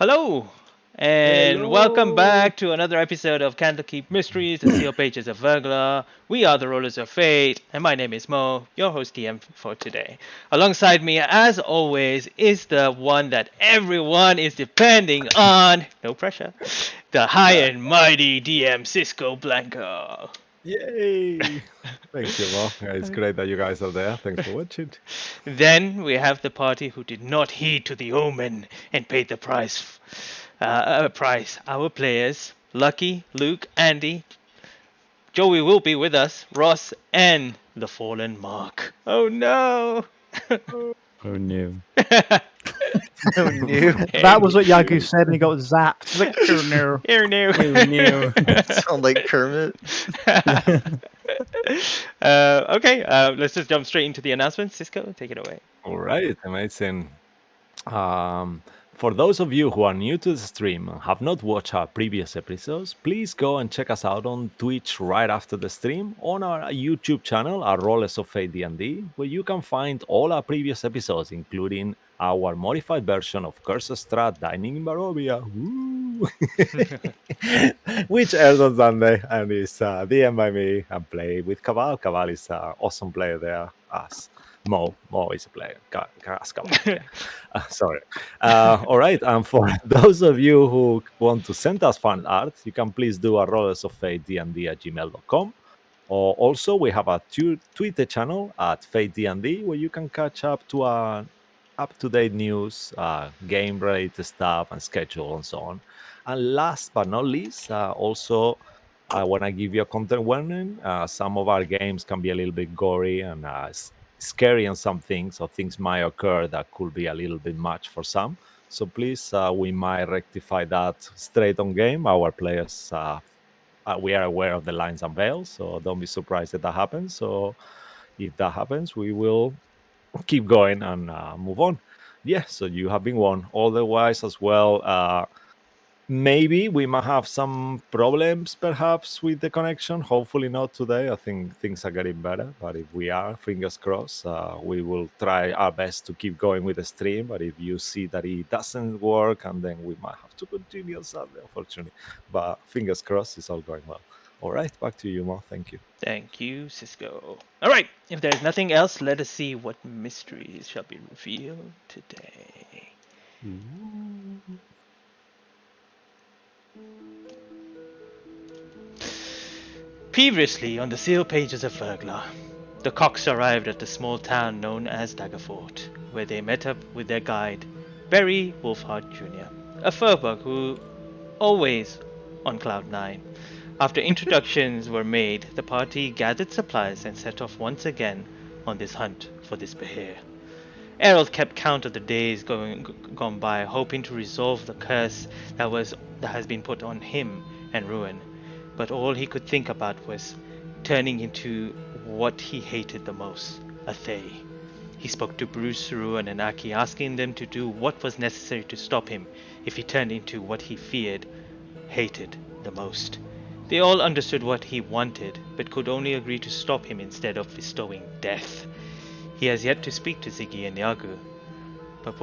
Hello, and welcome Hello. back to another episode of Candlekeep Mysteries, the Sealed Pages of Verglas. We are the Rulers of Fate, and my name is Mo, your host DM for today. Alongside me, as always, is the one that everyone is depending on. No pressure. The high and mighty DM Cisco Blanco. Yay! Thank you, Mo. Yeah, it's great that you guys are there. Thanks for watching. Then we have the party who did not heed to the omen and paid the price. Our players, Lucky, Luke, Andy, Joey will be with us, Ross, and the fallen Mark. Oh no! Oh no. Oh no. That was Andy. what Yagu said and he got zapped. He's like, oh no. Oh no. Oh no. Sound like Kermit. Okay, let's just jump straight into the announcements. Cisco, take it away. All right, amazing. Um, for those of you who are new to the stream and have not watched our previous episodes, please go and check us out on Twitch right after the stream, on our YouTube channel, our Rollers of Fate D&D, where you can find all our previous episodes, including our modified version of Curse Strat Dining in Barovia, woo, which airs on Sunday and is DM by me and play with Kaval. Kaval is an awesome player there, as Mo is a player. Ask Kaval, yeah. Sorry. All right. And for those of you who want to send us fan art, you can please do a rollers of fate dnd at gmail.com. Or also, we have a Twitter channel at Fate D&D where you can catch up to up-to-date news, game-related stuff, and schedule and so on. And last but not least, also, I want to give you a content warning. Some of our games can be a little bit gory and scary on some things, or things might occur that could be a little bit much for some. So please, we might rectify that straight on game. Our players, we are aware of the lines and veils, so don't be surprised if that happens. So if that happens, we will keep going and move on. Yeah, so you have been warned. Otherwise, as well, maybe we might have some problems perhaps with the connection. Hopefully not today. I think things are getting better, but if we are, fingers crossed, we will try our best to keep going with the stream. But if you see that it doesn't work, and then we might have to continue sadly, unfortunately. But fingers crossed, it's all going well. All right, back to you, Mo. Thank you. Thank you, Cisco. All right, if there's nothing else, let us see what mysteries shall be revealed today. Previously on the sealed pages of Verglas, the Cox arrived at the small town known as Daggerfort, where they met up with their guide, Barry Wolfhard Jr., a furbug who always on cloud nine. After introductions were made, the party gathered supplies and set off once again on this hunt for this Behir. Errol kept count of the days gone by, hoping to resolve the curse that has been put on him and Ruin. But all he could think about was turning into what he hated the most, a Thay. He spoke to Bruce, Ruin, and Aki, asking them to do what was necessary to stop him if he turned into what he feared, hated the most. They all understood what he wanted, but could only agree to stop him instead of bestowing death. He has yet to speak to Ziggy and Yagu, but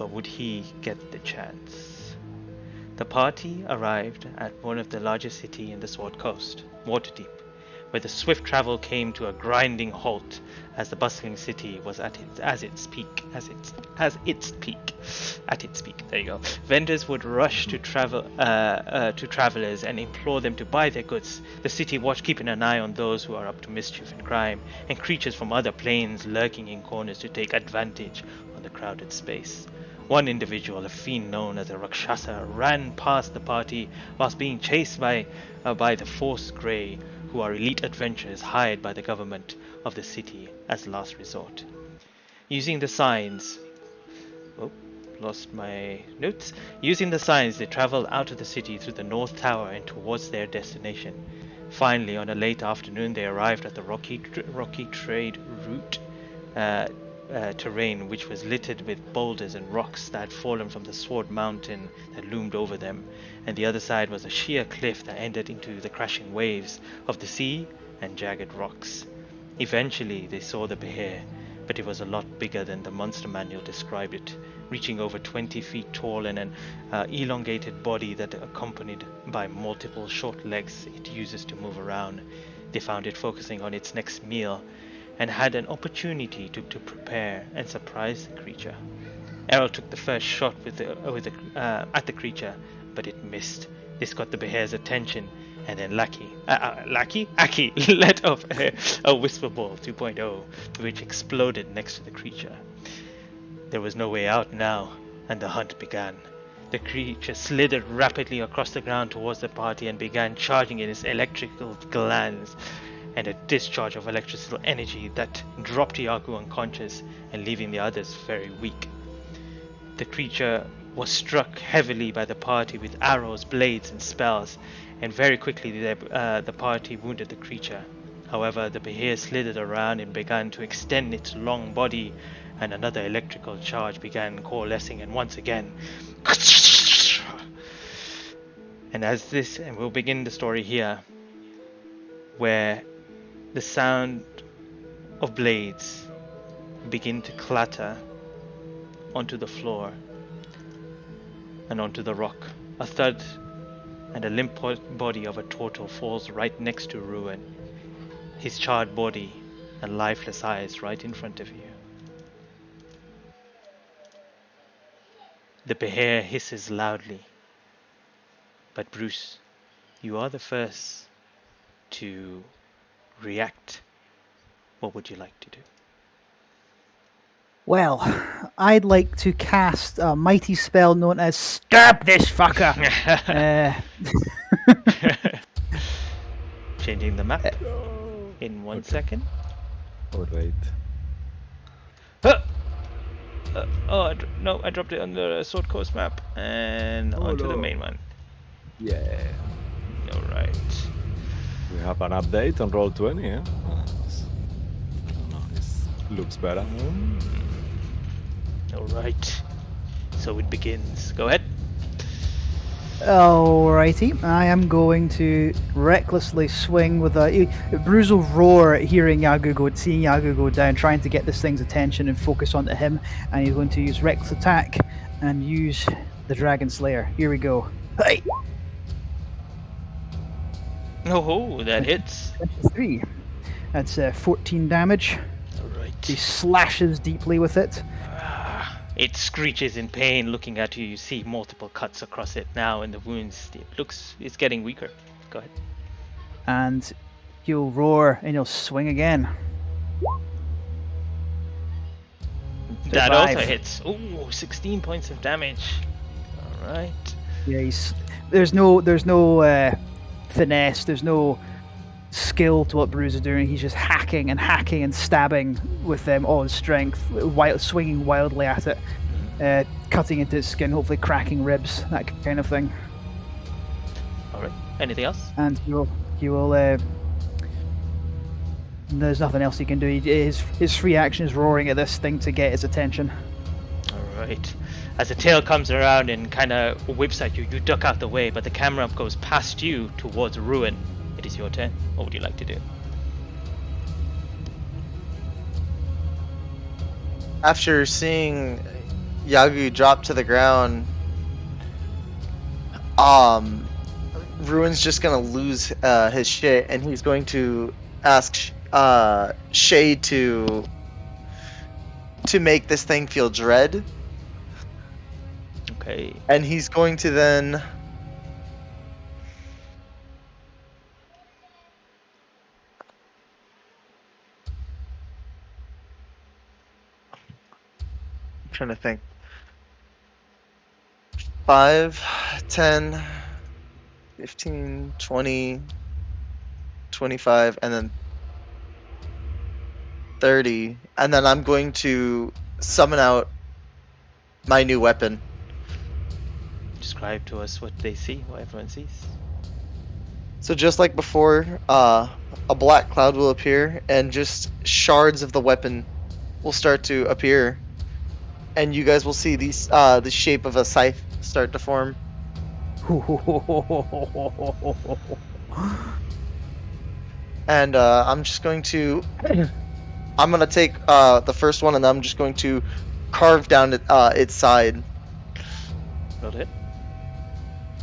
would he get the chance? The party arrived at one of the largest cities in the Sword Coast, Waterdeep, where the swift travel came to a grinding halt as the bustling city was at its peak. There you go. Vendors would rush to travelers and implore them to buy their goods. The city watch keeping an eye on those who are up to mischief and crime, and creatures from other planes lurking in corners to take advantage on the crowded space. One individual, a fiend known as a Rakshasa, ran past the party whilst being chased by the Force Grey, who are elite adventurers hired by the government of the city as last resort. Using the signs... Oh, lost my notes. Using the signs, they traveled out of the city through the North Tower and towards their destination. Finally, on a late afternoon, they arrived at the rocky trade route terrain, which was littered with boulders and rocks that had fallen from the Sword Mountain that loomed over them, and the other side was a sheer cliff that ended into the crashing waves of the sea and jagged rocks. Eventually they saw the Behir, but it was a lot bigger than the monster manual described it, reaching over 20 feet tall and an elongated body that accompanied by multiple short legs it uses to move around. They found it focusing on its next meal and had an opportunity to prepare and surprise the creature. Errol took the first shot at the creature, but it missed. This got the Behar's attention, and then Aki let off a whisper ball 2.0, which exploded next to the creature. There was no way out now, and the hunt began. The creature slithered rapidly across the ground towards the party and began charging in its electrical glands, and a discharge of electrical energy that dropped Yagu unconscious and leaving the others very weak. The creature was struck heavily by the party with arrows, blades, and spells, and very quickly the party wounded the creature. However, the Behir slithered around and began to extend its long body, and another electrical charge began coalescing, and once again. And we'll begin the story here, where the sound of blades begin to clatter onto the floor and onto the rock. A thud, and a limp body of a turtle falls right next to Ruin, his charred body and lifeless eyes right in front of you. The Behar hisses loudly. But Bruce, you are the first to react. What would you like to do? Well, I'd like to cast a mighty spell known as Stab this fucker. Changing the map in 1 second. All right. I dropped it on the Sword Coast map and onto the main one. Yeah. All right. We have an update on Roll20, yeah? Nice. Looks better. All right. So it begins. Go ahead. Alrighty, I am going to recklessly swing with a. Bruce will roar at seeing Yagu go down, trying to get this thing's attention and focus onto him, and he's going to use reckless attack and use the Dragon Slayer. Here we go. Hey! Oh, that hits. 23. That's 14 damage. All right. He slashes deeply with it. It screeches in pain. Looking at you, you see multiple cuts across it now, and the wounds. It's getting weaker. Go ahead. And he'll roar and he'll swing again. That Survive. also hits. Ooh, 16 points of damage. All right. Yeah, there's no finesse. There's no skill to what Bruce is doing. He's just hacking and stabbing with all his strength, swinging wildly at it, cutting into its skin, hopefully cracking ribs, that kind of thing. All right. Anything else? And he will. There's nothing else he can do. His free action is roaring at this thing to get his attention. All right. As the tail comes around and kind of whips at you, you duck out the way, but the camera goes past you towards Ruin. It is your turn. What would you like to do? After seeing Yagu drop to the ground, Ruin's just gonna lose his shit, and he's going to ask Shay to make this thing feel dread. Okay. And he's going to then I'm trying to think. 5, 10, 15, 20, 25, and then 30. And then I'm going to summon out my new weapon. Describe to us what they see, what everyone sees. So just like before, a black cloud will appear, and just shards of the weapon will start to appear, and you guys will see these the shape of a scythe start to form. And I'm just going to I'm gonna take the first one, and I'm just going to carve down its side. Roll it.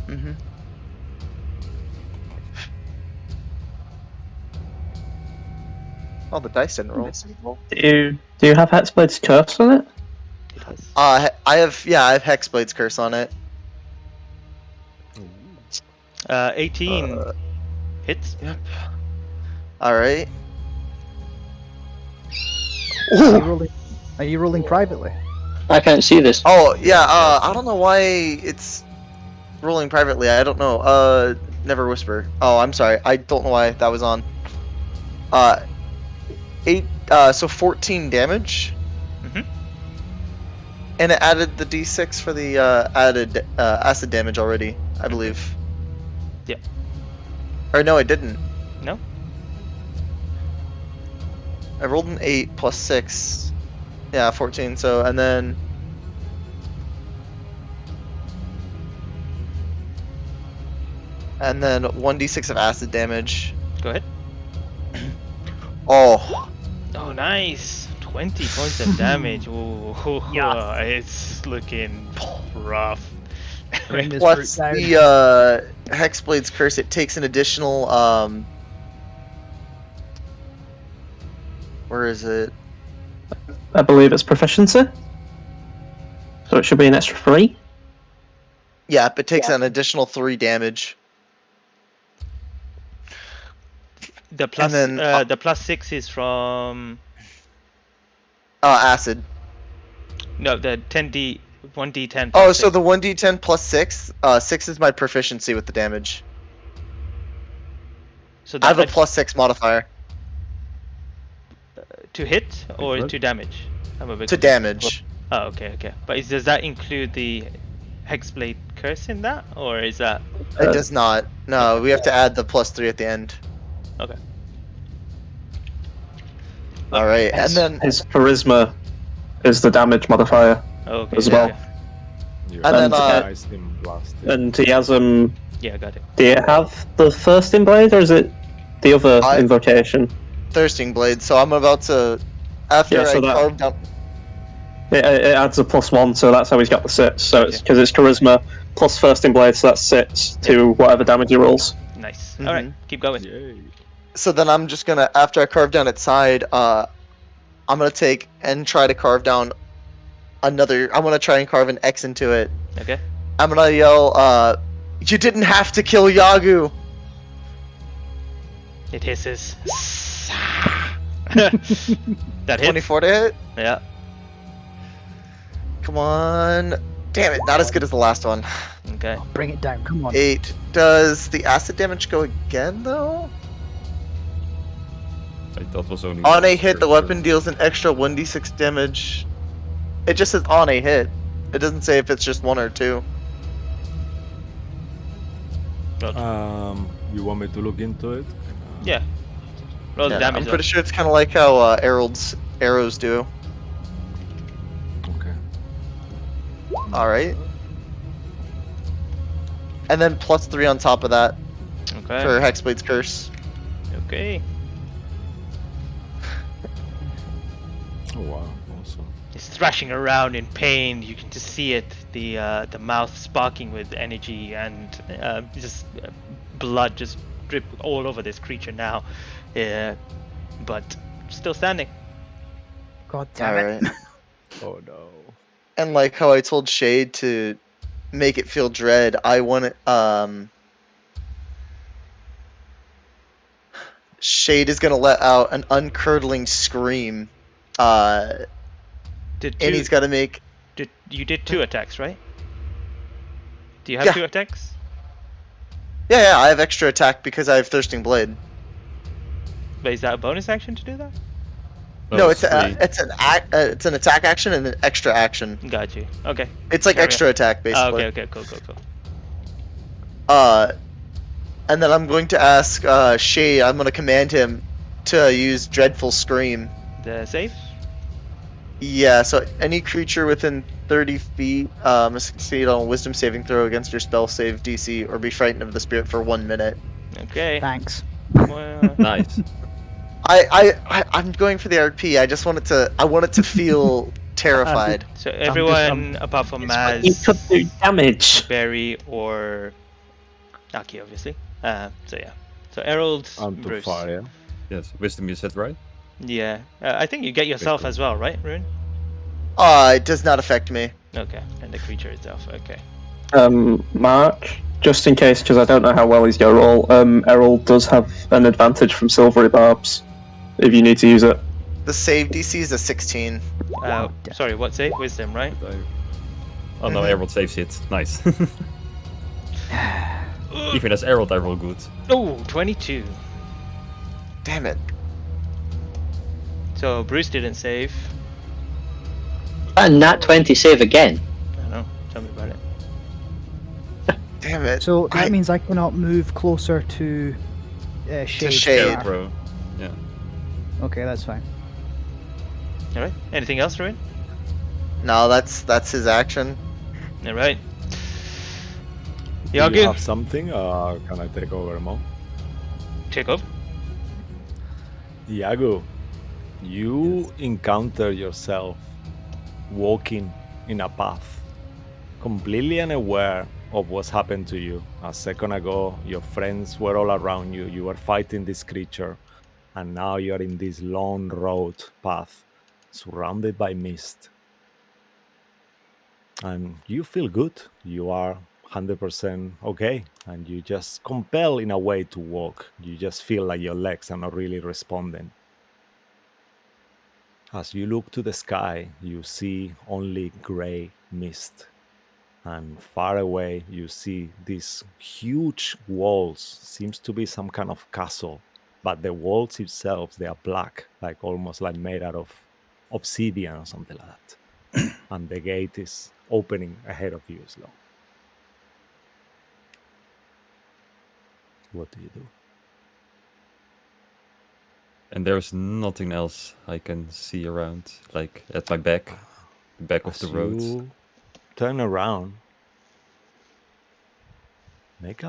Mm-hmm. Oh, the dice didn't roll. Do you have Hexblade's curse on it? It does. I have Hexblade's curse on it. 18 hits. Yep. All right. Are you rolling privately? I can't see this. Oh yeah. I don't know why it's rolling privately. I don't know. Never whisper. Oh, I'm sorry. I don't know why that was on. 8. So 14 damage. Mhm. And it added the d6 for the added acid damage already, I believe. Yep. Or no, it didn't. No. I rolled an 8 plus 6. Yeah, 14. So, and then. And then 1d6 of acid damage. Go ahead. Oh. Oh, nice. 20 points of damage. Ooh, Yeah. it's looking rough. Bring this Plus fruit down. the Hexblade's curse, it takes an additional. Where is it? I believe it's proficiency. So it should be an extra 3. Yeah, it takes an additional 3 damage. The plus, then, the plus 6 is from Acid. no, the 1d10. Oh, plus so 6. the 1d10 plus 6. 6 is my proficiency with the damage. So I have a that plus 6 modifier to hit or What? to damage? I'm a bit to confused. damage. Oh, okay. But does that include the Hexblade curse in that, or is that It does not. No, we have to add the plus 3 at the end. okay? All right, and then His charisma is the damage modifier, Okay. as well. Okay. You And then, recognize him blasted. And he has Yeah, got it. Do you have the thirsting blade, or is it the other I- invocation? thirsting blade. So I'm about to, after Yeah, so I that- carved down. It adds a +1, so that's how he's got the 6. So it's Okay. because it's charisma plus thirsting blade, so that's 6 to whatever damage he rolls. Nice. Mhm. All right, keep going. Yay. So then I'm just gonna, after I carve down its side, I'm gonna take and try to carve down another. I'm gonna try and carve an X into it. Okay. I'm gonna yell, "You didn't have to kill Yagu." It hisses. That hits. 24 to hit. Yeah. Come on. Damn it, not as good as the last one. Okay. Bring it down. Come on. 8. Does the acid damage go again though? I thought it was only On a one hit, the per weapon turn. deals an extra 1d6 damage. It just says on a hit. It doesn't say if it's just 1 or 2. You want me to look into it? Yeah. Roll the Yeah, damage. I'm pretty sure it's kind of like how Herald's arrows do. Okay. Alright. And then plus 3 on top of that Okay. for Hexblade's Curse. Okay. Oh wow, awesome. It's thrashing around in pain. You can just see it. The mouth sparking with energy and just blood just drip all over this creature now. But still standing. God damn it. Alright. Oh no. And like how I told Shade to make it feel dread, I want it, Shade is gonna let out an uncurdling scream. Did And he's gotta make. you did 2 attacks, right? Do you have Yeah. 2 attacks? Yeah, I have extra attack because I have Thirsting Blade. But is that a bonus action to do that? No, Oh, it's sweet. it's an attack action and an extra action. Got you. Okay. It's like Carry extra attack Oh, basically. okay. Cool. And then I'm going to ask Shay. I'm going to command him to use Dreadful Scream. The save. Yeah. So any creature within 30 feet must succeed on a Wisdom saving throw against your spell save DC or be frightened of the spirit for 1 minute. Okay. Thanks. Well, Nice. I'm going for the RP. I just want it to. I want it to feel terrified. So I'm everyone apart from It's when you could do Maz, damage. Barry, or Aki, obviously. So yeah. So Errol, I'm too Bruce. far, yeah. Yes, wisdom you said right. Yeah. I think you get yourself cool. as well, right, Rune? It does not affect me. Okay. And the creature itself. Okay. Mark, just in case, because I don't know how well he's going to roll, Errol does have an advantage from Silvery Barbs if you need to use it. The save DC is a 16. Sorry, what save? Wisdom, right? Oh no, Mhm. Herald saves it. Nice. Even as Herald, I roll good. Oh, 22. Damn it. So Bruce didn't save. And nat 20 save again. I don't know. Tell me about it. Damn it. So that means I cannot move closer to shade. shade. Yeah, bro. Yeah. Okay, that's fine. All right. Anything else, Rune? No, that's his action. All right. Do you Yagu, have something? Can I take over, Mo? take over. Iago, you encounter yourself walking in a path, completely unaware of what's happened to you. A second ago, your friends were all around you. You were fighting this creature, and now you're in this long road path, surrounded by mist. And you feel good. You are 100% okay, and you just compel in a way to walk. You just feel like your legs are not really responding. As you look to the sky, you see only gray mist. And far away, you see these huge walls. Seems to be some kind of castle, but the walls themselves, they are black, like almost like made out of obsidian or something like that. And the gate is opening ahead of you slowly. What do you do? And there's nothing else I can see around, like at my back, the back of the As road. you turn around, make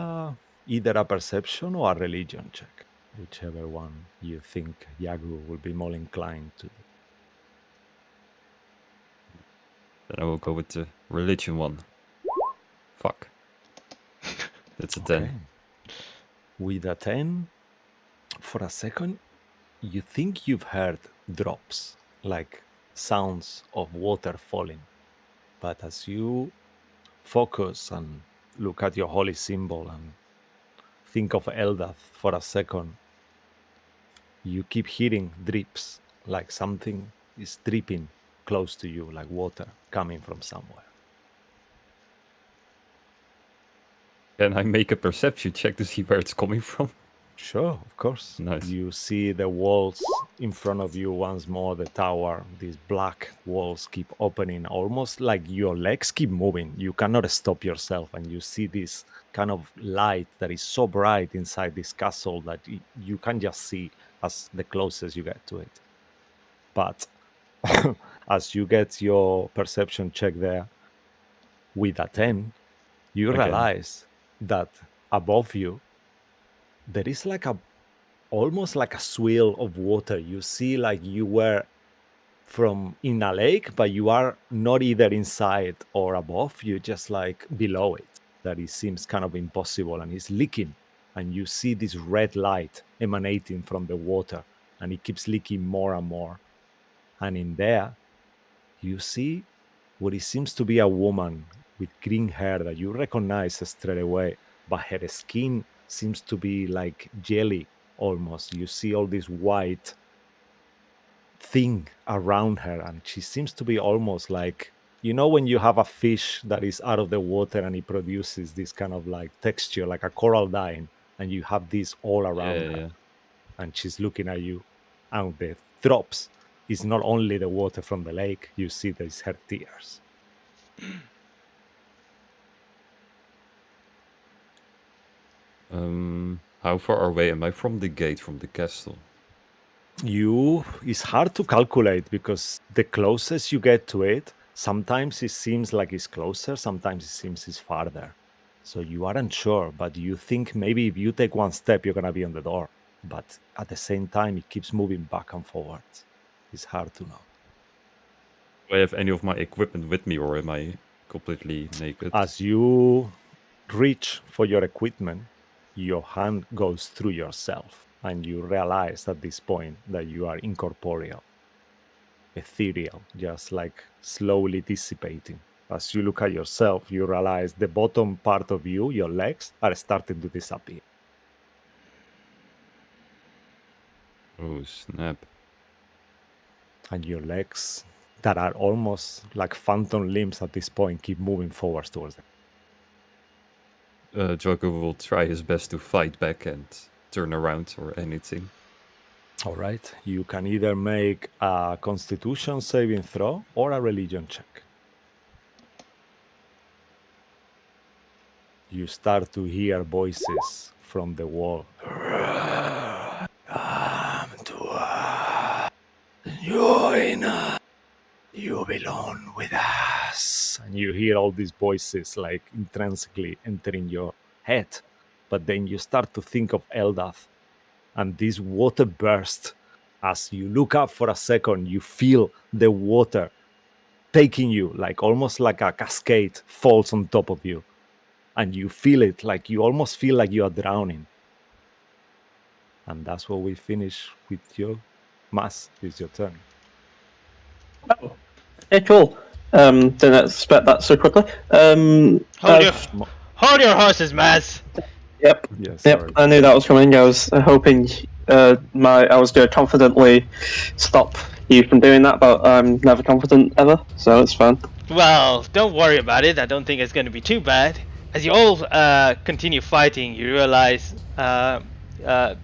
either a perception or a religion check, whichever one you think Yagu will be more inclined to do. Then I will go with the religion one. Fuck. That's a 10. Okay. With a 10, for a second, you think you've heard drops, like sounds of water falling. But as you focus and look at your holy symbol and think of Eldath for a second, you keep hearing drips, like something is dripping close to you, like water coming from somewhere. Can I make a perception check to see where it's coming from? Sure, of course. Nice. You see the walls in front of you once more, the tower. These black walls keep opening, almost like your legs keep moving. You cannot stop yourself, and you see this kind of light that is so bright inside this castle that you can just see as the closest you get to it. But as you get your perception check there with a 10, you Again. realize that above you there is like a almost like a swirl of water. You see like you were from in a lake, but you are not either inside or above. You're just like below it. That it seems kind of impossible, and it's leaking. And you see this red light emanating from the water, and it keeps leaking more and more. And in there, you see what it seems to be a woman with green hair that you recognize straight away, but her skin seems to be like jelly almost. You see all this white thing around her, and she seems to be almost like, you know, when you have a fish that is out of the water and it produces this kind of like texture, like a coral dyeing, and you have this all around her, Yeah. and she's looking at you, and the drops is not only the water from the lake, you see there's her tears. How far away am I from the gate, from the castle? It's hard to calculate because the closest you get to it, sometimes it seems like it's closer, sometimes it seems it's farther. So you aren't sure, but you think maybe if you take one step, you're gonna be on the door. but at the same time it keeps moving back and forward. It's hard to know. Do I have any of my equipment with me, or am I completely naked? As you reach for your equipment, your hand goes through yourself, and you realize at this point that you are incorporeal, ethereal, just like slowly dissipating. As you look at yourself, you realize the bottom part of you, your legs, are starting to disappear. Oh, snap. And your legs, that are almost like phantom limbs at this point, keep moving forwards towards them. Joker will try his best to fight back and turn around or anything. All right, you can either make a constitution saving throw or a religion check. You start to hear voices from the wall. Come to join us. You belong with us. And you hear all these voices like intrinsically entering your head. But then you start to think of Eldath. And this water burst. As you look up for a second, you feel the water taking you, like almost like a cascade falls on top of you. And you feel it, like you almost feel like you are drowning. And that's what we finish with your Mas. It's your turn. Oh, yeah, cool. Didn't expect that so quickly. Hold your horses, Maz. Yep. Yes. Yep, I knew that was coming. I was hoping I was going to confidently stop you from doing that, but I'm never confident ever, so it's fine. Well, don't worry about it. I don't think it's going to be too bad. As you all continue fighting, you realize,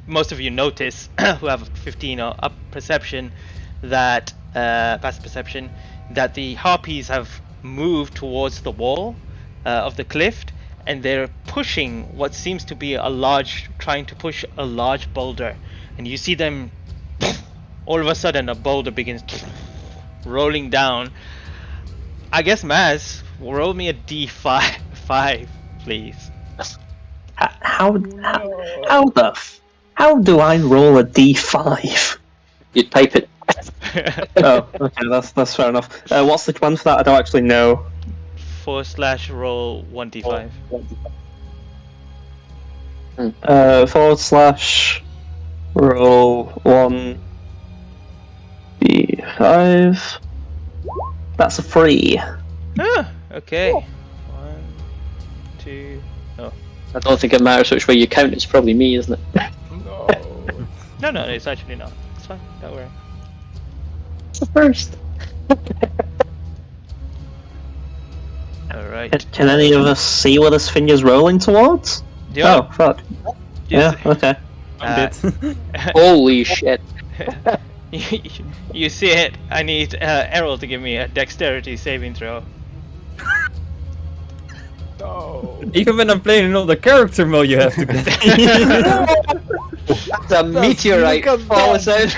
most of you notice, who have 15 or up perception, that past perception, that the harpies have moved towards the wall of the cliff, and they're pushing what seems to be trying to push a large boulder. And you see them, all of a sudden, a boulder begins rolling down. I guess Maz, roll me a d5, please. How do I roll a d5? You'd type it. Oh, okay, that's fair enough. What's the command for that? I don't actually know. /roll 1d5. /roll 1d5. That's a 3. Okay. 1, 2. Oh. I don't think it matters which way you count, it's probably me, isn't it? No, it's actually not. It's fine. Don't worry. It's the first. Alright. Can any of us see where this thing is rolling towards? Yeah. Oh, fuck. Yeah, okay. Holy shit. You see it. I need Errol to give me a dexterity saving throw. Even when I'm playing another character mode, you have to The meteorite falls out.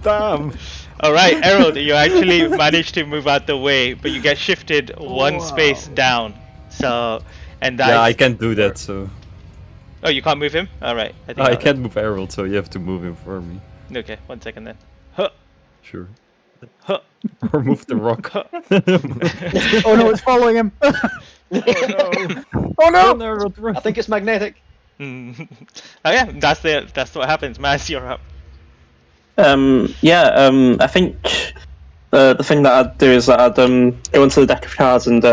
Damn. Alright, Errol, you actually managed to move out the way, but you get shifted one space down. So, and that. Yeah, I can't do that, so. Oh, you can't move him? Alright. I can't move Harold, so you have to move him for me. Okay, 1 second then. Huh. Sure. Huh. Or move the rock. Oh no, it's following him. Oh no! I think it's magnetic. Oh yeah, that's what happens. Maz, you're up. I think the thing that I'd do is that I'd go into the deck of cards and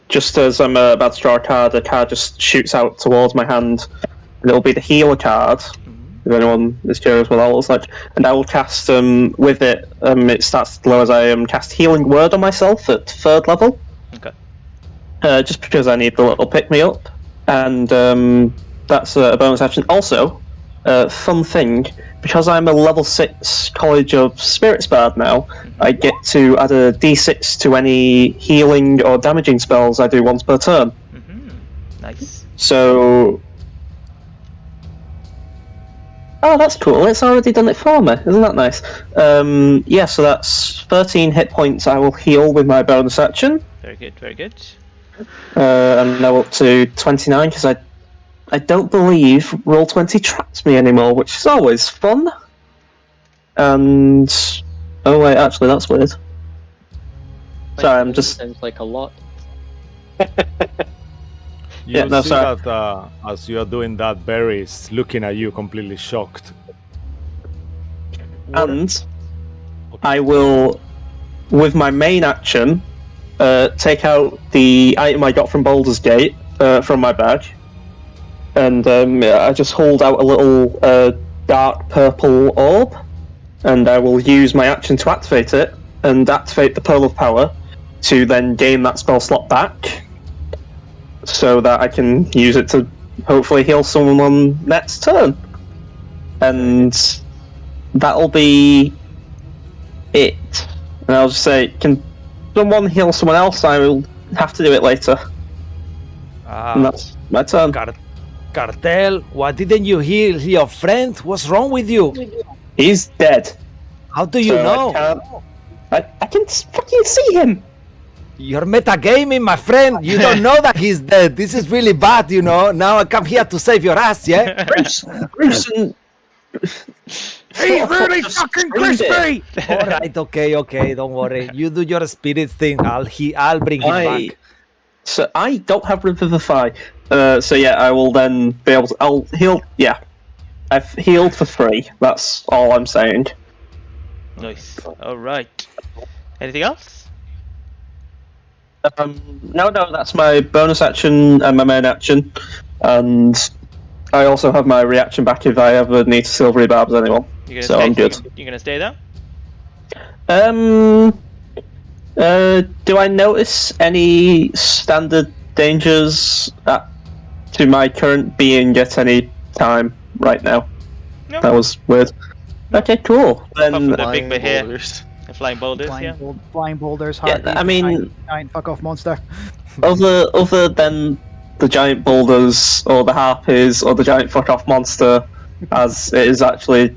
just as I'm about to draw a card just shoots out towards my hand, and it'll be the healer card. If anyone is curious what that looks like, and I will cast with it. It starts to glow as I cast Healing Word on myself at 3rd level. Okay. Just because I need the little pick me up, and that's a bonus action. Also, fun thing, because I'm a level 6 College of Spirits Bard now, I get to add a d6 to any healing or damaging spells I do once per turn. Nice. So. Oh, that's cool. It's already done it for me. Isn't that nice? So that's 13 hit points I will heal with my bonus action. Very good, very good. I'm now up to 29 because I I don't believe Roll20 tracks me anymore, which is always fun. And oh wait, actually that's weird. Sorry, I'm just Sounds like a lot. You no, see sorry. that as you are doing that, Barry is looking at you completely shocked. And I will, with my main action, take out the item I got from Baldur's Gate from my bag, and I just hold out a little dark purple orb, and I will use my action to activate it, and activate the Pearl of Power to then gain that spell slot back, so that I can use it to hopefully heal someone next turn. And that'll be it. And I'll just say, can someone heal someone else? I will have to do it later. And that's my turn. Cartel, why didn't you heal your friend? What's wrong with you? He's dead. How do you know? I can fucking see him. You're metagaming, my friend. You don't know that he's dead. This is really bad, you know. Now I come here to save your ass, yeah? Bruce and... He's really fucking crispy! Alright, okay, don't worry. You do your spirit thing. I'll bring him back. So I don't have Revivify. So yeah, I will then be able to... I'll heal... Yeah. I've healed for 3. That's all I'm saying. Nice. Alright. Anything else? No, that's my bonus action and my main action. And I also have my reaction back if I ever need to silvery barbs anyone. So I'm good. You're gonna stay there? Do I notice any standard dangers to my current being at any time right now? No. That was weird. Okay, cool. Apart from Then the big bit here. boulders. The flying boulders, yeah. Flying boulders, Yeah, heartbeat, I mean- giant fuck off monster. other than the giant boulders or the harpies or the giant fuck off monster, as it is actually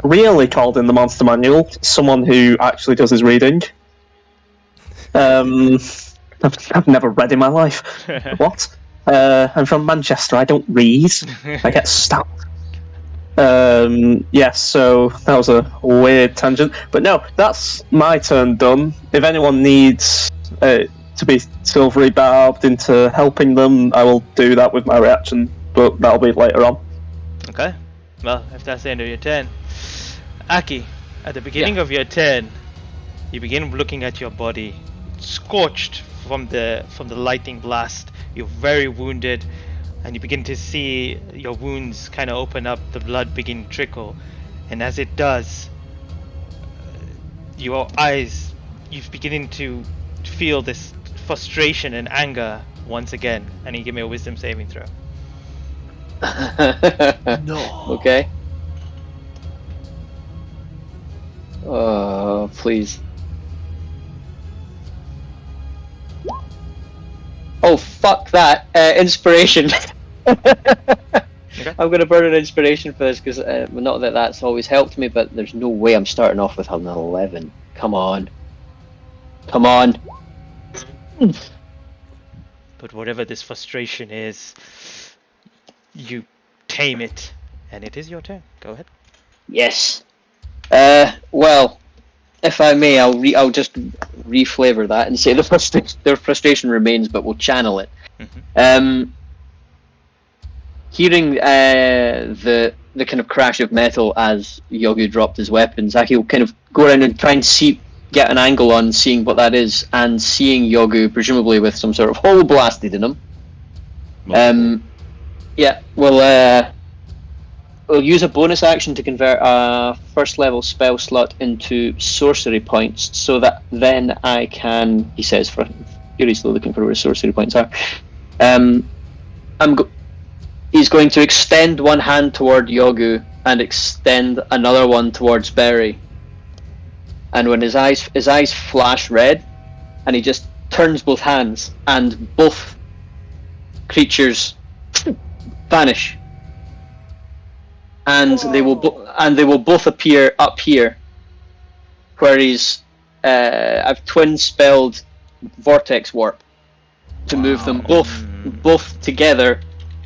really called in the monster manual, someone who actually does his reading. I've never read in my life. What? I'm from Manchester. I don't read. I get stabbed. Yes, so that was a weird tangent. But no, that's my turn done. If anyone needs to be silvery barbed into helping them, I will do that with my reaction, but that'll be later on. Okay. Well, if that's the end of your turn. Aki, at the beginning of your turn, you begin looking at your body, scorched from the lightning blast. You're very wounded, and you begin to see your wounds kind of open up, the blood begin to trickle, and as it does, your eyes, you're beginning to feel this frustration and anger once again. And you give me a wisdom saving throw. No. Okay. Oh, please. Oh, fuck that. Inspiration. Okay. I'm going to burn an inspiration for this because not that that's always helped me, but there's no way I'm starting off with an 11. Come on. Come on. But whatever this frustration is, you tame it, and it is your turn. Go ahead. Yes. Well, if I may, I'll just reflavor that and say their frustration remains, but we'll channel it. Mm-hmm. Hearing the kind of crash of metal as Yogu dropped his weapons, Aki will kind of go around and try and get an angle on seeing what that is, and seeing Yogu presumably with some sort of hole blasted in him. Yeah, we'll use a bonus action to convert a first level spell slot into sorcery points, so that then I can, he says, furiously looking for where sorcery points are. He's going to extend one hand toward Yogu and extend another one towards Berry. And when his eyes flash red, and he just turns both hands, and both creatures vanish. And they will both appear up here, where he's. I've twin spelled Vortex Warp to move them both together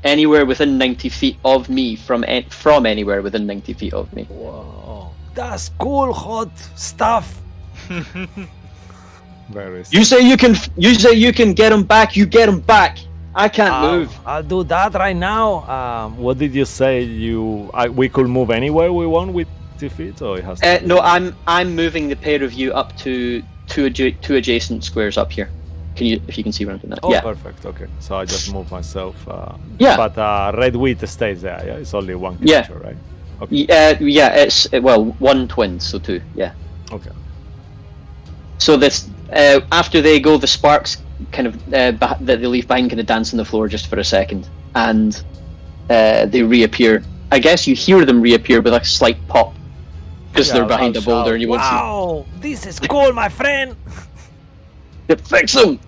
anywhere within 90 feet of me from anywhere within 90 feet of me. Whoa, that's cool, hot stuff. Very You say you can get him back. You get him back. I can't move. I'll do that right now. What did you say? We could move anywhere we want with 2 feet, or it has to No, I'm moving the pair of you up to two adjacent squares up here. If you can see where I'm doing that? Oh, yeah. perfect. Okay, so I just move myself. Yeah. But red wheat stays there. Yeah, it's only one Yeah. creature, right? Okay. Yeah. It's one twin, so two. Yeah. Okay. So this after they go, the sparks kind of that they leave behind kind of dance on the floor just for a second, and they reappear. I guess you hear them reappear with a slight pop because Yeah, they're behind I'll a boulder, shout, and you won't see. Wow, this is cool, my friend. Fix them.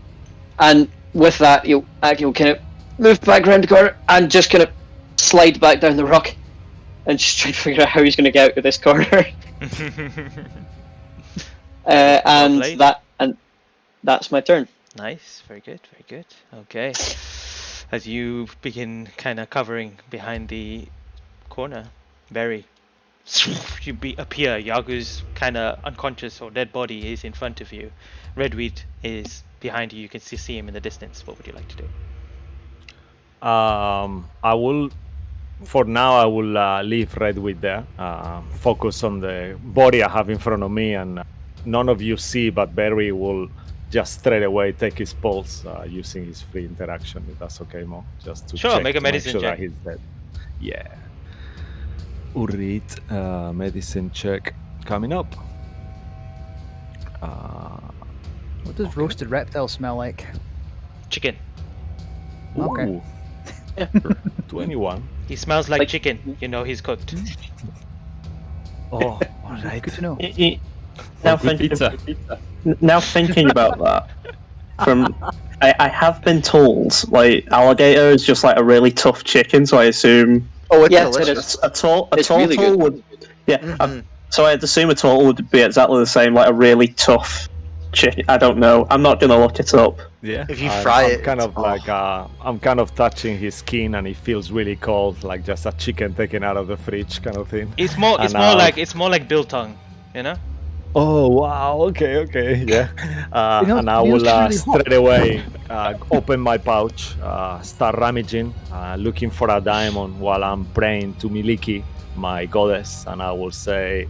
And with that, you'll kind of move back around the corner and just kind of slide back down the rock and just try to figure out how he's going to get out of this corner. And Lovely. that's my turn. Nice, very good, very good. Okay. As you begin kind of covering behind the corner, Barry, you appear. Yagu's kind of unconscious or dead body is in front of you. Redweed is behind you. You can see him in the distance. What would you like to do? I will. For now, I will leave Redweed there. Focus on the body I have in front of me, and none of you see, but Barry will just straight away take his pulse using his free interaction. If that's okay, Mo. Just to Sure, check make a to make medicine sure check. that he's dead. Yeah. Urit, medicine check coming up. What does roasted reptile smell like? Chicken. Okay. Ooh. 21. He smells like chicken. You know he's cooked. Oh, all right. Good to know. Now Good thinking, pizza. now thinking about that, I have been told like alligator is just like a really tough chicken, so I assume Oh, it's Yeah, it's- delicious. a It's really turtle good. would Mhm. so I'd assume a turtle would be exactly the same, like a really tough chicken. I don't know. I'm not gonna look it up. Yeah. If you fry I'm it, kind it's- of like I'm kind of touching his skin, and it feels really cold, like just a chicken taken out of the fridge kind of thing. It's more And, uh, like biltong, you know? Oh wow! Okay, yeah. You know, And I you know will it's really hot. straight away open my pouch, start rummaging, looking for a diamond while I'm praying to Miliki, my goddess, and I will say,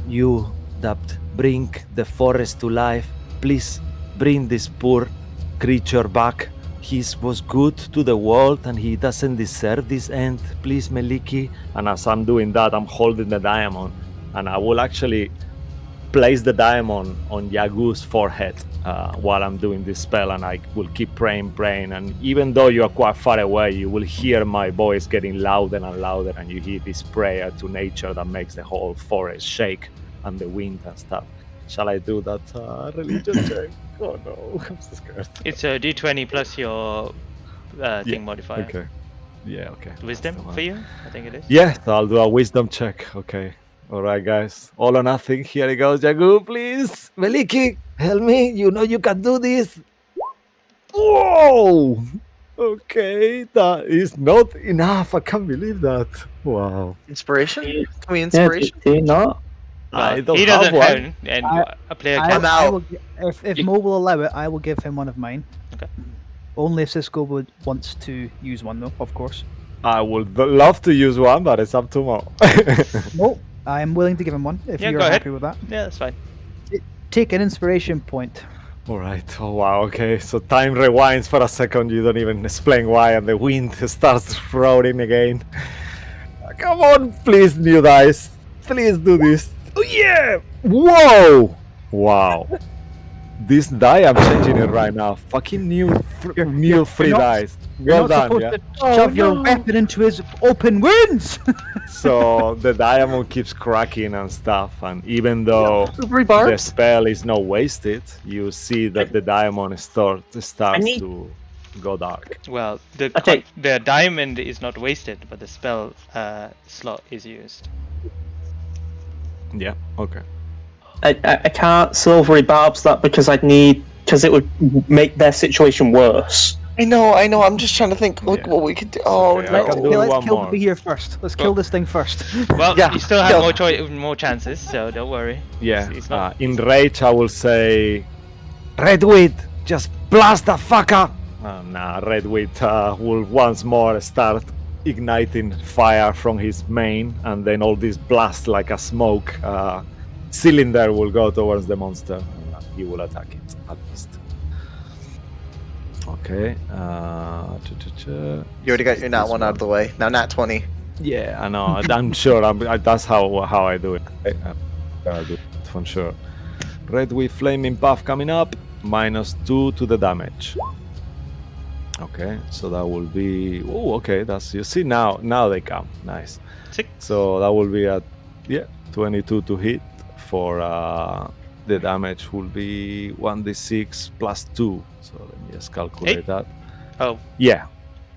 You that bring the forest to life, please bring this poor creature back. He was good to the world and he doesn't deserve this end. Please, Meliki. and as I'm doing that, I'm holding the diamond, and I will actually place the diamond on Yagu's forehead while I'm doing this spell, and I will keep praying, and even though you are quite far away, you will hear my voice getting louder and louder, and you hear this prayer to nature that makes the whole forest shake and the wind and stuff. Shall I do that religion check? Oh no, I'm so scared. It's a d20 plus your thing modifier. Okay. Yeah, okay. Wisdom That's the for one. you, I think it is. Yeah, so I'll do a wisdom check. Okay. All right, guys. All or nothing. Here it goes, Yagu, please. Meliki, help me. You know you can do this. Whoa! Okay, that is not enough. I can't believe that. Wow. Inspiration? Can we Yeah, inspiration? do you not? I Well, don't he have doesn't one. count, and a player I, can. I out. will, if Mo will allow it, I will give him one of mine. Okay. Only if Cisco wants to use one, though, of course. I would love to use one, but it's up to Mo. No, I am willing to give him one if Yeah, you're go ahead. happy with that. Yeah, that's fine. Take an inspiration point. All right. Oh wow. Okay. So time rewinds for a second. You don't even explain why, and the wind starts roaring again. Come on, please, new dice. Please do this. Oh yeah! Whoa! Wow. This die, I'm changing it right now. Fucking new free not- dice. You're Well not done. supposed Yeah. to shove your weapon into his open wounds. So the diamond keeps cracking and stuff, and even though Slippery the barbs? spell is not wasted, you see that the diamond starts need- to go dark. Well, the Okay. the diamond is not wasted, but the spell slot is used. Yeah. Okay. I can't silvery barbs that because it would make their situation worse I know. I'm just trying to think like Yeah. what we could do. It's Oh okay, I no. can do Let's one kill more. the here first. Let's kill this thing first. Well, Yeah, you still have kill. more chances, so don't worry. Yeah. It's not. In rage, I will say, Redweed, just blast the fucker. Nah, Redweed will once more start igniting fire from his mane, and then all this blast like a smoke cylinder will go towards the monster, and he will attack it at least. Okay. You already got your nat one out of the way. Now nat 20. Yeah, I know. I'm sure. That's how I do it. I do it for sure. Red with flaming buff coming up. -2 to the damage. Okay, so that will be. Oh, okay. That's you see now. Now they come. Nice. 6. So that will be at 22 to hit for the damage will be 1d6 plus 2. So let me just calculate 8? that. Oh, Yeah.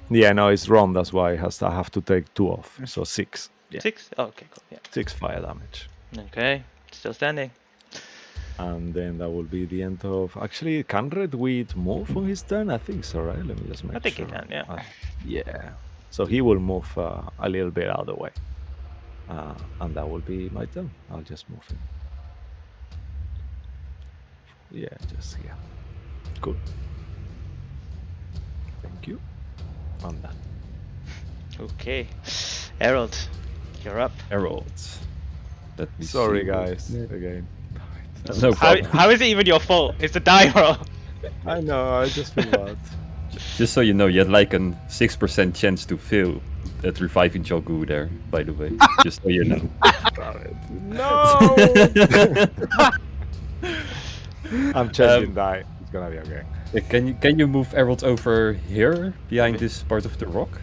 Yeah, no, it's wrong. That's why I have to take 2 off. So 6. Yeah. 6? Oh, okay, cool. Yeah. 6 fire damage. Okay, still standing. And then that will be the end of. Actually, can Redweed move on his turn? I think so, right? Let me just make sure. I think he can, yeah. Yeah. So he will move a little bit out of the way. And that will be my turn. I'll just move him. Yeah, just here. Cool. Thank you. I'm done. Okay. Harold, you're up. Herald. Let me Sorry, see. guys. Again. No How, problem. how is it even your fault? It's a die roll. I know, I just feel bad. Just so you know, you had like a 6% chance to fail at reviving Jogu there, by the way. Just so you know. No! I'm changing die. It's gonna be okay. Can you move Herald over here, behind this part of the rock?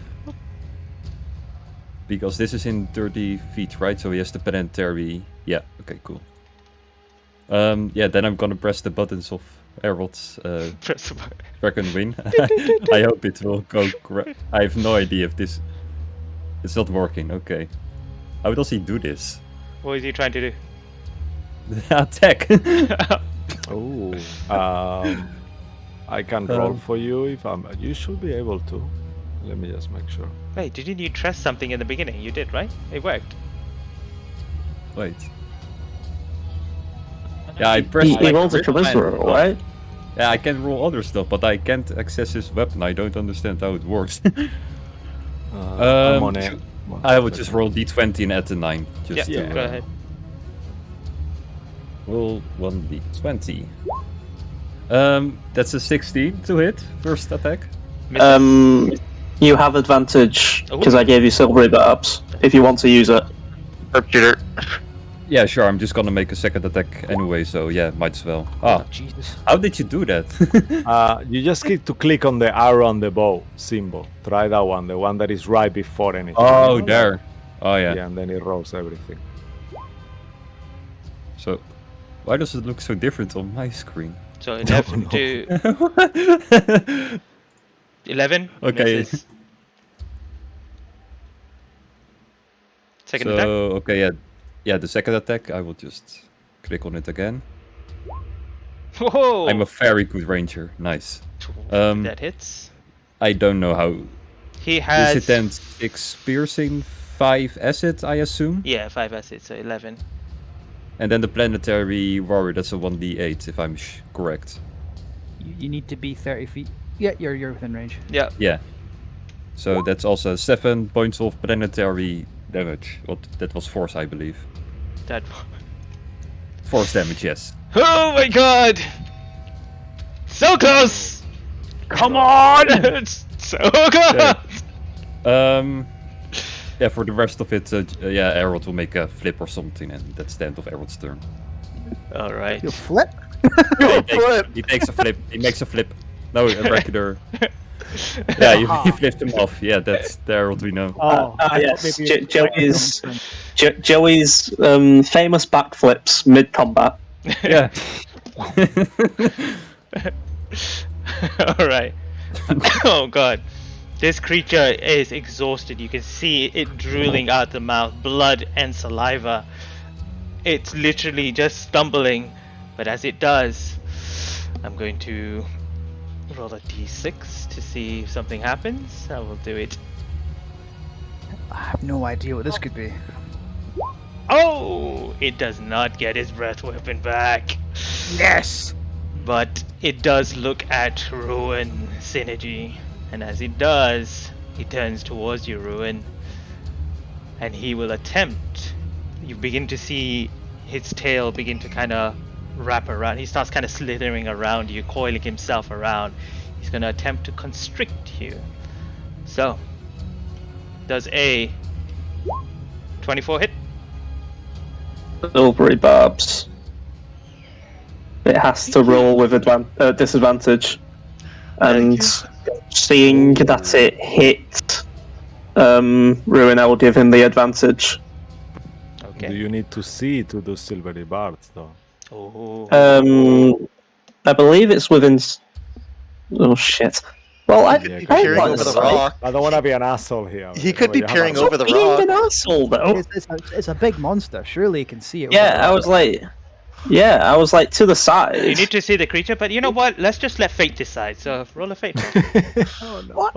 Because this is in 30 feet, right? So he has the planetary... Yeah, okay, cool. Yeah, then I'm gonna press the buttons of Herald's Press the button. Dragon Wing. I hope it will go correct. I have no idea if this... It's not working, okay. How does he do this? What is he trying to do? Attack! Oh, I can roll for you if I'm. You should be able to. Let me just make sure. Wait, didn't you trust something in the beginning? You did, right? It worked. Wait. Yeah, I pressed He rolls a grip and- charisma roll, right? Yeah, I can roll other stuff, but I can't access his weapon. I don't understand how it works. I'm on it. I will just roll d20 and add the 9. Yeah, Just to, go ahead. Roll 1d20. That's a 16 to hit. First attack. You have advantage because I gave you silvery ups if you want to use it. Sharpshooter. Yeah, sure. I'm just gonna make a second attack anyway, so yeah, might as well. Ah, Jesus. how did you do that? You just need to click on the arrow on the bow symbol. Try that one, the one that is right before anything. Oh, there. Oh, yeah. Yeah, and then it rolls everything. So, why does it look so different on my screen? So 11 to 11. Okay. Misses. Second So, attack. okay, yeah. Yeah, the second attack, I will just click on it again. Whoa! I'm a very good ranger. Nice. That hits. I don't know how. He has. Is it then 6 piercing, 5 acid, I assume? Yeah, 5 acids, so 11. And then the planetary warrior, that's a 1d8, if I'm correct. You need to be 30 feet. Yeah, you're within range. Yeah. Yeah. So that's also 7 points of planetary damage. What? That was force, I believe. That. Force damage, yes. Oh my god! So close! Come on! It's so close! Yeah, for the rest of it, yeah, Harold will make a flip or something, and that's the end of Harold's turn. Alright. You flip? He takes a flip. He makes a flip. No, a regular. Yeah, he flipped him off. Yeah, that's the Harold we know. Oh, Yes, Joey's famous backflips mid combat. Yeah. Alright. Oh god. This creature is exhausted. You can see it drooling out the mouth, blood and saliva. It's literally just stumbling. But as it does, I'm going to roll a d6 to see if something happens. I will do it. I have no idea what this could be. Oh! It does not get his breath weapon back. Yes! But it does look at Ruin Synergy. And as it does, he turns towards you, Ruin. And he will attempt. You begin to see his tail begin to kind of wrap around. He starts kind of slithering around you, coiling himself around. He's going to attempt to constrict you. So, does a 24 hit? Silvery barbs. It has to roll with disadvantage. And seeing that it hit Ruin, I will give him the advantage. Do Okay. you need to see to do silvery barbs, though? Oh. I believe it's within. Oh shit. Well, I He could be Yeah, peering I over the say- rock. I don't want to be an asshole here. He could be You have a peering rock. over the Being rock. an asshole though. It's a big monster. Surely you can see it. Yeah, I was like, to the side. You need to see the creature, but you know what? Let's just let fate decide. So roll a fate. Oh, no.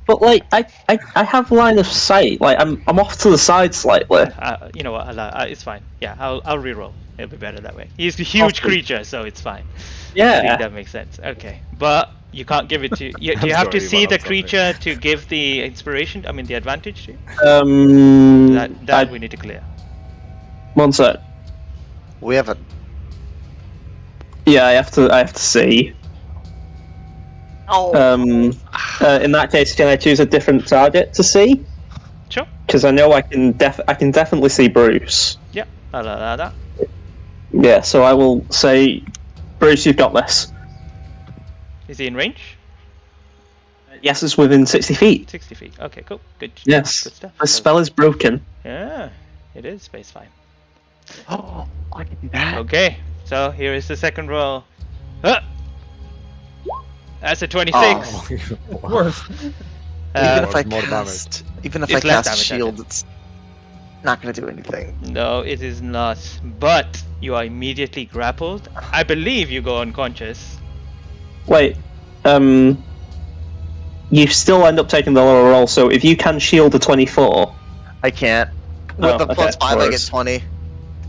But like, I have line of sight. Like, I'm off to the side slightly. You know what? It's fine. Yeah, I'll reroll. It'll be better that way. He's a huge Awesome. creature, so it's fine. I think Yeah. that makes sense. Okay, but you can't give it to. You, do you I'm have to sorry, see but the I'm sorry. creature to give the inspiration? I mean, the advantage to you? That we need to clear. One sec. We have a. Yeah, I have to see. Oh. In that case, can I choose a different target to see? Sure. Because I know I can definitely see Bruce. Yeah, I'll allow that. Yeah, so I will say, Bruce, you've got this. Is he in range? Yes, it's within 60 feet. 60 feet. Okay, cool. Good. Yes. Good stuff. The spell is broken. Yeah, it is space fine. Oh, I can do that. Okay, so here is the second roll. Ah! That's a 26. Worse. Even Uh, if I more cast, even if I It's less cast damage, shield, it's not gonna do anything. no, it is not. But you are immediately grappled. I believe you go unconscious. Wait, you still end up taking the lower roll, so if you can shield a 24... I can't. With Oh, the okay, plus 5, I get worse. 20.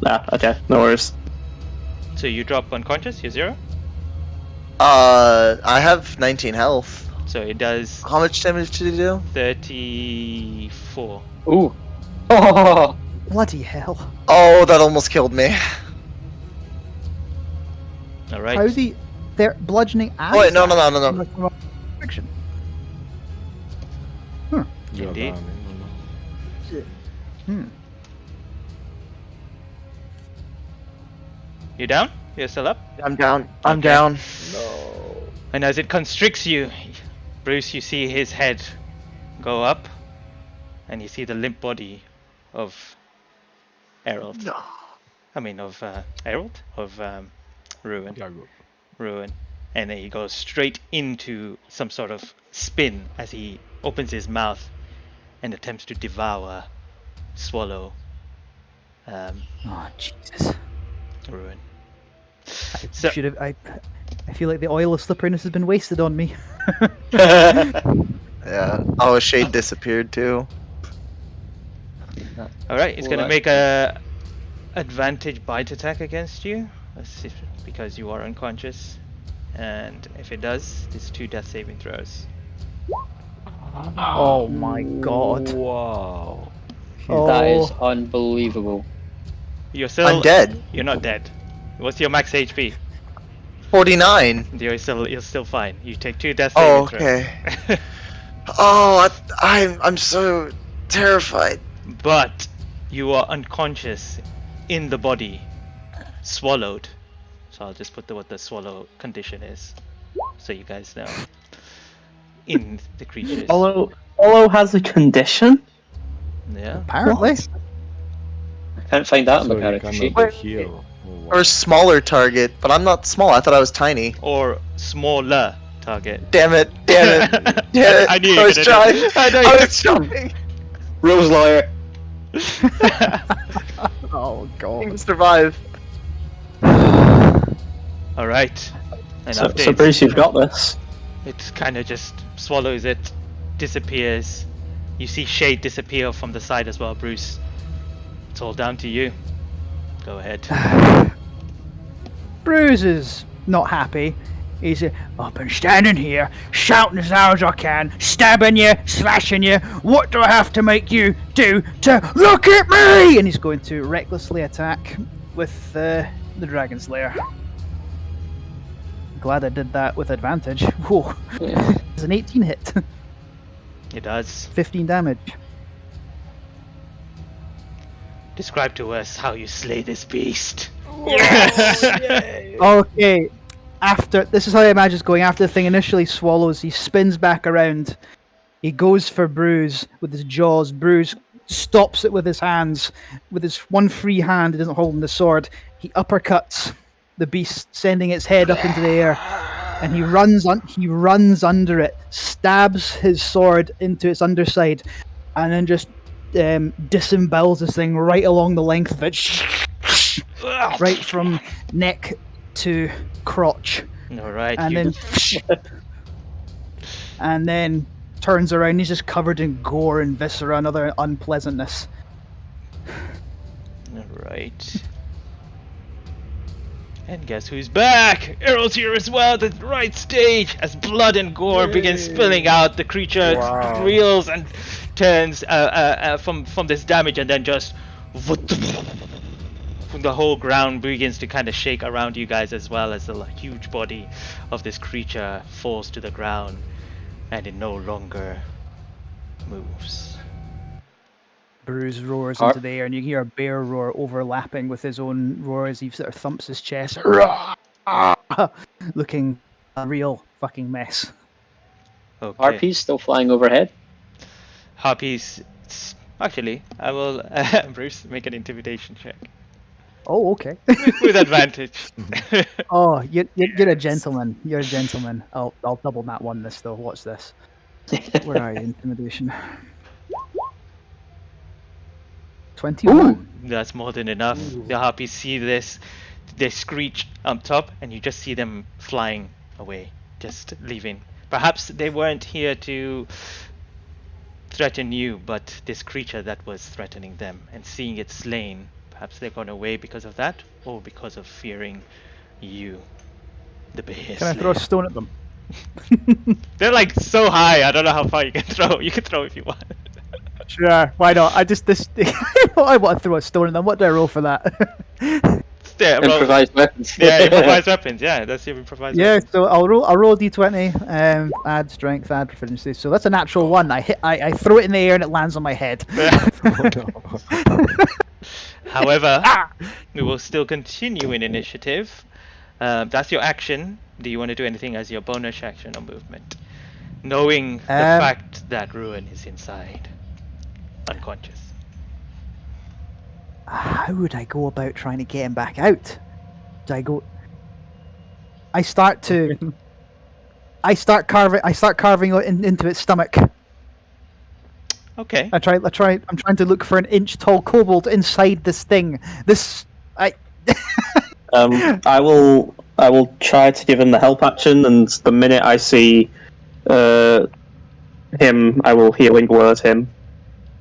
Ah, okay, no worries. So you drop unconscious, you're 0. I have 19 health. So it does How much damage did he do? 34. Ooh. Oh. Bloody hell! Oh, that almost killed me. Alright. How's he? They're bludgeoning. Oh, wait, no. Friction. You're Indeed. down, Hmm. You down? You're still up? I'm down. I'm Okay. down. And as it constricts you, Bruce, you see his head go up, and you see the limp body of Errol. No. I mean, of Errol? Of Ruin. Yeah, good. Ruin. And then he goes straight into some sort of spin as he opens his mouth and attempts to devour, swallow Oh Jesus! Ruin. I So- should have. I feel like the oil of slipperiness has been wasted on me. Yeah. Oh, a shade disappeared too. Alright, it's Well, gonna make a advantage bite attack against you. Let's see because you are unconscious. And if it does, it's 2 death saving throws. Oh my god! Wow. That is Oh. unbelievable. You're still I'm dead. You're not dead. What's your max HP? 49. You're still fine. You take 2 death saving Oh, throws. okay. Oh, I'm so terrified. But you are unconscious in the body, swallowed. So I'll just put what the swallow condition is, so you guys know. In the creatures. Olo has a condition? Yeah. Apparently. I can't find that on So the you character sheet. cannot heal. Oh, wow. Or a smaller target, but I'm not small. I thought I was tiny. Or smaller target. Damn it! Damn it! Damn it! I knew you I was could trying. have done it. I know I you was trying. Rose lawyer. Oh god! Survive. Alright. And So updates. Bruce, you've got this. It kind of just swallows it, disappears. You see Shade disappear from the side as well, Bruce. It's all down to you. Go ahead. Bruce is not happy. He's I've been standing here, shouting as loud as I can, stabbing you, slashing you. What do I have to make you do to look at me? And he's going to recklessly attack with the Dragon Slayer. Glad I did that with advantage. Whoa. Yeah. It's an 18 hit. It does. 15 damage. Describe to us how you slay this beast. Okay. This is how I imagine it's going. After the thing initially swallows, he spins back around. He goes for Bruce with his jaws. Bruce stops it with his hands. With his one free hand, he doesn't hold the sword. He uppercuts the beast, sending its head up into the air. And he runs under it, stabs his sword into its underside, and then just disembowels this thing right along the length of it. Right from neck to crotch. Alright, and then turns around. He's just covered in gore and viscera and other unpleasantness. Alright. And guess who's back? Errol's here as well, the right stage, as blood and gore begins spilling out. The creature reels and turns from this damage, and then just the whole ground begins to kind of shake around you guys, as well as the huge body of this creature falls to the ground, and it no longer moves. Bruce roars into the air, and you hear a bear roar overlapping with his own roar as he sort of thumps his chest, looking a real fucking mess. Okay. Harpy's still flying overhead. Harpies. Actually, I will. Bruce, make an intimidation check Oh, okay. with advantage. Oh, you're a gentleman. You're a gentleman. I'll double that one this though. Watch this. Where are you? Intimidation. 21. That's more than enough. The harpies see this, they screech up top, and you just see them flying away, just leaving. Perhaps they weren't here to threaten you, but this creature that was threatening them, and seeing it slain, perhaps they've gone away because of that, or because of fearing you, the bear. Can I throw a stone at them? They're like so high, I don't know how far you can throw. You can throw if you want. Sure, why not? I want to throw a stone at them. What do I roll for that? Yeah, well, Improvised weapons. yeah, improvised weapons. Yeah, that's your improvised weapons. So I'll roll a d20, add strength, add proficiency. So that's a natural one. I throw it in the air and it lands on my head. However, we will still continue in initiative. That's your action. Do you want to do anything as your bonus action or movement? Knowing the fact that Ruin is inside, unconscious. How would I go about trying to get him back out? Do I go? I start carving it into its stomach. Okay. I'm trying to look for an inch-tall kobold inside this thing. I will try to give him the help action, and the minute I see him, I will healing word him.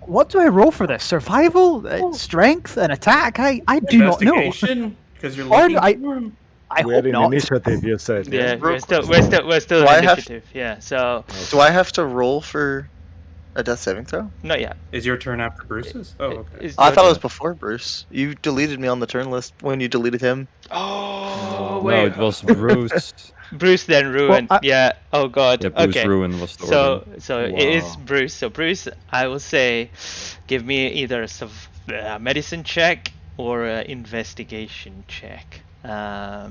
What do I roll for this? Survival, strength, and attack? I do not know. Investigation? Because you're Or looking for him? I We're hope in not. initiative, you said. Yeah, Real we're still Do I in have- initiative. Yeah. So Do I have to roll for a death saving throw? not yet. Is your turn after Bruce's? Oh, okay. It's I your thought it was turn. before Bruce. You deleted me on the turn list when you deleted him. Oh No, wait. it was Bruce. Bruce then Ruin. Well, Yeah. Oh god. Yeah, Bruce Okay. Ruin was the So order. it is Wow. Bruce. So Bruce, I will say, give me either a medicine check or an investigation check. I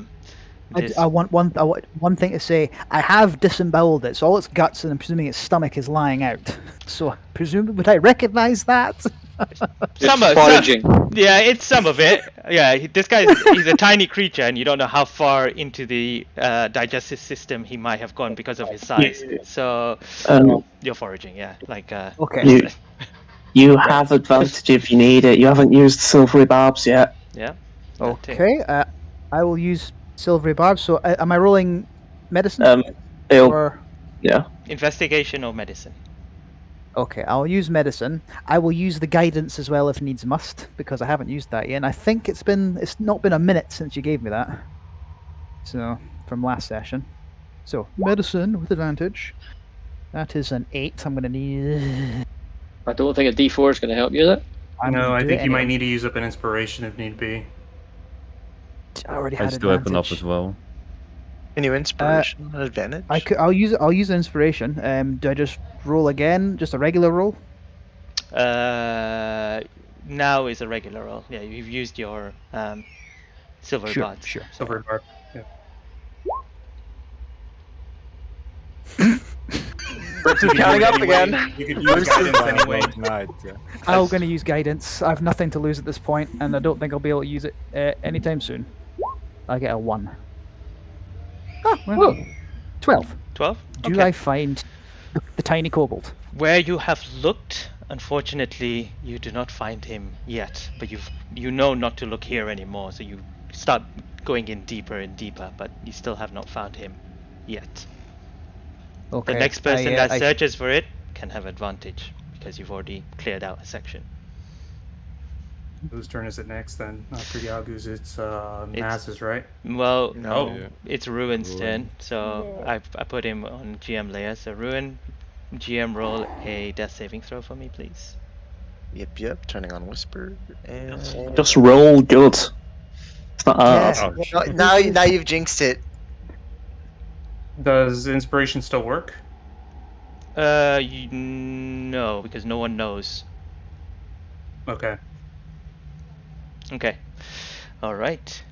want one thing to say. I have disemboweled it, so all its guts and I'm presuming its stomach is lying out. So would I recognize that? Some of- foraging. Yeah, it's some of it. Yeah, this guy he's a tiny creature, and you don't know how far into the digestive system he might have gone because of his size. So you're foraging, yeah. Like Okay. You have advantage if you need it. You haven't used silvery barbs yet. yeah. that too. Okay. I will use silvery barb. So am I rolling medicine? It'll or Yeah. Investigation or medicine? Okay, I'll use medicine. I will use the guidance as well if needs must, because I haven't used that yet. And I think it's not been a minute since you gave me that. So from last session. So medicine with advantage. That is an 8. I'm gonna need. I don't think a D4 is going to help you, is it? I'm No, gonna I do think it you might anyway. need to use up an inspiration if need be. I already I had still have enough advantage. as well. Can you inspiration an advantage? I'll use inspiration. Do I just roll again? Just a regular roll? Now is a regular roll. Yeah, you've used your silver Sure, gods. sure. so- Silver bar. Yeah. Bruce is counting up again. You could use guidance anyway. Night, yeah. I'm gonna use guidance. I've nothing to lose at this point, and I don't think I'll be able to use it anytime soon. I get a 1. Oh, well, Whoa. 12. 12? Do Okay. I find the tiny kobold? Where you have looked, unfortunately, you do not find him yet. But you know not to look here anymore, so you start going in deeper and deeper. But you still have not found him yet. Okay. The next person I, that searches for it can have advantage because you've already cleared out a section. Whose turn is it next then? After Yagu's, it's Maz's, right? Well, No. Yeah. it's Ruin's Ruin. turn, so I put him on GM layer. So Ruin, GM roll a death saving throw for me, please. Yep. Turning on whisper and Just roll good. It's not hard. Yeah. now you've jinxed it. Does inspiration still work? No, because no one knows. Okay. Okay. All right.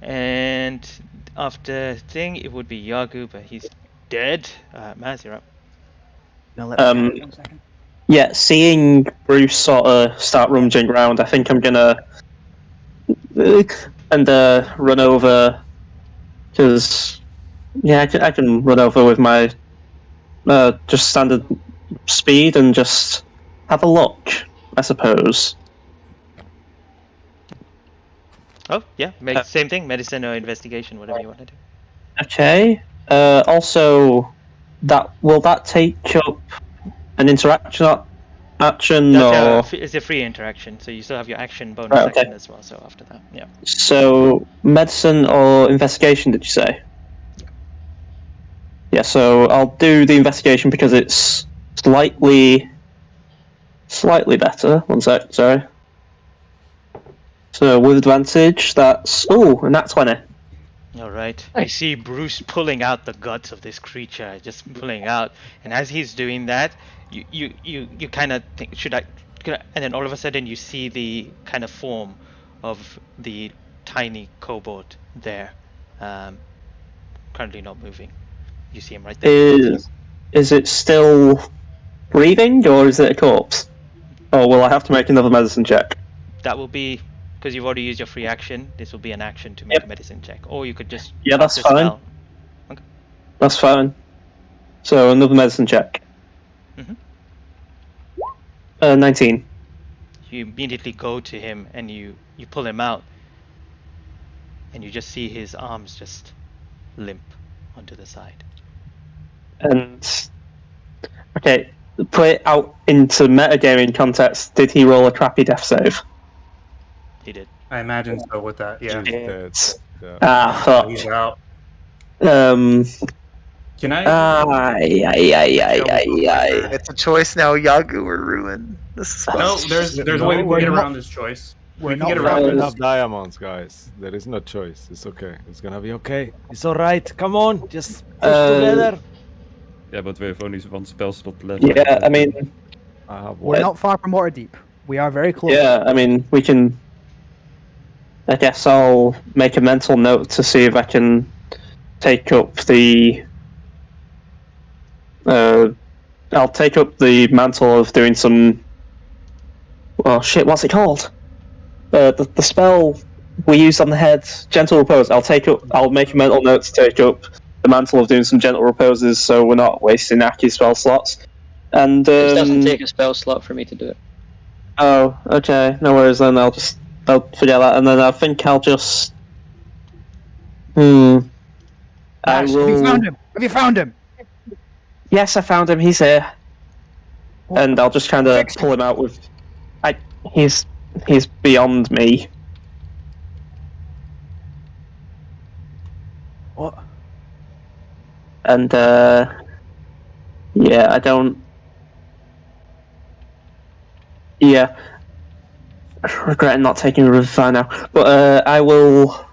And after thing, it would be Yagu, but he's dead. Maz, you're up. No, let me Um, count 1 second. Yeah, seeing Bruce sort of start rummaging around, I think I'm gonna run over because I can run over with my just standard speed and just have a look, I suppose. Oh, yeah. Same thing. Medicine or investigation, whatever you want to do. Okay. Also, will that take up an interaction action That's or it's a free interaction, so you still have your action bonus Right, okay. action as well. So after that, yeah. so medicine or investigation? Did you say? Yeah. So I'll do the investigation because it's slightly better. 1 sec. Sorry. So with advantage, that's and that's 20. All right. You see Bruce pulling out the guts of this creature, just pulling out, and as he's doing that, you kind of think, should I? And then all of a sudden, you see the kind of form of the tiny kobold there, currently not moving. You see him right there. Is it still breathing or is it a corpse? Oh, will I have to make another medicine check? That will be because you've already used your free action. This will be an action to make Yep. a medicine check, or you could just Yeah, that's cast a fine. spell. That's fine. So another medicine check. Mhm. 19. You immediately go to him and you pull him out, and you just see his arms just limp onto the side. And okay, put it out into metagaming context. Did he roll a crappy death save? He did. I imagine so with that, yeah. He's dead. Yeah. Ah, Oh, fuck. he's out. Can I? It's a choice now, Yagu or Ruin. This is No, fun. there's a No, way we can we're get not- around this choice. we're We can not get We around have this. enough diamonds, guys. There is no choice. It's okay. It's gonna be okay. It's all right. Come on, just push Uh, together. Yeah, but we have only one spell slot left. Yeah, I mean, I have We're one. not far from Waterdeep. We are very close. yeah, I mean, we can. I guess I'll make a mental note to see if I can take up the. I'll take up the mantle of doing some. Oh shit! What's it called? The spell we used on the head, gentle repose. I'll make a mental note to take up the mantle of doing some gentle reposes, so we're not wasting Aki's spell slots. And It doesn't take a spell slot for me to do it. Oh, okay. No worries then. I'll forget that, and then I think I'll just. I Ash, have you will. found him? Have you found him? Yes, I found him. He's here. What? And I'll just kind of Fix him. pull him out with. He's beyond me. What? And yeah, I don't. Yeah, regret not taking a river now. But I will.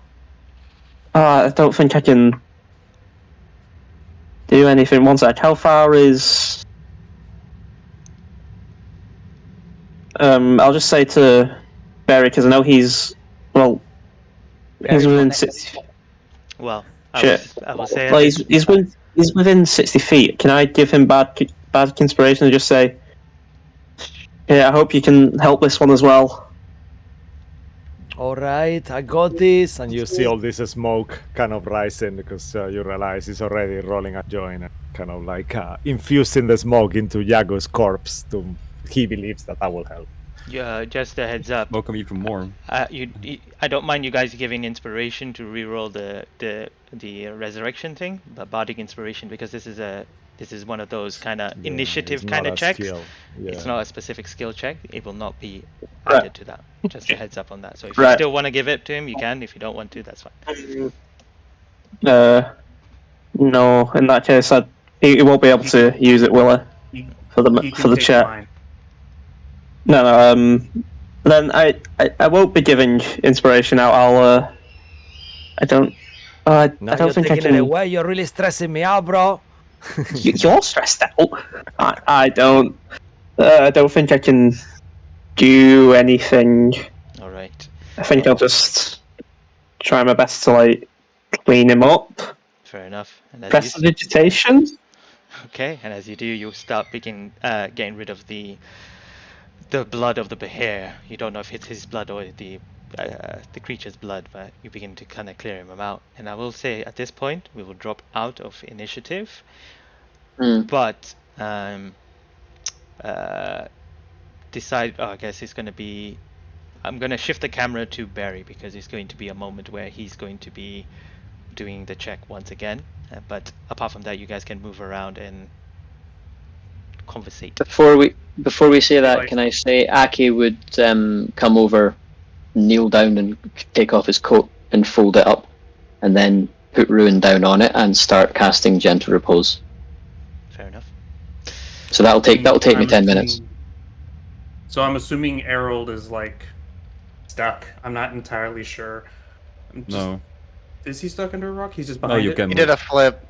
I don't think I can do anything. One sec. How far is? I'll just say to Barry because I know he's well. Barry's He's not within next. 60. Well, Shit. I will say at Well, this. he's within 60 feet. Can I give him bad inspiration and just say, "Yeah, I hope you can help this one as well." All right, I got this. And you see all this smoke kind of rising because you realize he's already rolling a joint and kind of like infusing the smoke into Yago's corpse. He believes that will help. Just a heads up. Smoke him even more. I don't mind you guys giving inspiration to reroll the resurrection thing, but bardic inspiration, because this is one of those kind of initiative kind of checks. Skill. Yeah. It's not a specific skill check. It will not be Right. added to that. Just a heads up on that. So if you Right. still want to give it to him, you can. If you don't want to, that's fine. No. In that case, he won't be able to use it, will he? He, For the he can take chat. mine. No. Then I won't be giving inspiration out. I don't. I Now don't you're think I taking can. it away. You're really stressing me out, bro. You're stressed out. I don't. I don't think I can do anything. All right. I think I'll just try my best to like clean him up. Fair enough. And as Press you vegetation. Okay, and as you do, you start getting rid of the blood of the bear. You don't know if it's his blood or the creature's blood, but you begin to kind of clear him out. And I will say, at this point, we will drop out of initiative, but decide. Oh, I guess it's going to be. I'm going to shift the camera to Barry because it's going to be a moment where he's going to be doing the check once again. But apart from that, you guys can move around and conversate. Before we say that, Right. can I say Aki would come over, kneel down and take off his coat and fold it up, and then put Ruin down on it and start casting Gentle Repose. Fair enough. So that'll take me I'm 10 minutes. assuming- So I'm assuming Harold is like stuck. I'm not entirely sure. No. Is he stuck under a rock? He's just No, behind you it? can He did a flip.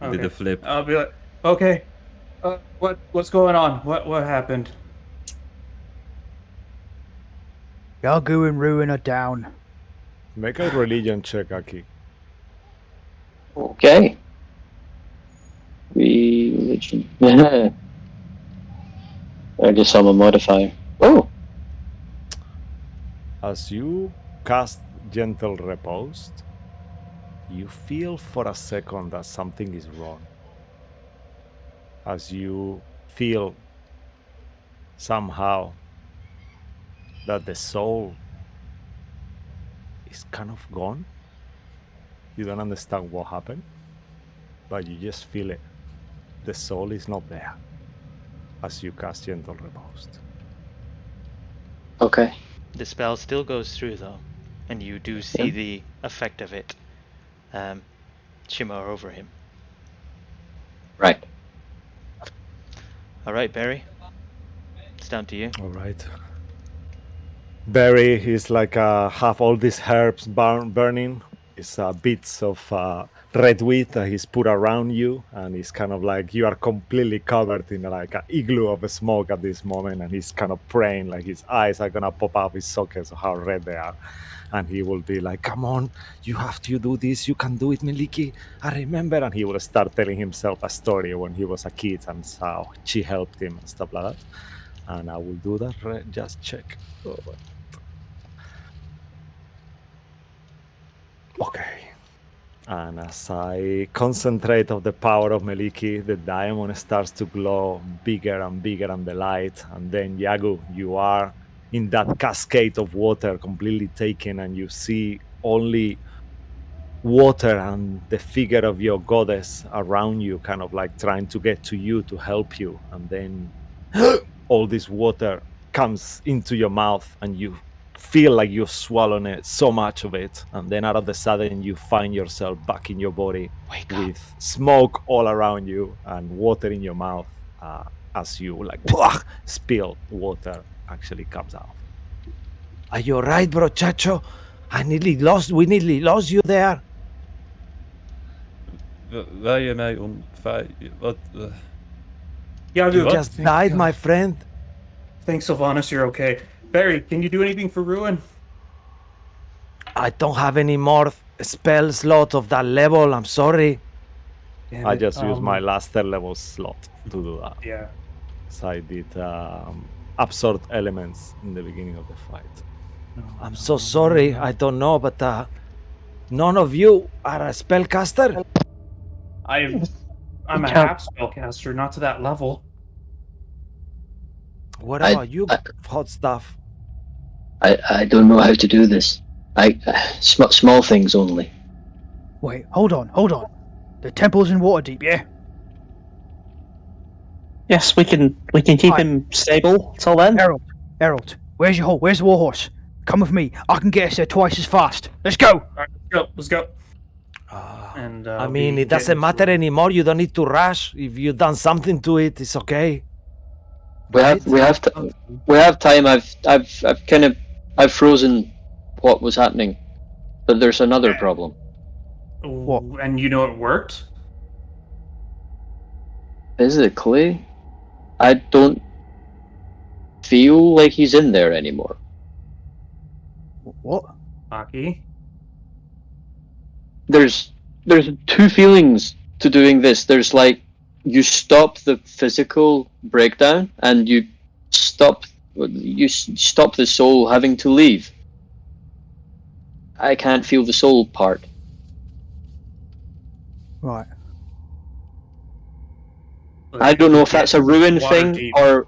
move. Did a flip. I'll be like, okay, what's going on? What happened? Yagu and Ruin are down. Make a religion check, Aki. Okay. Religion. I just saw my modifier. Oh, As you cast Gentle Repose, you feel for a second that something is wrong. As you feel somehow that the soul is kind of gone. You don't understand what happened, but you just feel it. The soul is not there as you cast Gentle Repose. okay. The spell still goes through though, and you do see the effect of it shimmer over him. Right. All right, Barry. It's down to you. All right. Barry is like have all these herbs burning. It's bits of red wheat that he's put around you, and it's kind of like you are completely covered in like an igloo of smoke at this moment, and he's kind of praying like his eyes are gonna pop out his sockets of how red they are, and he will be like, "Come on, you have to do this. You can do it, Meliki. I remember." And he will start telling himself a story when he was a kid and how she helped him and stuff like that. And I will do that. Just check. Oh. Okay. And as I concentrate on the power of Meliki, the diamond starts to glow bigger and bigger in the light. And then, Yagu, you are in that cascade of water completely taken, and you see only water and the figure of your goddess around you, kind of like trying to get to you to help you. And then all this water comes into your mouth and you feel like you've swallowed it, so much of it. And then out of the sudden, you find yourself back in your body Wake up. with smoke all around you and water in your mouth as you like spill water actually comes out. Are you alright, bro, Chacho? We nearly lost you there. Wil je mij wat? Yagu, You just died, my friend. Thanks, Sylvanas, you're okay. Barry, can you do anything for Ruin? I don't have any more spell slot of that level. I'm sorry. Damn I it, just used my last third level slot to do that. Yeah. So I did absorb elements in the beginning of the fight. I'm so sorry. I don't know, but none of you are a spellcaster. I'm a can't- half spellcaster, not to that level. What I- about you, I- hot stuff? I don't know how to do this. Small things only. Wait, hold on. The temple's in Waterdeep, yeah? Yes, we can keep Right. him stable till then. Herald, where's your where's the warhorse? Come with me. I can get us there twice as fast. Let's go. All right, let's go. And I mean, it doesn't matter anymore. You don't need to rush. If you've done something to it, it's okay. We have time. I've frozen what was happening, but there's another problem. What? And you know it worked? Physically, I don't feel like he's in there anymore. What? Aki? There's two feelings to doing this. There's like you stop the physical breakdown and you stop the soul having to leave. I can't feel the soul part. Right. I don't know if that's a ruin thing Waterdeep. or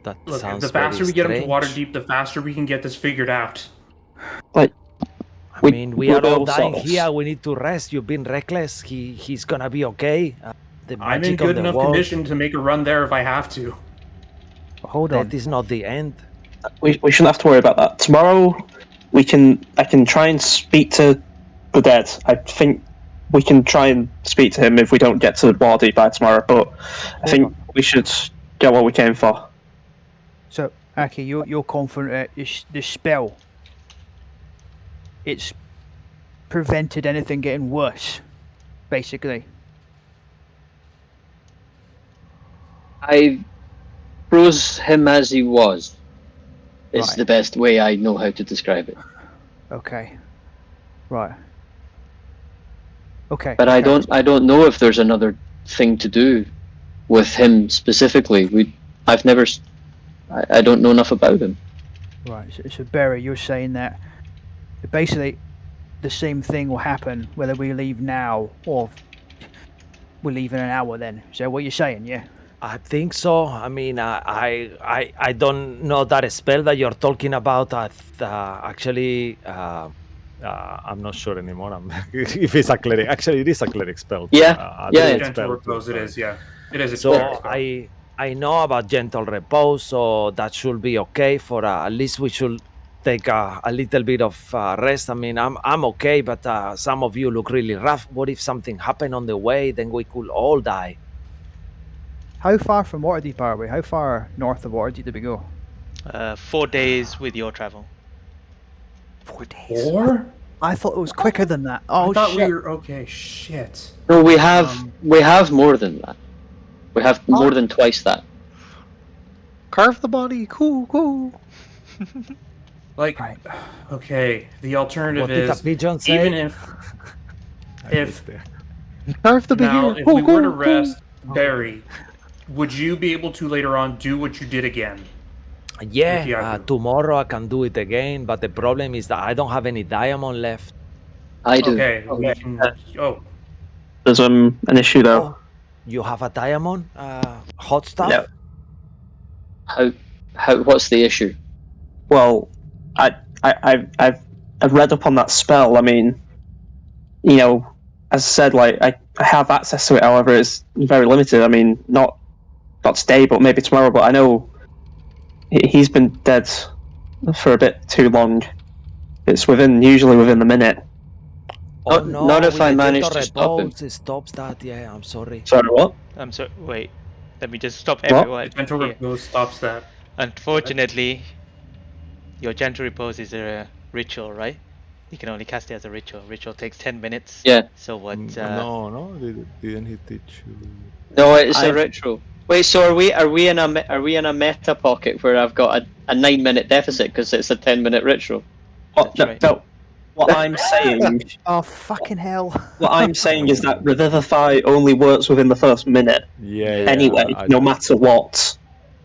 That Look, sounds the faster we very get into strange. Waterdeep, the faster we can get this figured out. I mean, we are all both dying souls. here. We need to rest. You've been reckless. He's gonna be okay. The I'm in magic good of the enough world. condition to make a run there if I have to. Hold on. That is not the end. We shouldn't have to worry about that. Tomorrow, I can try and speak to the dead. I think we can try and speak to him if we don't get to Wadi by tomorrow. But I think we should get what we came for. So, Aki, you're confident the spell, it's prevented anything getting worse, basically. I froze him as he was. It's Right. the best way I know how to describe it. Okay. Right. Okay. But I okay. don't know if there's another thing to do with him specifically. I don't know enough about him. Right. So Barry, you're saying that basically the same thing will happen whether we leave now or we leave in an hour. Then is that what you're saying? Yeah. I think so. I mean, I don't know that spell that you're talking about. Actually, I'm not sure anymore. If it's a cleric, actually, it is a cleric spell. Yeah, A yeah, druid Gentle spell repose too, it is, sorry. yeah. It is a so. cleric spell. I know about gentle repose, so that should be okay. For at least we should take a little bit of rest. I mean, I'm okay, but some of you look really rough. What if something happened on the way? Then we could all die. How far from Waterdeep are we? How far north of Waterdeep did we go? 4 days with your travel. 4 days. 4? I thought it was quicker than that. I Oh thought shit! we were okay. Shit. No, we have more than that. We have more than twice that. Carve the body. Cool. Like, Right. okay, the alternative What did is the pigeon say? even I if missed it. Carve the now beer. if we were to rest Barry, would you be able to later on do what you did again? Yeah, Yaku. tomorrow I can do it again, but the problem is that I don't have any diamond left. I do. Okay, we can. Oh, There's an issue though. Oh, you have a diamond? Hot stuff? No. How? What's the issue? Well, I've read up on that spell. I mean, you know, as I said, like I have access to it. However, it's very limited. I mean, not today, but maybe tomorrow. But I know he's been dead for a bit too long. It's usually within the minute. Oh Not- no, not if with I the manage gentle to stop him. repose, it stops that. Yeah, I'm sorry. Sorry, what? I'm sorry. Wait. Let me just stop What? everyone The gentle here. repose stops that. Unfortunately, your gentle repose is a ritual, right? You can only cast it as a ritual. Ritual takes 10 minutes. Yeah. So what? No, didn't he teach you? No, it's a I've- ritual. Wait, so are we in a meta pocket where I've got a 9-minute deficit because it's a 10-minute ritual? What, That's no, right. no, what I'm saying, Oh fucking hell! what I'm saying is that Revivify only works within the first minute. Yeah. Anyway, no matter what.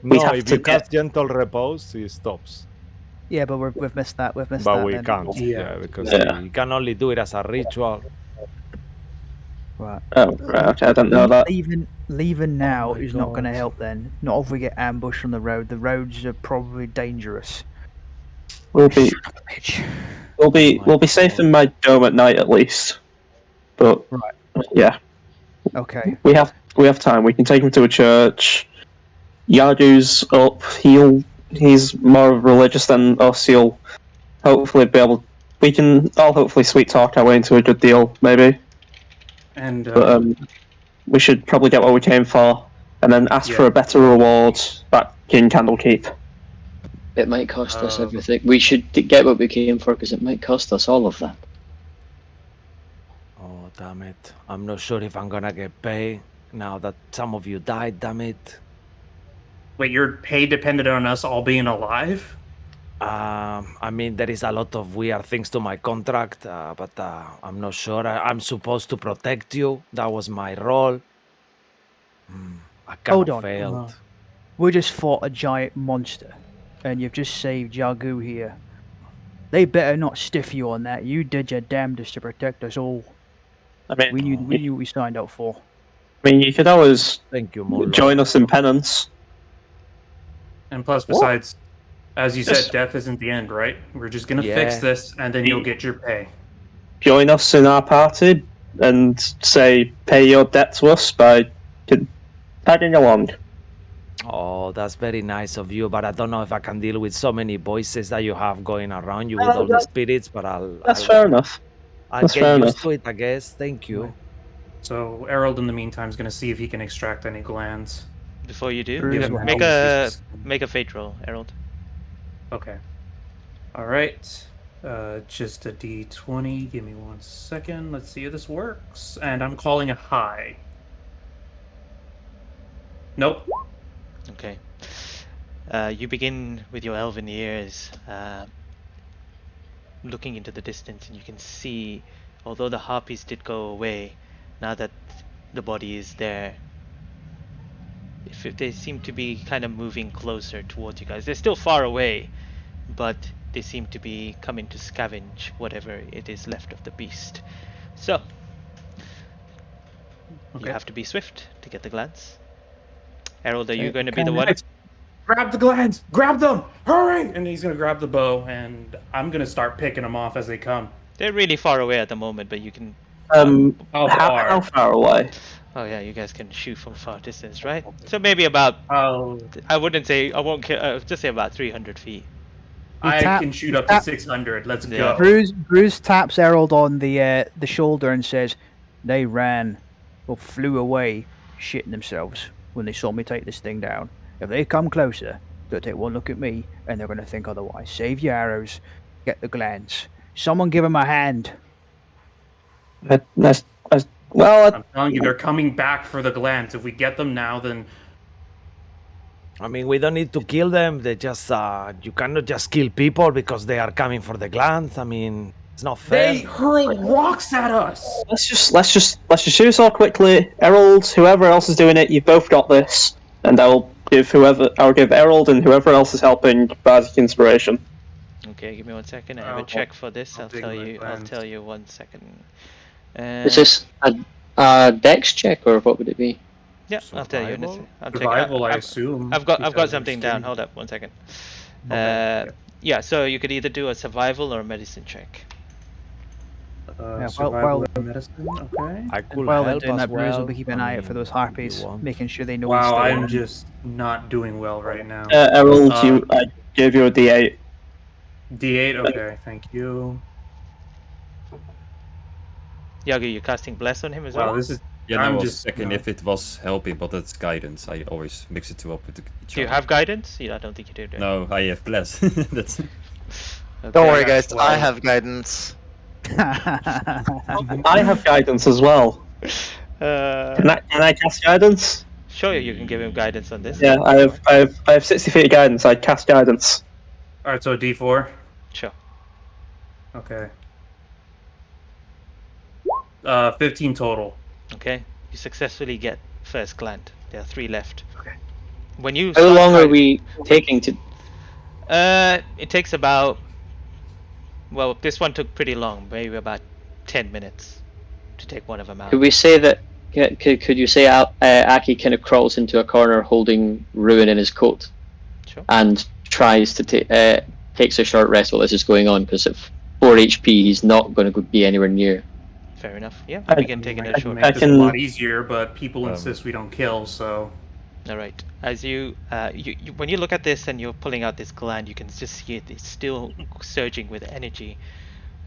we'd No, have if to you cast gentle repose, it stops. Yeah, but we've missed that. We've missed But that. we then. can't. Yeah. Yeah, because Yeah. he can only do it as a ritual. Right. Oh, right, okay, I don't know that. Leaving now my is not going to God. help. Then, not if we get ambushed on the road. The roads are probably dangerous. We'll be Shut up, bitch. we'll be safe in my dome at night at least. But Right. yeah, Okay. we have time. We can take him to a church. Yagu's up. He's more religious than us. He'll hopefully be able. We can all hopefully sweet talk our way into a good deal, maybe. And But we should probably get what we came for, and then ask Yeah. for a better reward back in Candlekeep. It might cost us Oh. everything. We should get what we came for because it might cost us all of that. Oh, damn it. I'm not sure if I'm gonna get paid now that some of you died, damn it. wait, your pay depended on us all being alive? I mean, there is a lot of weird things to my contract, but I'm not sure. I'm supposed to protect you. That was my role. I kind Hold of on. failed. We just fought a giant monster, and you've just saved Yagu here. They better not stiff you on that. You did your damnedest to protect us all. I mean, We knew what we signed up for. you could always Thank you, Molo. join us in penance. And plus, besides, as you Yes. said, death isn't the end, right? We're just gonna Yeah. fix this, and then you'll get your pay. Join us in our party and pay your debt to us by tagging along. Oh, that's very nice of you, but I don't know if I can deal with so many voices that you have going around you with all the spirits, but That's fair enough. I'll That's get fair used enough. to it, I guess. Thank you. So Harold, in the meantime, is gonna see if he can extract any glands. Before you do, Bruce will make help. make a fate roll, Harold. Okay. All right. Just a D20. Give me 1 second. Let's see if this works. And I'm calling a high. Nope. Okay. You begin with your elven ears, looking into the distance, and you can see, although the harpies did go away, now that the body is there, if they seem to be kind of moving closer towards you guys. They're still far away, but they seem to be coming to scavenge whatever it is left of the beast. So, you Okay. have to be swift to get the glands. Harold, are you Okay, going to be the can one? I- Grab the glands! Grab them! Hurry! And he's gonna grab the bow, and I'm gonna start picking them off as they come. They're really far away at the moment, but you can... How How far? far away? Oh yeah, you guys can shoot from far distance, right? So maybe about... Oh, I wouldn't say... I won't... Just say about 300 feet. I tap- can shoot you up to tap- 600. Let's Yeah. go. Bruce taps Harold on the shoulder and says, "They ran, or flew away, shitting themselves when they saw me take this thing down. If they come closer, they'll take one look at me, and they're gonna think otherwise. Save your arrows, get the glands. Someone give him a hand." Well, I'm telling you, they're coming back for the glands. If we get them now, then I mean, we don't need to kill them. They just, you cannot just kill people because they are coming for the glands. I mean, it's not fair. they hurled rocks at us. let's just do this all quickly. Errol, whoever else is doing it, you've both got this, and I'll give Errol and whoever else is helping Bardic Inspiration. Okay, give me 1 second. I have a I'll- check for this. I'll I'll dig tell my you. I'll glands. tell you 1 second. Is this a dex check or what would it be? Yeah, I'll tell you. In a Survival? sec. I'm checking. Survival, I I've- assume. I've got because something it's down. getting- Hold up 1 second. Okay, Yeah, so you could either do a survival or a medicine check. Survival and medicine. Okay. I could While they're help doing as that, Bruce will well. be keeping an I eye out for mean, those if you harpies, want. making sure they know he's Wow, still I'm alive. just not doing well right now. Errol, I gave you a D8. D8. Okay, thank you. Yagu, you're casting bless on him as Wow, well. this is. Yeah, no, I I'm was just checking not- if it was helping, but it's guidance. I always mix it two up with each Do you other. have guidance? Yeah, I don't think you do. No, I have bless. That's Don't worry, got guys. 12. I have guidance. I have guidance as well. Uh, Can I cast guidance? sure, you can give him guidance on this. Yeah, I have 60 feet of guidance. I cast guidance. All right, so D4. Sure. Okay. 15 total. Okay. You successfully get first gland. There are 3 left. Okay. When you How start long are trying- we taking to? It takes about. Well, this one took pretty long. Maybe about 10 minutes to take one of them out. Could we say that? Could you say Aki kind of crawls into a corner holding Ruin in his coat Sure. and tries to takes a short rest while this is going on, because at 4 HP he's not going to be anywhere near. Fair enough. Yeah. I- Begin taking a short. Make I this can- a lot easier, but people insist we don't kill. So All right. As you, when you look at this and you're pulling out this gland, you can just see it. It's still surging with energy,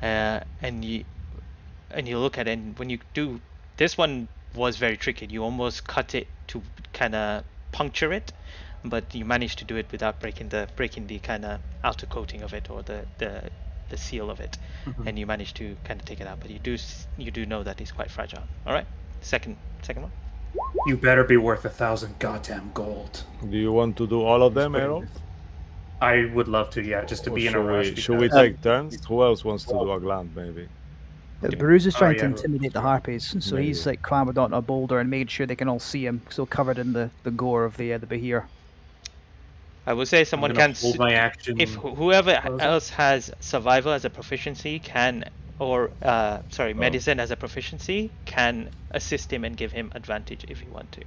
and you look at it. And when you do, this one was very tricky. You almost cut it to kind of puncture it, but you managed to do it without breaking the kind of outer coating of it or the seal of it, and you managed to kind of take it out. But you do know that it's quite fragile. All right. Second one. you better be worth 1,000 goddamn gold. Do you want to do all of them, Errol? I would love to, yeah, just to Or be in a should rush. we, should we because- take turns? Who else wants to do a gland, maybe? Bruce is trying to yeah. intimidate the harpies, so he's Maybe. like clambered onto a boulder and made sure they can all see him, still covered in the gore of the Behir. I would say I'm someone gonna can. hold my action. If whoever Close it. else has survival as a proficiency can, or medicine as a proficiency, can assist him and give him advantage if you want to.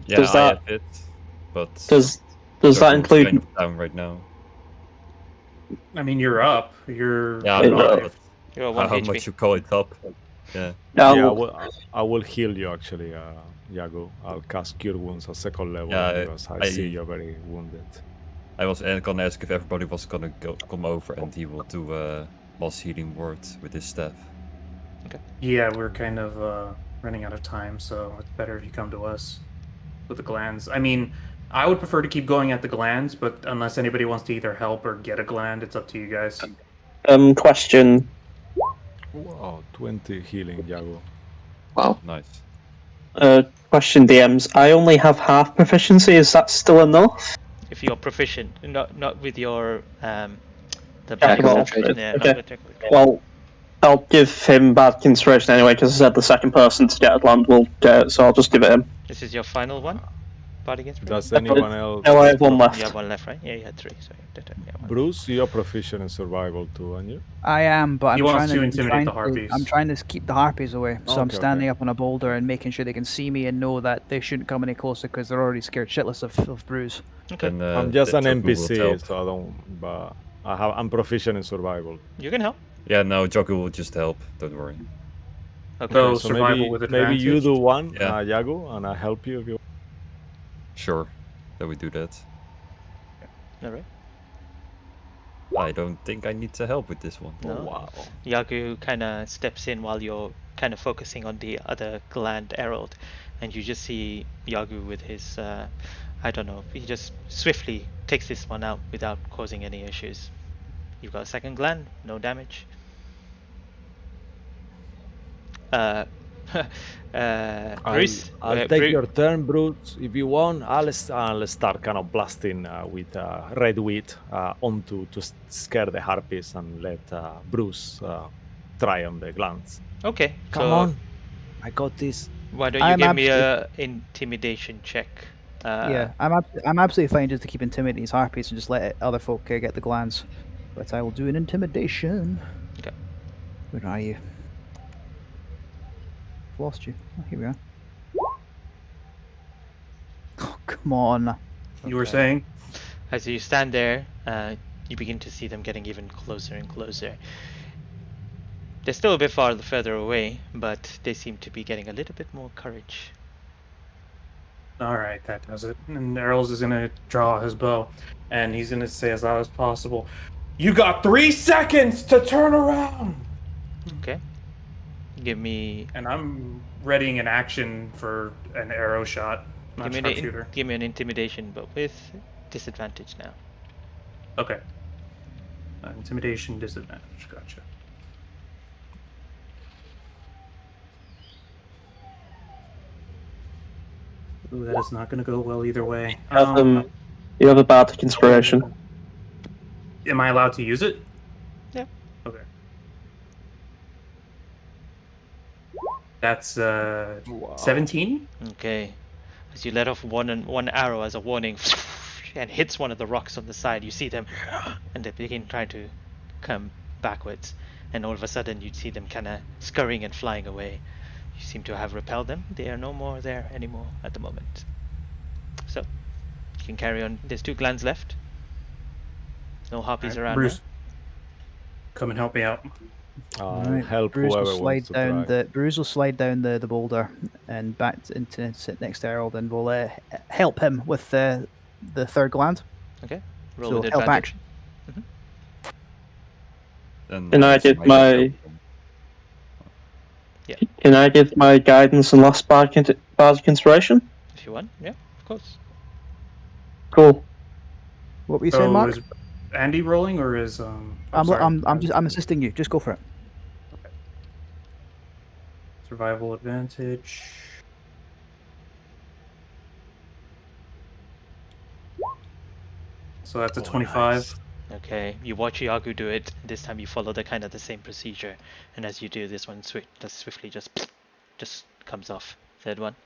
yeah, Does I that have it, but does Joker's that include? kind of down right now? I mean, you're up. You're Yeah, It- I know, but You're 1 how HP. much you call it up? Yeah. No, Yeah, I will heal you actually, Yago. I'll cast Cure Wounds at second level Yeah, because I I- see you're very wounded. I was gonna ask if everybody was gonna come over and he will do a boss healing word with his staff. Yeah, we're kind of running out of time, so it's better if you come to us with the glands. I mean, I would prefer to keep going at the glands, but unless anybody wants to either help or get a gland, it's up to you guys. question. Wow, 20 healing, Yago. Wow. Nice. Question, DMs. I only have half proficiency. Is that still enough? If you're proficient, not with your the Jack of all back- trades. yeah, Okay. not with your- Well, I'll give him bad consideration anyway, because I said the second person to get a gland will get it, so I'll just give it him. This is your final one. Bard against Does Bruce? anyone else? No, I have one left. You have one left, right? Yeah, you had 3. So yeah, one. Bruce, you're proficient in survival too, aren't you? I am, but He I'm wants trying to I'm intimidate trying the to- harpies. I'm trying to keep the harpies away, so I'm Okay, standing okay. up on a boulder and making sure they can see me and know that they shouldn't come any closer because they're already scared shitless of Bruce. Okay, Then, I'm just the an Joker will NPC, help. so I don't. But I'm proficient in survival. you can help. Yeah, no, Joker will just help. Don't worry. Okay. So So survival maybe, with maybe you advantage? do one, Yeah. Yago, and I help you if you. Sure, that we do that. All right. I don't think I need to help with this one. No. Wow. Yagu kind of steps in while you're kind of focusing on the other gland herald, and you just see Yagu with his, I don't know, he just swiftly takes this one out without causing any issues. You've got a second gland, no damage. Bruce, I'll take your turn, Bruce. If you want, I'll start kind of blasting with red wheat onto to scare the harpies and let Bruce try on the glands. Okay, Come so on, I got this. why don't you I'm give me absolute- a intimidation check? Yeah, I'm absolutely fine just to keep intimidating these harpies and just let other folk get the glands. But I will do an intimidation. Okay. Where are you? I've lost you. Oh, here we are. Oh, come on. You were Okay. saying? As you stand there, you begin to see them getting even closer and closer. They're still a bit further away, but they seem to be getting a little bit more courage. All right, that does it. And Errol's is gonna draw his bow, and he's gonna say as loud as possible, "You got 3 seconds to turn around." Okay. Give me. And I'm readying an action for an arrow shot, not sharpshooter. Give me an intimidation, but with disadvantage now. Okay. Intimidation disadvantage. Gotcha. Ooh, that is not going to go well either way. You have a bardic inspiration. Am I allowed to use it? Yeah. Okay. That's 17. Okay. As you let off one arrow as a warning, and hits one of the rocks on the side, you see them, and they begin trying to come backwards, and all of a sudden you see them kind of scurrying and flying away. You seem to have repelled them. They are no more there anymore at the moment. So you can carry on. There's 2 glands left. No harpies around. Bruce, come and help me out. I'll help Bruce will whoever slide wants to down try. Bruce will slide down the boulder and back into sit next to Harold, and we'll help him with the 3rd gland. Okay. Roll So with help advantage. action. Can I give my Can I give my guidance and last bardic inspiration? If you want, yeah, of course. Cool. What were you saying, Mark? Is Andy rolling or is I'm assisting you. Just go for it. Survival advantage. So that's a 25. Nice. Okay, you watch Yagu do it. This time you follow the same procedure, and as you do, this one swiftly just comes off. 3rd one,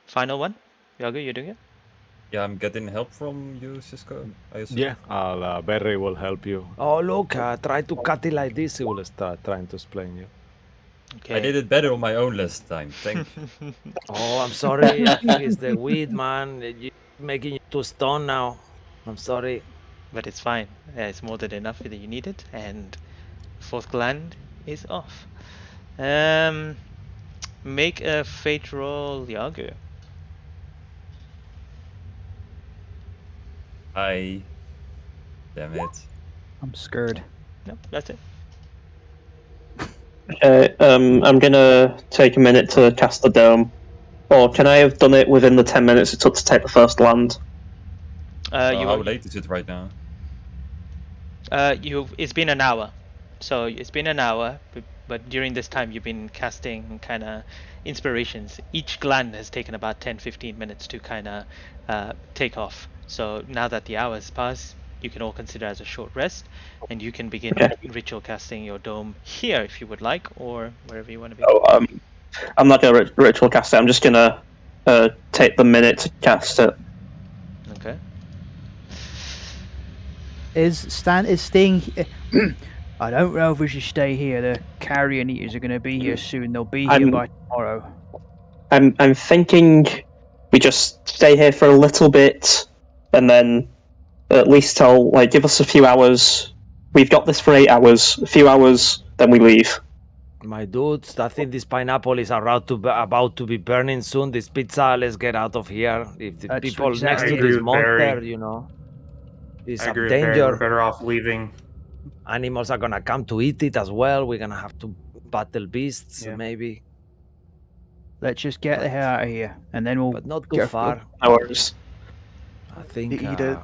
final one. Yagu, you're doing it. Yeah, I'm getting help from you, Cisco. I assume. Yeah, Barry will help you. Oh, look, try to cut it like this. He will start trying to explain you. Okay. I did it better on my own last time. Thank you. Oh, I'm sorry. I think it's the weed, man. You're making you too stoned now. I'm sorry. But it's fine. It's more than enough that you need it, and 4th gland is off. Make a fate roll, Yagu. Damn it. I'm scared. No, that's it. Okay, I'm gonna take a minute to cast the dome. Or can I have done it within the 10 minutes it took to take the first land? How late is it right now? It's been an hour, so it's been an hour. But during this time, you've been casting kind of inspirations. Each gland has taken about 10-15 minutes to kind of take off. So now that the hours pass, you can all consider as a short rest, and you can begin ritual casting your dome here if you would like, or wherever you want to be. Oh, I'm not gonna ritual cast it. I'm just gonna take the minute to cast it. Okay. Is staying? I don't know if we should stay here. The carrion eaters are going to be here soon. They'll be here by tomorrow. I'm thinking we just stay here for a little bit, and then at least give us a few hours. We've got this for 8 hours. A few hours, then we leave. My dudes, I think this pineapple is about to be burning soon. This pizza, let's get out of here. If the That's people exactly- next to this monster, is I a agree with Barry. danger. We're better off leaving. Animals are gonna come to eat it as well. We're gonna have to battle beasts, maybe. Let's just get the hell out of here, and then we'll. But not too far. Hours. I think. You eat it.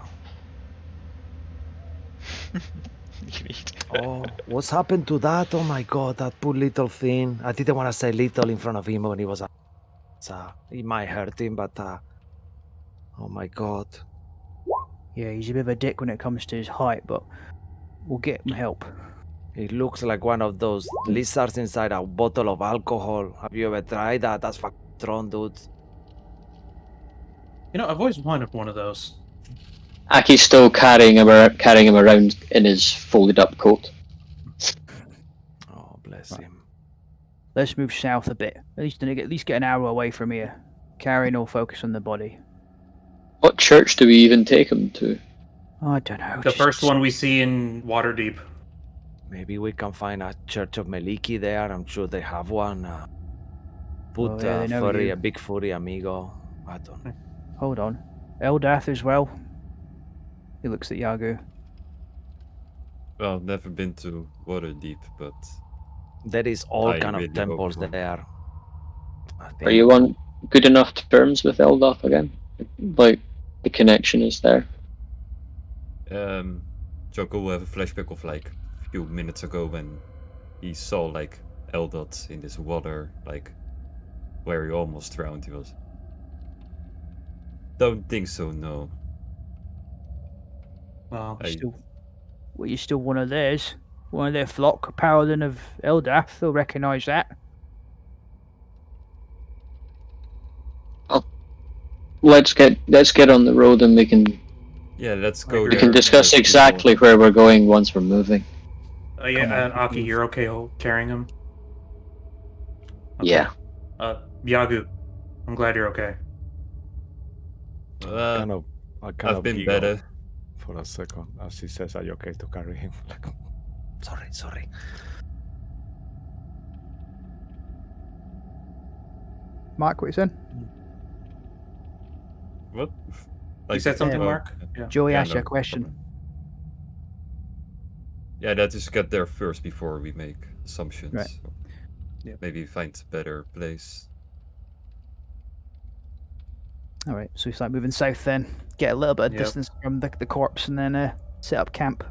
Oh, what's happened to that? Oh my god, that poor little thing. I didn't want to say little in front of him when he was. It might hurt him, but. Oh my god. Yeah, he's a bit of a dick when it comes to his height, but we'll get him help. It looks like one of those lizards inside a bottle of alcohol. Have you ever tried that? That's fucking strong, dude. I've always wanted one of those. Aki's still carrying him around in his folded up coat. Oh, bless him. Let's move south a bit. At least get an hour away from here. Carry no focus on the body. What church do we even take him to? I don't know. The first one we see in Waterdeep. Maybe we can find a Church of Meliki there. I'm sure they have one. Put yeah, they know you. a big furry amigo. I don't know. Hold on. Eldath as well. He looks at Yagu. Well, never been to Waterdeep, but There is all I kind really of hope temples so. there. I Are think. you on good enough terms with Eldoth again? Like, the connection is there. Joko will have a flashback of like a few minutes ago when he saw like Eldot in this water, like where he almost drowned. He was. Don't think so. No. Well, You're still one of theirs. One of their flock, a paladin of Eldath. They'll recognise that. Let's get on the road and we can Yeah, let's go agree. there. we can discuss meet exactly people. where we're going once we're moving. yeah, Come on, and Aki, move. you're okay carrying him? Okay. Yeah. Yagu, I'm glad you're okay. I kind I've of been giggle better. for a second as he says, "Are you okay to carry him?" Like, sorry. Mark, what you saying? What? You said something, Yeah. Mark? Yeah. Joey Yeah, asked you a no question. problem. Yeah, let's just get there first before we make assumptions. Right. Yeah. Maybe find a better place. All right, so we start moving south then. Get a little bit of Yep. distance from the corpse and then set up camp.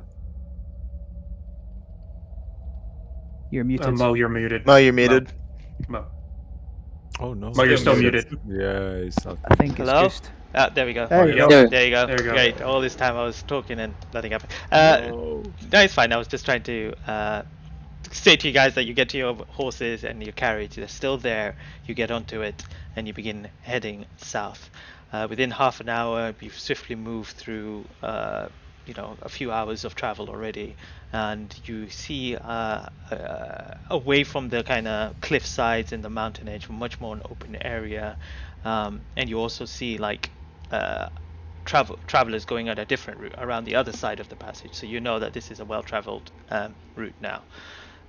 You're muted. Mo, you're muted. Mo, you're muted. Mo. oh no! Mo, you're still muted. Yeah, it's I think Hello? it's just. There we go. There you Yeah. go. There you go. There you go. Great. All this time I was talking and nothing happened. No. No, it's fine. I was just trying to say to you guys that you get to your horses and your carriage. They're still there. You get onto it and you begin heading south. Within half an hour, you've swiftly moved through, a few hours of travel already, and you see away from the kind of cliff sides and the mountain edge, much more an open area, and you also see like travelers going on a different route around the other side of the passage. So you know that this is a well-traveled route now.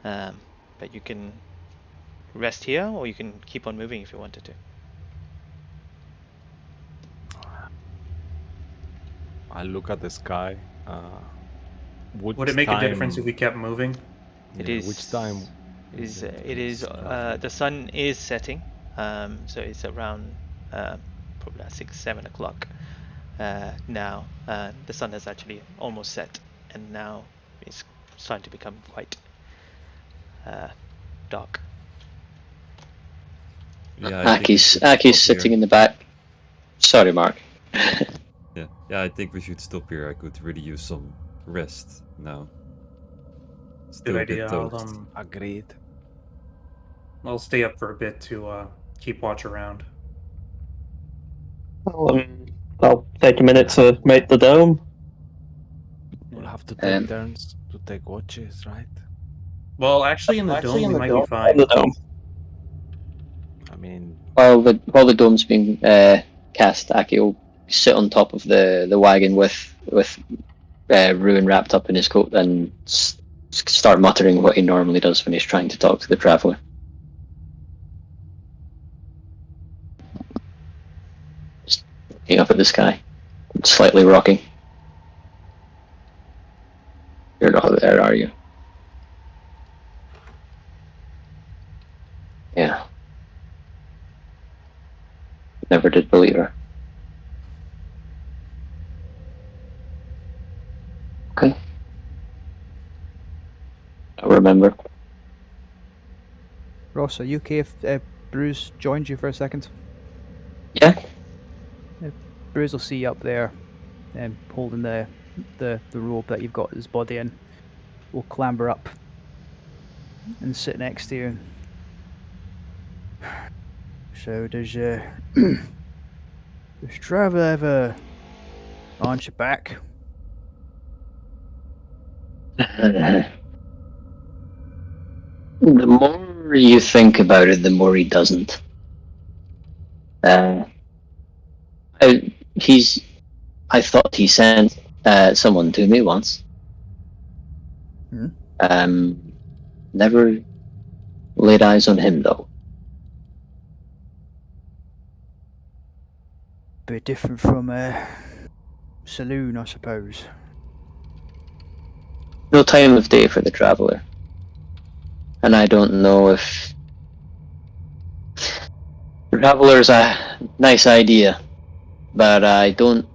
But you can rest here, or you can keep on moving if you wanted to. I look at the sky. Would it make a difference if we kept moving? It Yeah, is. which time? It is. The sun is setting, so it's around probably 6-7 o'clock now. The sun has actually almost set, and now it's starting to become quite dark. Yeah, I think we should Aki's stop sitting here. in the back. Sorry, Mark. Yeah, I think we should stop here. I could really use some rest now. Still Good a bit idea. toast. Agreed. I'll stay up for a bit to keep watch around. I'll take a minute to make the dome. We'll have to take Um, turns to take watches, right? Well, actually, in the dome, we might be On fine. the dome. I mean, while the dome's being cast, Aki will sit on top of the wagon with Ruin wrapped up in his coat and start muttering what he normally does when he's trying to talk to the traveler. Just looking up at the sky, slightly rocking. You're not there, are you? Yeah. Never did believe her. Okay. I remember. Ross, are you okay if Bruce joins you for a second? Yeah. Bruce will see you up there, holding the rope that you've got his body in. We'll clamber up and sit next to you. So does does travel ever launch your back? The more you think about it, the more he doesn't. I thought he sensed someone to me once. Hmm? Never laid eyes on him though. Bit different from a saloon, I suppose. No time of day for the traveler. And I don't know if traveler's a nice idea, but I don't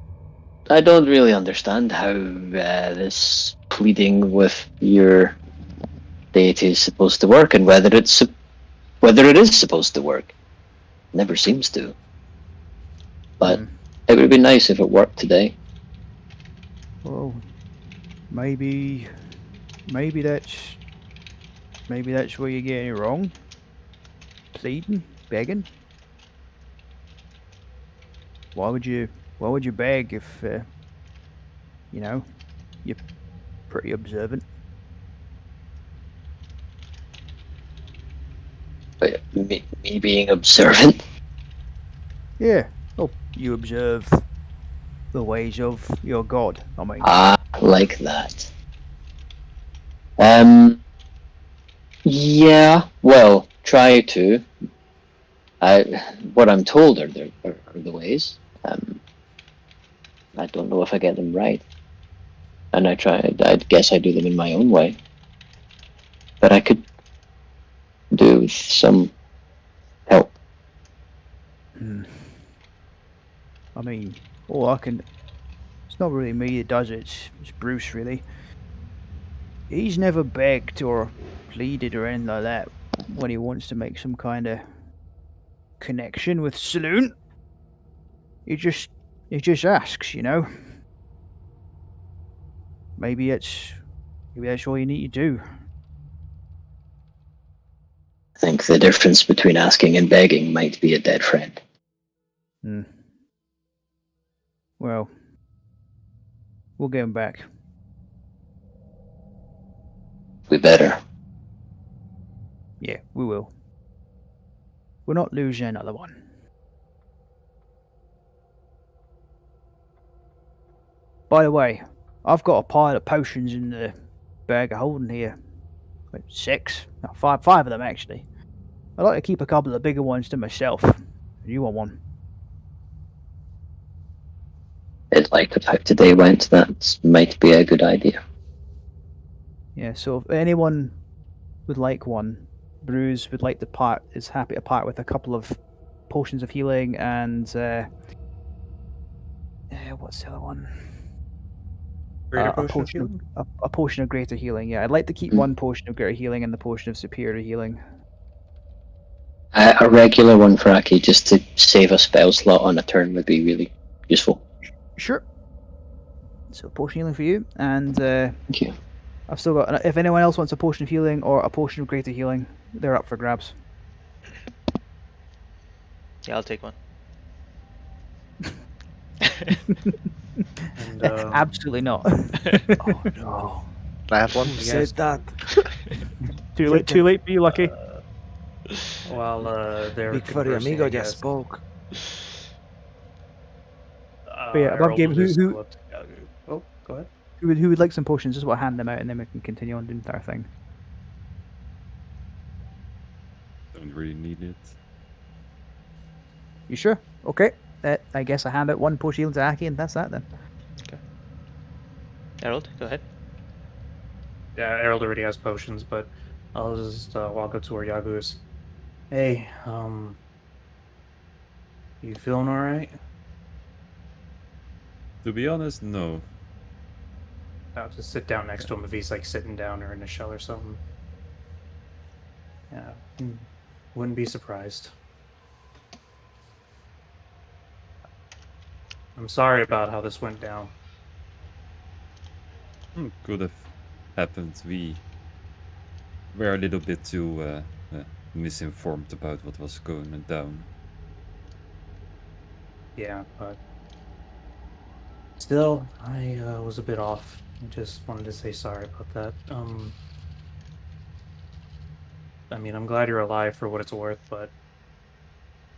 really understand how this pleading with your deity is supposed to work, and whether it is supposed to work. Never seems to. But it would be nice if it worked today. Well, maybe that's where you're getting it wrong. Pleading, begging. Why would you beg if you're pretty observant? But me being observant. Yeah. Oh, you observe the ways of your god. I mean. Like that. Yeah. Well, try to. What I'm told are the ways. I don't know if I get them right, and I guess I do them in my own way. But I could do with some help. I mean, all I can. It's not really me that does it. It's Bruce, really. He's never begged or pleaded or anything like that when he wants to make some kind of connection with Saloon. He just asks, Maybe that's all you need to do. I think the difference between asking and begging might be a dead friend. Well, we'll get him back. We better. Yeah, we will. We're not losing another one. By the way, I've got a pile of potions in the bag of holding here. 6, no, five of them actually. I like to keep a couple of bigger ones to myself. You want one? In light of how today went, that might be a good idea. Yeah. So if anyone would like one, Bruce would like to part. Is happy to part with a couple of potions of healing and what's the other one? Greater potion of healing? A potion of greater healing. Yeah, I'd like to keep one potion of greater healing and the potion of superior healing. A regular one for Aki, just to save a spell slot on a turn, would be really useful. Sure. So potion healing for you, and thank you. I've still got. If anyone else wants a potion of healing or a potion of greater healing, they're up for grabs. Yeah, I'll take one. And, Absolutely not. Oh no! I have one. Who said that? Too late for you, Lucky. While they're Big furry conversing, amigo I just guess, spoke. But yeah, above Harold game, will who- just who- go up to Yagu. Oh, go ahead. Who would like some potions? Just want to hand them out, and then we can continue on doing our thing. Don't really need it. You sure? Okay. I guess I hand out one potion healing to Aki, and that's that then. Harold, go ahead. Yeah, Harold already has potions, but I'll just walk up to where Yagu is. Hey, you feeling alright? To be honest, no. I'll just sit down next to him if he's like sitting down or in a shell or something. Yeah, wouldn't be surprised. I'm sorry about how this went down. Could have happened. We were a little bit too misinformed about what was going down. Yeah, but still, I was a bit off. I just wanted to say sorry about that. I mean, I'm glad you're alive for what it's worth, but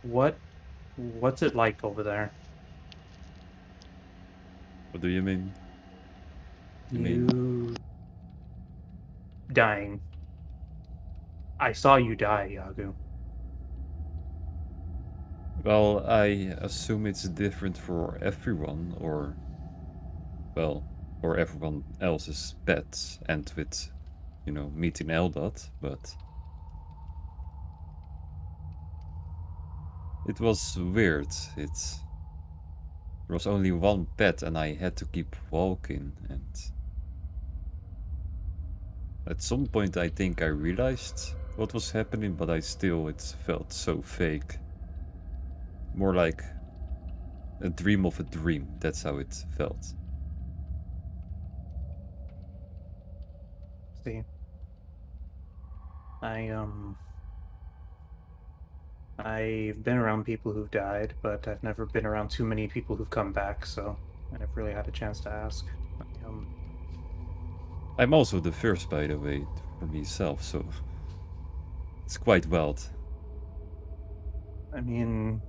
what's it like over there? What do you mean? You mean? You dying. I saw you die, Yagu. Well, I assume it's different for everyone, or well, or everyone else's pets, and with, meeting Eldad, but it was weird. There was only one pet, and I had to keep walking, and at some point I think I realized what was happening, but it felt so fake. More like a dream of a dream. That's how it felt. See, I've been around people who've died, but I've never been around too many people who've come back, so I never really had a chance to ask. I'm also the first, by the way, for myself, so it's quite wild. I mean,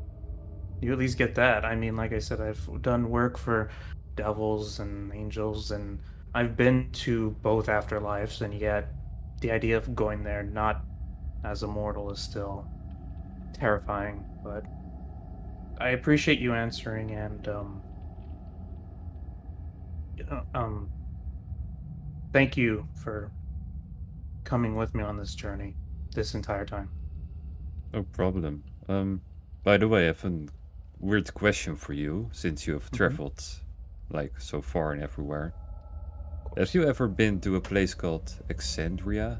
you at least get that. I mean, like I said, I've done work for devils and angels, and I've been to both afterlives, and yet the idea of going there not as a mortal is still terrifying. But I appreciate you answering, and you know, thank you for coming with me on this journey this entire time. No problem. By the way, I have a weird question for you, since you have Mhm. traveled like so far and everywhere. Of Have course. you ever been to a place called Exandria?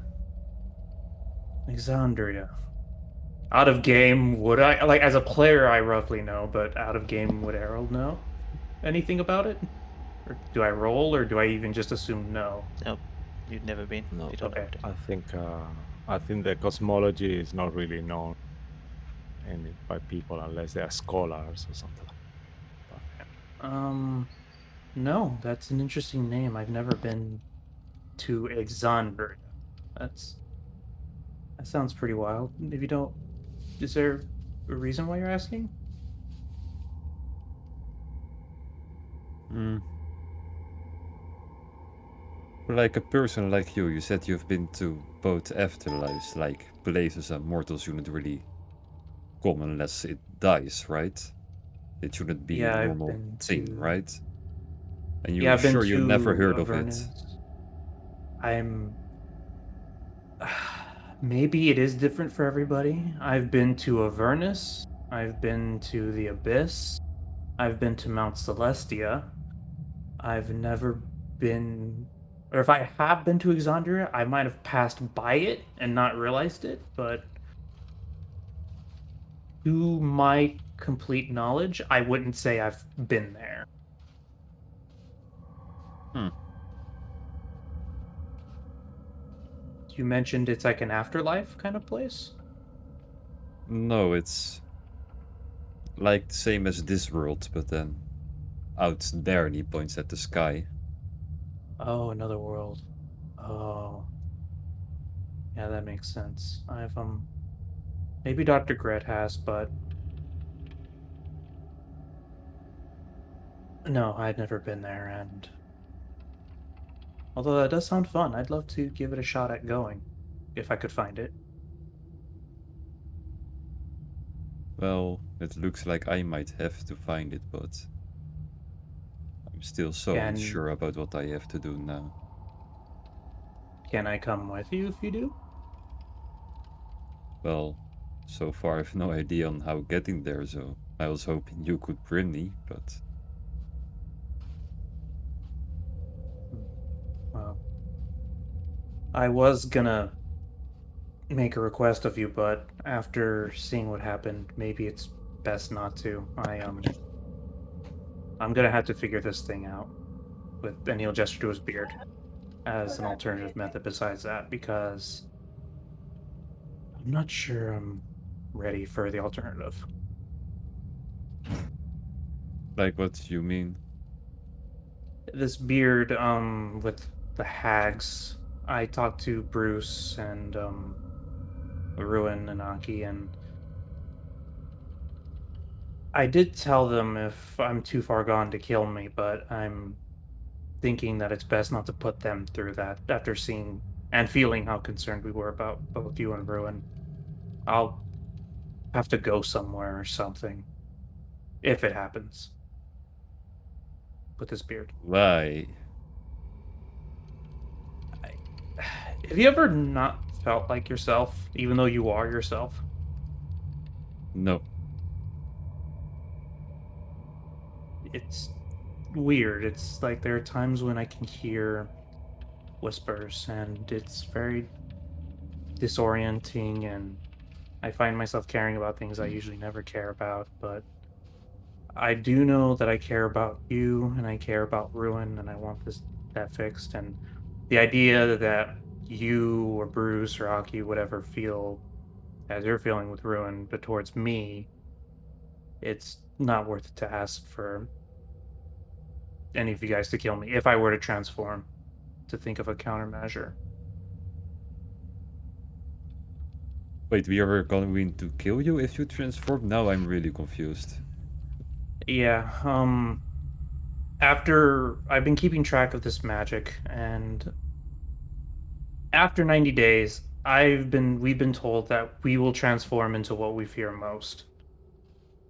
Exandria. Out of game, would I like as a player? I roughly know, but out of game, would Harold know anything about it? Or do I roll, or do I even just assume no? Nope, you've never been. No, You don't know Okay. about it. I think the cosmology is not really known by people unless they are scholars or something. No, that's an interesting name. I've never been to Exandria. That's that sounds pretty wild. If you don't, is there a reason why you're asking? Hmm. Like a person like you said you've been to both afterlives, like places that mortals shouldn't really come unless it dies, right? It shouldn't be a Yeah, normal thing, right? And you're I've been sure you never to heard of it? Avernus. I'm maybe it is different for everybody. I've been to Avernus. I've been to the Abyss. I've been to Mount Celestia. I've never been, or if I have been to Exandria, I might have passed by it and not realized it, but to my complete knowledge, I wouldn't say I've been there. Hmm. You mentioned it's like an afterlife kind of place? No, it's like the same as this world, but then out there, and he points at the sky. Oh, another world. Oh, yeah, that makes sense. I've maybe Dr. Gret has, but no, I'd never been there, and although that does sound fun, I'd love to give it a shot at going if I could find it. Well, it looks like I might have to find it, but I'm still so Can unsure about what I have to do now. can I come with you if you do? Well, so far I've no idea on how getting there, so I was hoping you could bring me, but Hmm, well, I was gonna make a request of you, but after seeing what happened, maybe it's best not to. I'm gonna have to figure this thing out with, and he'll gesture to his beard as an alternative method besides that, because I'm not sure I'm ready for the alternative. like what you mean? This beard, with the hags. I talked to Bruce and Ruin and Aki, and I did tell them if I'm too far gone to kill me, but I'm thinking that it's best not to put them through that after seeing and feeling how concerned we were about both you and Ruin. I'll have to go somewhere or something if it happens with this beard. Why? Have you ever not felt like yourself, even though you are yourself? No. It's weird. It's like there are times when I can hear whispers, and it's very disorienting, and I find myself caring about things I usually never care about, but I do know that I care about you and I care about Ruin and I want that fixed. And the idea that you or Bruce or Aki would ever feel as you're feeling with Ruin, but towards me, it's not worth it to ask for any of you guys to kill me if I were to transform, to think of a countermeasure. Wait, we are going to kill you if you transform? Now I'm really confused. Yeah, after I've been keeping track of this magic, and after 90 days, we've been told that we will transform into what we fear most.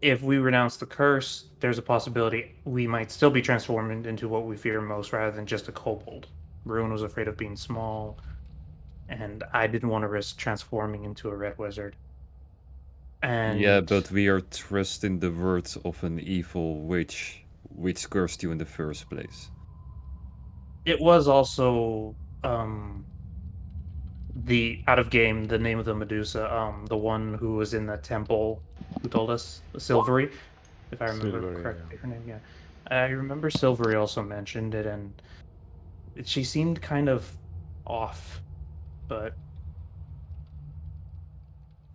If we renounce the curse, there's a possibility we might still be transformed into what we fear most rather than just a kobold. Ruin was afraid of being small, and I didn't want to risk transforming into a red wizard. And Yeah, but we are trusting the words of an evil witch, which cursed you in the first place. it was also the out of game, the name of the Medusa, the one who was in the temple who told us, Silvery, if I remember Silvery, correctly, her name, yeah. I remember Silvery also mentioned it, and she seemed kind of off, but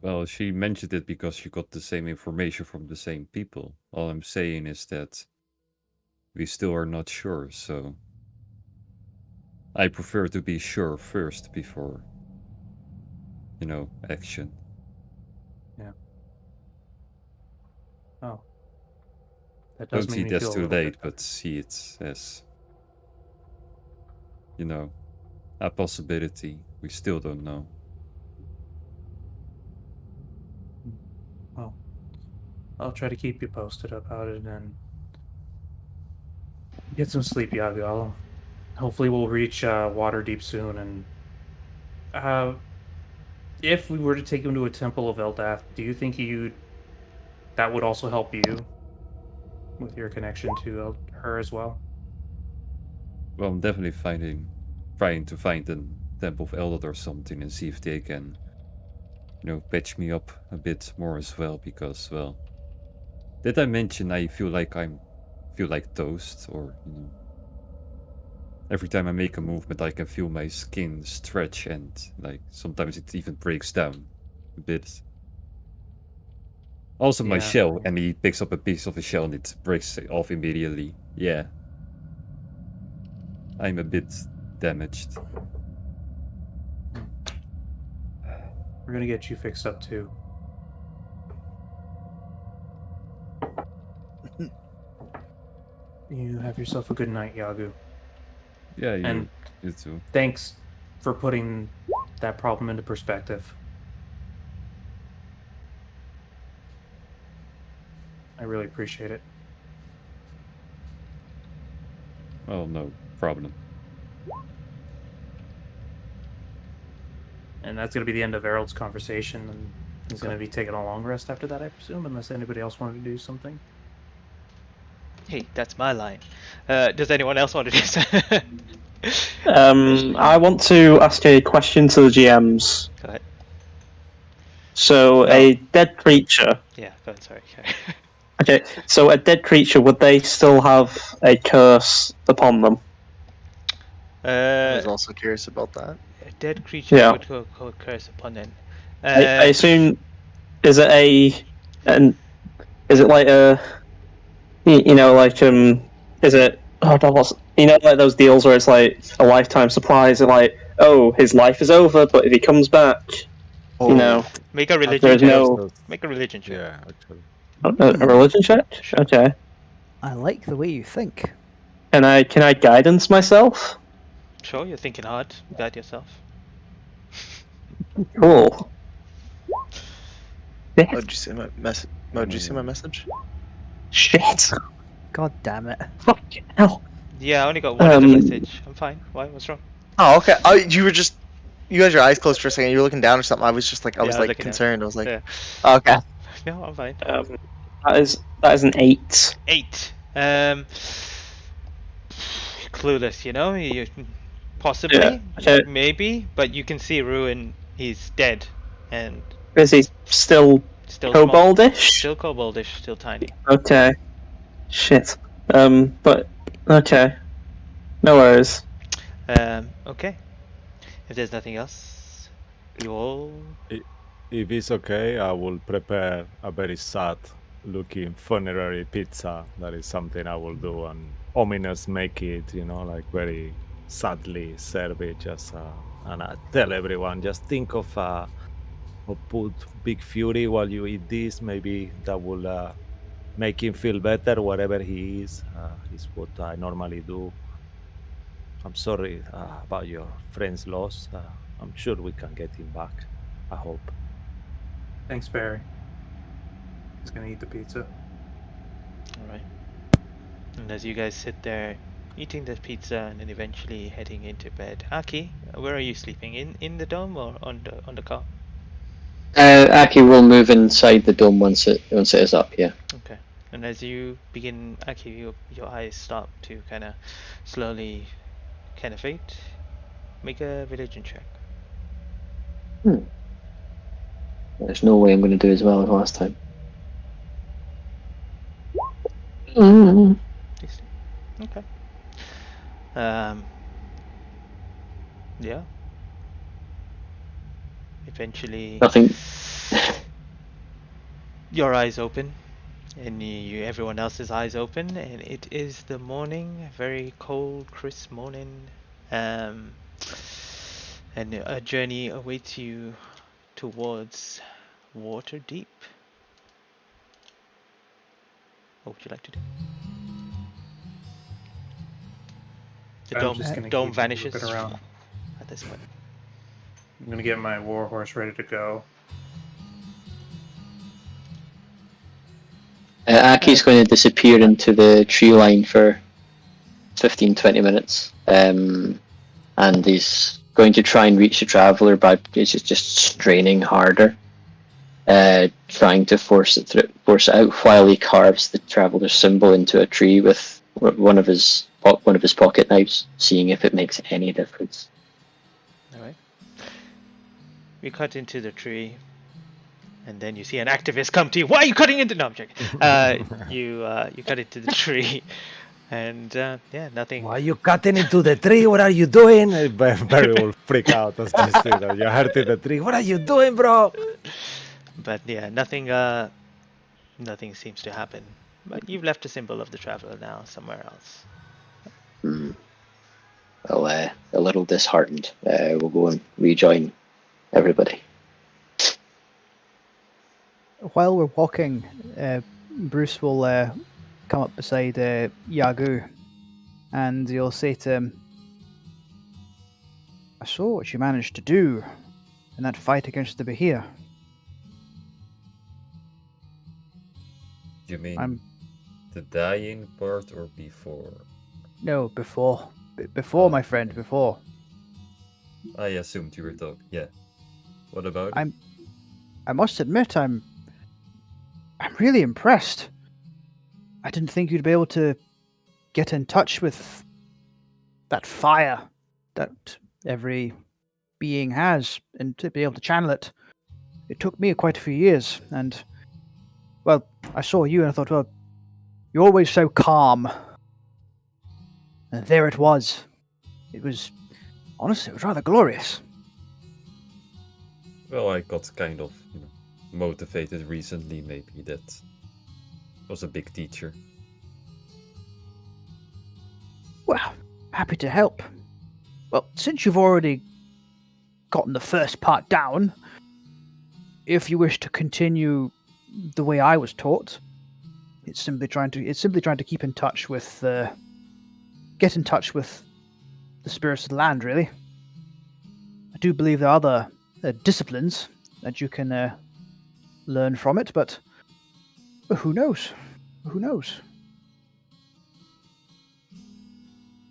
Well, she mentioned it because she got the same information from the same people. All I'm saying is that we still are not sure, so I prefer to be sure first before, action. yeah. Oh, that does Don't make see me it as feel a too little bit late, better. but see it as, a possibility. We still don't know. Well, I'll try to keep you posted about it and get some sleep, Yago. Hopefully we'll reach Waterdeep soon, and uh, if we were to take him to a temple of Eldath, do you think that would also help you with your connection to her as well? Well, I'm definitely trying to find a Temple of Eldad or something and see if they can, patch me up a bit more as well, because, well, did I mention I feel like toast, or, every time I make a movement, I can feel my skin stretch, and, like, sometimes it even breaks down a bit. Also, my Yeah. shell, and he picks up a piece of the shell and it breaks off immediately. Yeah. I'm a bit damaged. We're gonna get you fixed up too. You have yourself a good night, Yagu. Yeah, And you too. thanks for putting that problem into perspective. I really appreciate it. Oh, no problem. And that's gonna be the end of Harold's conversation, and he's gonna be taking a long rest after that, I presume, unless anybody else wanted to do something. Hey, that's my line. Does anyone else want to do something? I want to ask a question to the GMs. Go ahead. So, a dead creature. Yeah, go ahead, sorry. Okay, so a dead creature, would they still have a curse upon them? I was also curious about that. A dead creature Yeah. would go curse upon them. I assume, is it is it like is it, oh no, like those deals where it's like a lifetime supply, is it like, oh, his life is over, but if he comes back, Make a religion there's check. no... Make a religion check. Yeah, actually. A religion check? Sure. Okay. I like the way you think. Can I guidance myself? Sure, you're thinking hard. Guide yourself. Cool. Oh, did you see my message? Oh, did you see my message? Shit. God damn it. Fucking hell. Yeah, I only got one other message. I'm fine. Why? What's wrong? Oh, okay. Oh, you had your eyes closed for a second. You were looking down or something. I was just like, I Yeah, was I was like looking down. concerned. I was like, Yeah. okay. No, I'm fine. That is an 8. 8. Clueless, you know. You possibly, Yeah. Okay. maybe, but you can see Ruin. He's dead, and Is he still still small, koboldish? still koboldish, still tiny. Okay. Shit. But okay. No worries. Okay. If there's nothing else, you all. If it's okay, I will prepare a very sad looking funerary pizza. That is something I will do and ominous make it, like very sadly serve it just and I tell everyone just think of or put Big Fury while you eat this. Maybe that will make him feel better wherever he is. Is what I normally do. I'm sorry about your friend's loss. I'm sure we can get him back. I hope. Thanks, Barry. He's gonna eat the pizza. All right. And as you guys sit there eating the pizza and then eventually heading into bed, Aki, where are you sleeping? In the dome or on the car? Aki will move inside the dome once it is up. Yeah. Okay. And as you begin, Aki, your eyes start to kind of slowly kind of fade. Make a religion check. There's no way I'm going to do as well as last time. Decent. Okay. Yeah. Eventually, Nothing. your eyes open, and everyone else's eyes open, and it is the morning, a very cold, crisp morning, and a journey awaits you towards Waterdeep. What would you like to do? The I'm just gonna dome keep vanishes looking around. at this point. I'm gonna get my warhorse ready to go. Aki's going to disappear into the tree line for 15-20 minutes. And he's going to try and reach the traveler by just straining harder. Trying to force it out while he carves the traveler's symbol into a tree with one of his pocket knives, seeing if it makes any difference. Alright. We cut into the tree, and then you see an activist come to you. Why are you cutting into? No, I'm joking. You cut into the tree, and yeah, nothing. Why are you cutting into the tree? What are you doing? Barry will freak out as you see that you're hurting the tree. What are you doing, bro? But yeah, nothing. Nothing seems to happen. But you've left a symbol of the traveler now somewhere else. Well, a little disheartened. We'll go and rejoin everybody. While we're walking, Bruce will come up beside Yagu, and you'll say to him, "I saw what you managed to do in that fight against the Bahia. You mean I'm the dying part or before? no before, before my friend, before. I assumed you were talking. Yeah. What about it? I must admit, I'm really impressed. I didn't think you'd be able to get in touch with that fire that every being has, and to be able to channel it. It took me quite a few years, and well, I saw you and I thought, well, you're always so calm. And there it was. It was, honestly, it was rather glorious. Well, I got kind of motivated recently. Maybe that was a big teacher. Well, happy to help. Well, since you've already gotten the first part down, if you wish to continue the way I was taught, it's simply trying to keep in touch with get in touch with the spirits of the land, really. I do believe there are other disciplines that you can learn from it, but who knows? Who knows?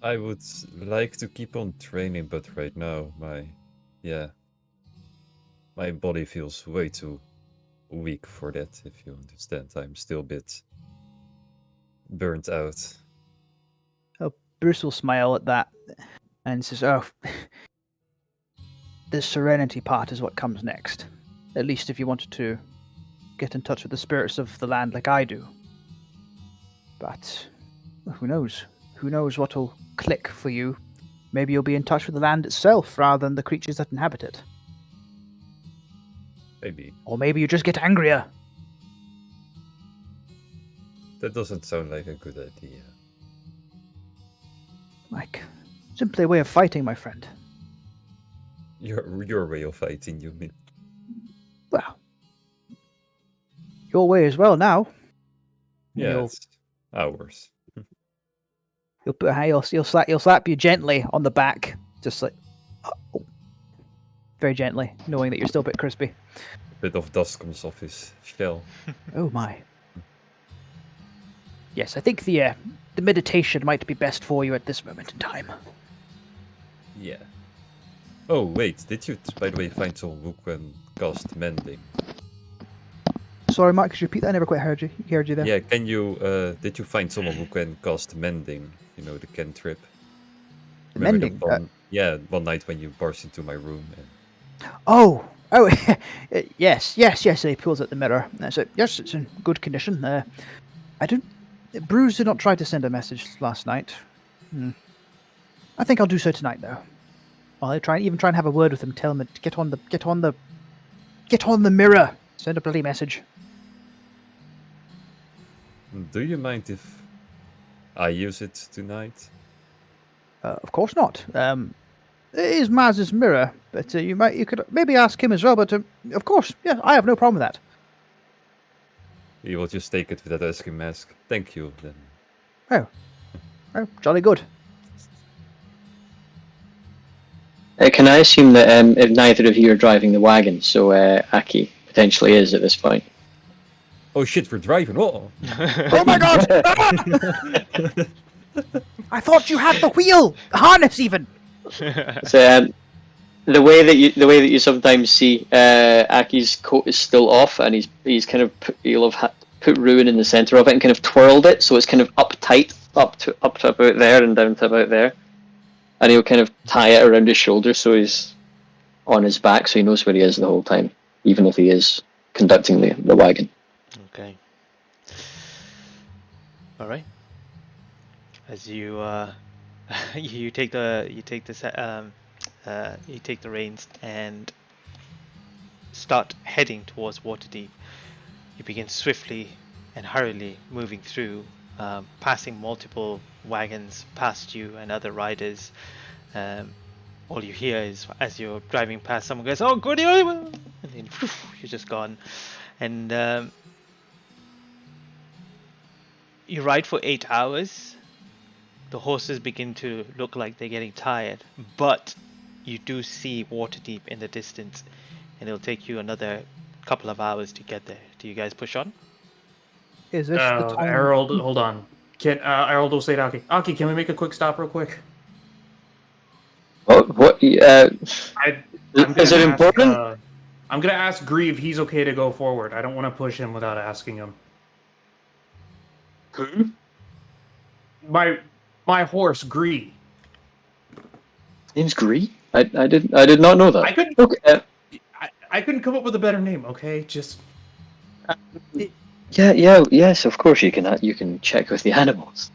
I would like to keep on training, but right now my body feels way too weak for that, if you understand. I'm still a bit burnt out. Bruce will smile at that and says, "Oh, the serenity part is what comes next. At least if you wanted to get in touch with the spirits of the land like I do. But who knows? Who knows what'll click for you? Maybe you'll be in touch with the land itself rather than the creatures that inhabit it. Maybe. Or maybe you just get angrier. That doesn't sound like a good idea. Like, simply a way of fighting, my friend. Your way of fighting, you mean? Well, your way as well now. Yeah, it's ours. He'll slap you gently on the back, just like very gently, knowing that you're still a bit crispy. A bit of dust comes off his shell. Oh my. Yes, I think the meditation might be best for you at this moment in time. Yeah. Oh wait, did you by the way find someone who can cast mending? Sorry, Mark, could you repeat that? I never quite heard you there. Yeah, can you did you find someone who can cast mending? You know, the cantrip. Remember Mending? One night when you burst into my room. Oh, yes. He pulls out the mirror. So yes, it's in good condition. Bruce did not try to send a message last night. I think I'll do so tonight, though. I'll try and have a word with him. Tell him to get on the mirror. Send a bloody message. Do you mind if I use it tonight? Of course not. It is Maz's mirror, but you could maybe ask him as well. But of course, yeah, I have no problem with that. You will just take it without asking mask. Thank you, then. Oh, jolly good. Can I assume that if neither of you are driving the wagon, so Aki potentially is at this point? Oh shit, we're driving. Oh, Oh my god! I thought you had the wheel, the harness even. So the way that you sometimes see Aki's coat is still off, and he's kind of he'll have put Ruin in the center of it and kind of twirled it so it's kind of uptight up to about there and down to about there, and he'll kind of tie it around his shoulder so he's on his back so he knows where he is the whole time, even if he is conducting the wagon. Okay. All right. As you you take the reins and start heading towards Waterdeep. You begin swiftly and hurriedly moving through, passing multiple wagons past you and other riders. All you hear is, as you're driving past, someone goes, "Oh, goody!" and then you're just gone. And you ride for 8 hours. The horses begin to look like they're getting tired, but you do see Waterdeep in the distance, and it'll take you another couple of hours to get there. Do you guys push on? Is this the time? Harold, hold on. Harold will say to Aki, Aki, can we make a quick stop real quick? What? Is it important? I'm gonna ask Grieve. He's okay to go forward. I don't want to push him without asking him. Who? My horse, Grieve. Name's Gree? I did not know that. I couldn't. Okay. I couldn't come up with a better name. Okay, just. Yes, of course you can check with the animals.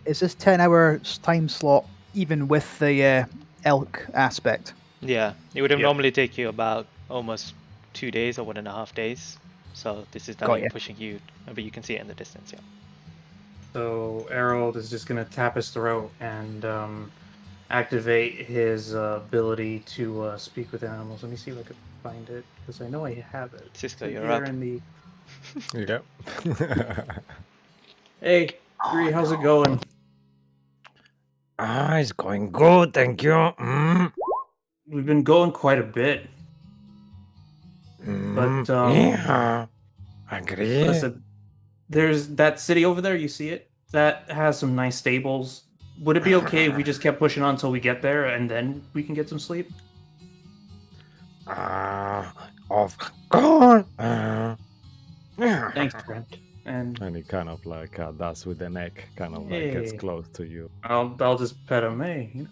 Is this 10-hour time slot even with the elk aspect? Yeah, it would have normally take you about almost 2 days or 1.5 days. So this is now pushing you, but you can see it in the distance. Yeah. So Harold is just gonna tap his throat and activate his ability to speak with animals. Let me see if I can find it because I know I have it. Cisco, It's you're here up. in the... Yep. Hey, Gree, how's it going? It's going good, thank you. We've been going quite a bit. But Yeah, agree. listen, there's that city over there. You see it? That has some nice stables. Would it be okay if we just kept pushing on until we get there and then we can get some sleep? Of course. Thanks, friend. And And he kind of like does with the neck, kind of like gets Hey. close to you. I'll just pet him. Hey,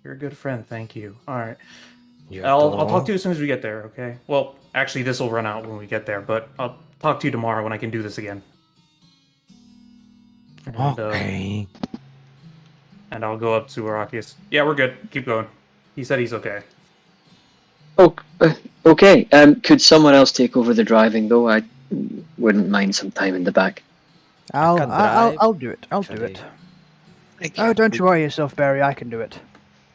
you're a good friend. Thank you. All right. You I'll talk too. to you as soon as we get there. Okay. Well, actually, this will run out when we get there, but I'll talk to you tomorrow when I can do this again. And, Okay. and I'll go up to Arakius. Yeah, we're good. Keep going. He said he's okay. Oh, okay. Could someone else take over the driving though? I wouldn't mind some time in the back. I'll can drive, do it. I'll do it. actually. Oh, don't you worry yourself, Barry. I can do it.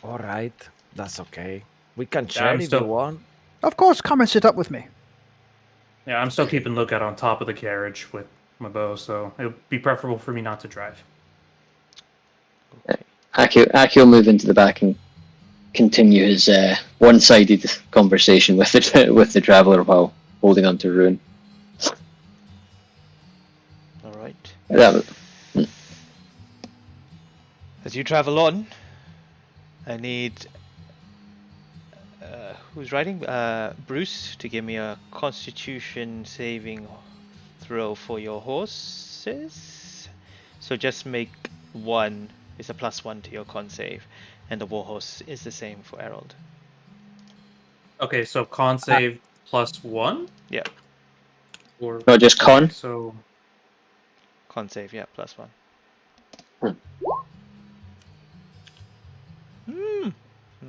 All right, that's okay. We can share I'm if still- you want. Of course, come and sit up with me. Yeah, I'm still keeping lookout on top of the carriage with my bow, so it would be preferable for me not to drive. Aki will move into the back and continue his one-sided conversation with the traveler while holding on to Ruin. All right. That, As you travel on, I need who's riding? Bruce to give me a Constitution saving throw for your horses. So just make one. It's a +1 to your con save, and the warhorse is the same for Herald. Okay, so con save +1? Yeah, Or no, just con. so con save. Yeah, +1.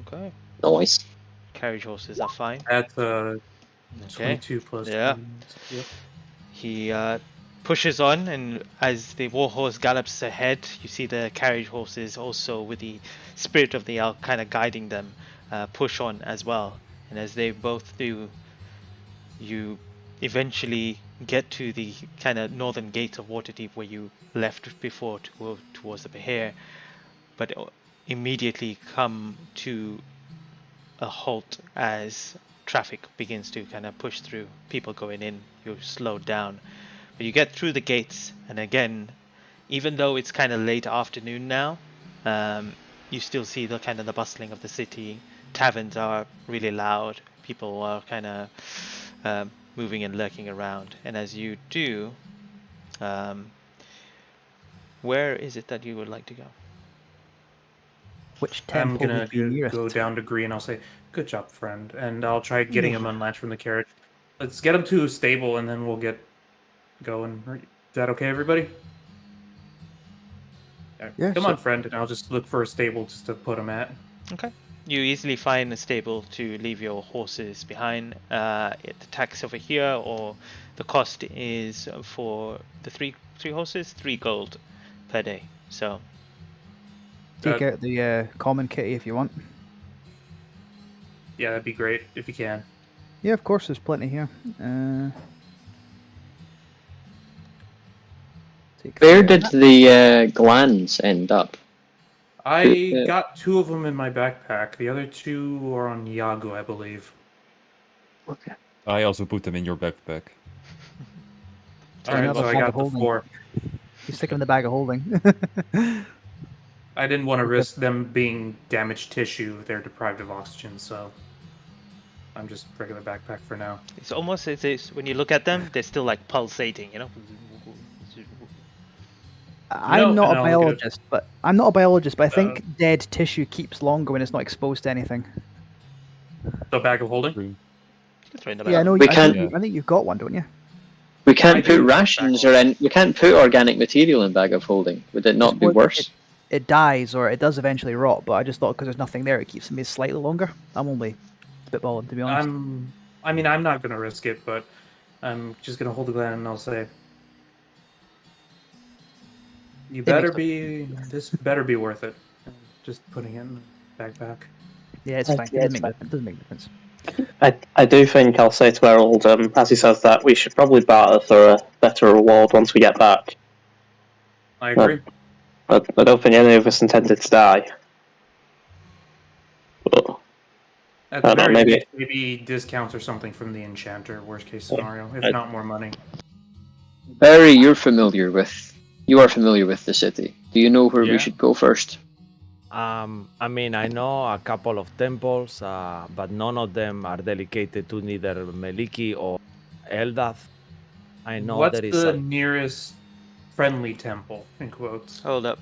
Okay. Nice. Carriage horses are fine. that's Okay. 22 plus Yeah. 1. Yep. He pushes on, and as the warhorse gallops ahead, you see the carriage horses also, with the spirit of the elk kind of guiding them, push on as well. And as they both do, you eventually get to the kind of northern gates of Waterdeep where you left before to go towards the Behir, but immediately come to a halt as traffic begins to kind of push through. People going in, you're slowed down. But you get through the gates, and again, even though it's kind of late afternoon now, you still see the kind of the bustling of the city. Taverns are really loud. People are kind of moving and lurking around. And as you do, where is it that you would like to go? Which I'm temple gonna would be nearest? go down to Green. I'll say, "Good job, friend," and I'll try getting him unlatched from the carriage. Let's get him to a stable, and then we'll get going. Is that okay, everybody? Yeah, Come so- on, friend, and I'll just look for a stable just to put him at. Okay. You easily find a stable to leave your horses behind. The tax over here, or the cost is for the three horses, 3 gold per day. So Take out the common kitty if you want. Yeah, that'd be great if you can. Yeah, of course, there's plenty here. Where did the glands end up? I got 2 of them in my backpack. The other 2 are on Yago, I believe. Okay. I also put them in your backpack. All right, another so I bag got of the holding. 4. You stick them in the bag of holding. I didn't want to risk them being damaged tissue if they're deprived of oxygen, so I'm just regular backpack for now. it's almost as if when you look at them, they're still like pulsating, you know. I'm not a no, biologist, but I think dead tissue keeps longer when it's not exposed to anything. The bag of holding? True. Throw in the Yeah, bag. no, We I can't- think you got one, don't you? We can't I put do rations back or we can't put organic material in bag of holding. Would it not be Well, worse? It dies or it does eventually rot, but I just thought because there's nothing there, it keeps me slightly longer. I'm only spitballing, to be honest. I'm not gonna risk it, but I'm just gonna hold the gland and I'll say, "You better makes this better be worth it." Just putting it in the backpack. Yeah, it's fine. It doesn't make a difference. I do think I'll say to Harold, as he says that, we should probably barter for a better reward once we get back. I agree. But I don't think any of us intended to die. But, At I the don't know, very maybe. least, maybe discounts or something from the enchanter. Worst case scenario, if I- not more money. Barry, you are familiar with the city. Do you know where we Yeah. should go first? I mean, I know a couple of temples, but none of them are dedicated to neither Meliki or Eldath. I know What's there is the a. nearest friendly temple? In quotes. Hold up.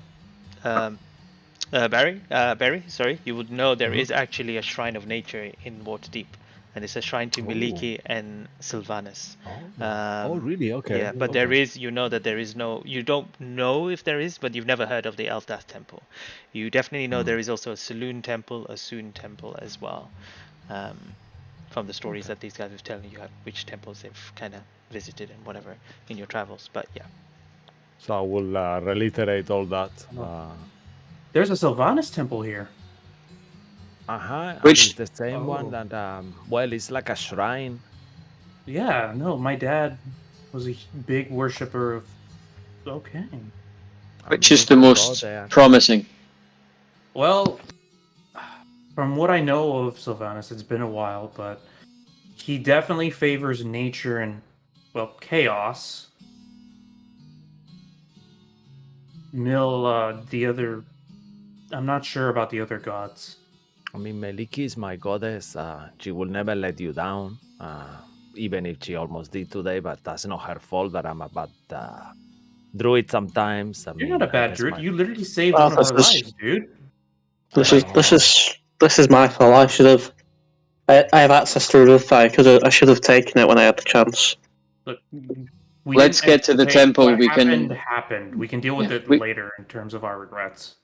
Barry, sorry, you would know there is actually a shrine of nature in Waterdeep, and it's a shrine to Miliki and Sylvanas. Oh, really? Okay. Yeah, but there is, you know that there is no, you don't know if there is, but you've never heard of the Eldath temple. You definitely know there is also a Saloon temple, a Soon temple as well. From the stories that these guys have telling you, which temples they've kind of visited and whatever in your travels. But yeah. So I will reiterate all that. There's a Sylvanas temple here. And Which- it's the same one Oh. that, well, it's like a shrine. Yeah, no, my dad was a big worshiper of. Okay. Which is We the can go most there. promising? Well, from what I know of Sylvanas, it's been a while, but he definitely favors nature and, well, chaos. The other. I'm not sure about the other gods. I mean, Meliki is my goddess. She will never let you down, even if she almost did today, but that's not her fault that I'm a bad druid sometimes. I You're mean, not a I bad guess druid. my- You literally saved Well, one of our lives, dude. This is my fault. I should have. I have access to Roof. I should have taken it when I had the chance. Look, we Let's didn't get to the anticipate temple. What We happened can. happened. We can deal with Yeah, it we- later in terms of our regrets.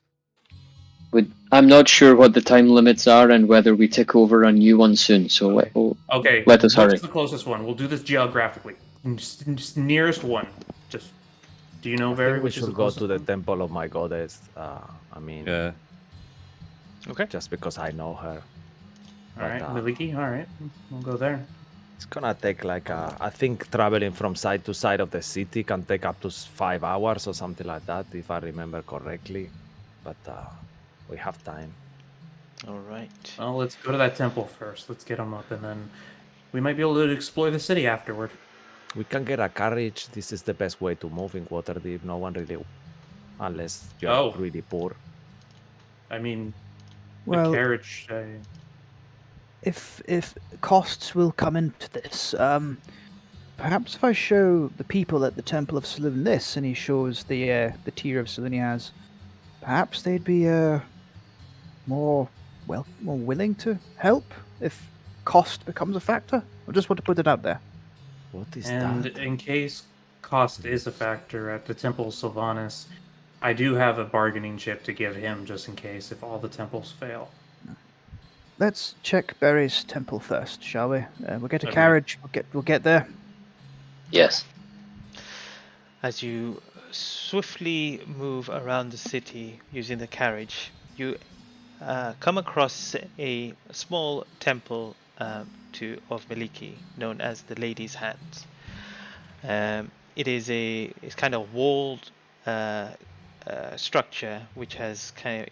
I'm not sure what the time limits are and whether we take over a new one soon. So Okay, let us hurry. what's the closest one? We'll do this geographically. Just nearest one. Just. Do you know, I Barry, think we which is the should go closest to the one? temple of my goddess. I mean, Yeah. Okay. just because I know her. All right, but, Miliki. All right, we'll go there. It's gonna take like I think traveling from side to side of the city can take up to 5 hours or something like that, if I remember correctly. But we have time. All right. Well, let's go to that temple first. Let's get them up, and then we might be able to explore the city afterward. We can get a carriage. This is the best way to move in Waterdeep. No one really, unless you're Oh. really poor. I mean, the Well, carriage. if costs will come into this, perhaps if I show the people at the Temple of Saloon this, and he shows the tier of Saloon he has, perhaps they'd be more willing to help if cost becomes a factor. I just want to put it out there. What is And that? in case cost is a factor at the Temple of Sylvanas, I do have a bargaining chip to give him just in case if all the temples fail. Let's check Barry's temple first, shall we? We'll get a Agreed. carriage. We'll get there. Yes. As you swiftly move around the city using the carriage, you come across a small temple of Miliki, known as the Lady's Hands. It's kind of walled structure which has kind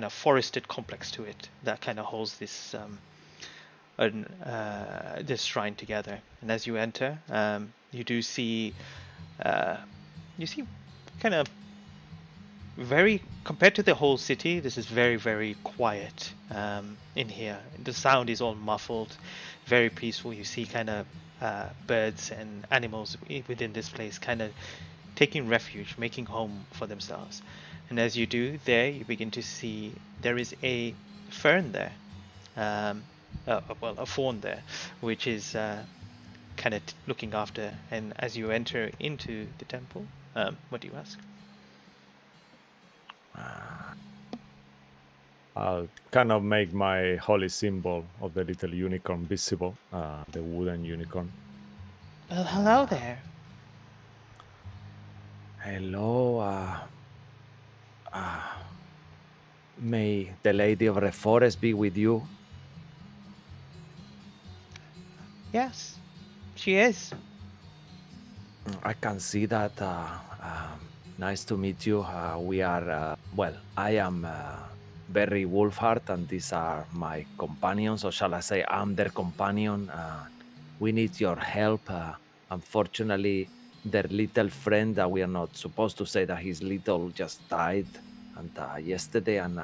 of forested complex to it that kind of holds this this shrine together. And as you enter, you do see kind of very, compared to the whole city, this is very, very quiet in here. The sound is all muffled, very peaceful. You see kind of birds and animals within this place kind of taking refuge, making home for themselves. And as you do there, you begin to see there is a fern there, a fawn there, which is kind of looking after. And as you enter into the temple, what do you ask? I'll kind of make my holy symbol of the little unicorn visible, the wooden unicorn. Well, hello there. Hello, may the Lady of the Forest be with you. Yes, she is. I can see that Nice to meet you. We are, I am Barry Wolfhard, and these are my companions, or shall I say, I'm their companion. We need your help. Unfortunately, their little friend that we are not supposed to say that he's little just died, and yesterday, and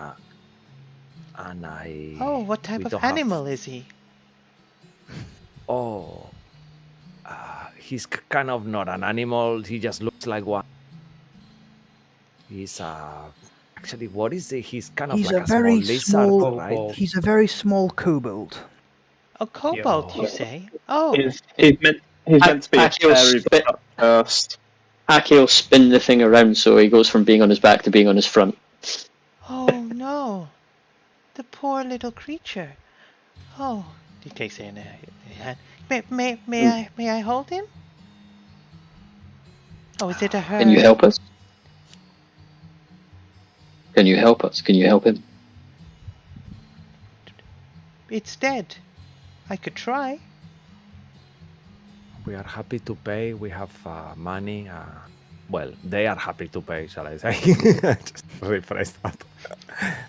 Oh, what we type of don't have. animal is he? Oh, he's kind of not an animal. He just looks like one. He's actually, what is it? He's kind of He's like a a small very lizard, small. right? Kobold. He's a very small kobold. A cobalt, you say? Oh, He's meant to be a Akio fairy, but spit. not cursed. Aki will spin the thing around so he goes from being on his back to being on his front. oh no. The poor little creature. Oh, he takes it in a hand. May I hold him? Oh, is it a her? Can you help us? Can you help us? Can you help him? It's dead. I could try. We are happy to pay. We have money. They are happy to pay, shall I say? Just rephrase that.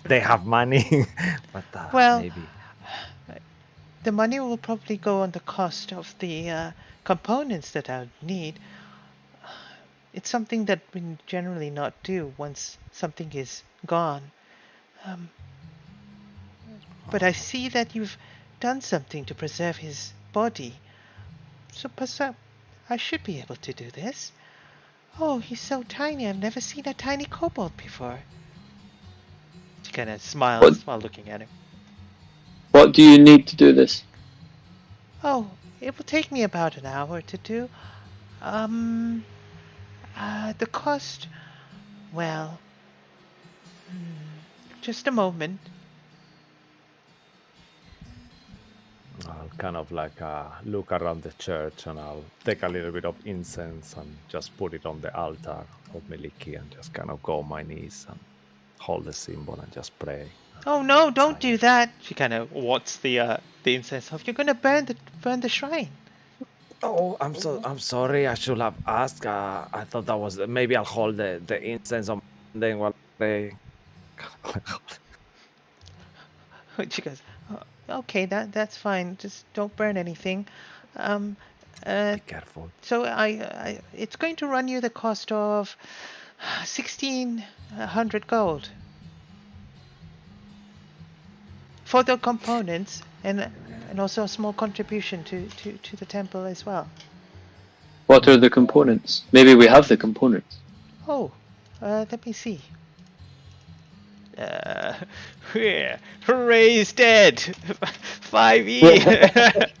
They have money, but Well, maybe. the money will probably go on the cost of the components that I'll need. It's something that we generally not do once something is gone. But I see that you've done something to preserve his body. So perhaps I should be able to do this. Oh, he's so tiny. I've never seen a tiny kobold before. She kind of smiles while looking at him. What do you need to do this? Oh, it will take me about an hour to do. The cost, well, just a moment. I'll kind of like look around the church, and I'll take a little bit of incense and just put it on the altar of Miliki, and just kind of go on my knees and hold the symbol and just pray. Oh no, don't do that. She kind of wats the incense off. You're gonna burn the shrine. Oh, I'm sorry. I should have asked. I thought that was maybe I'll hold the incense on then while they. She goes, oh, okay, that's fine. Just don't burn anything. Be careful. So it's going to run you the cost of 1,600 gold for the components, and also a small contribution to the temple as well. What are the components? Maybe we have the components. Oh, let me see. Yeah, Hooray, dead! 5E!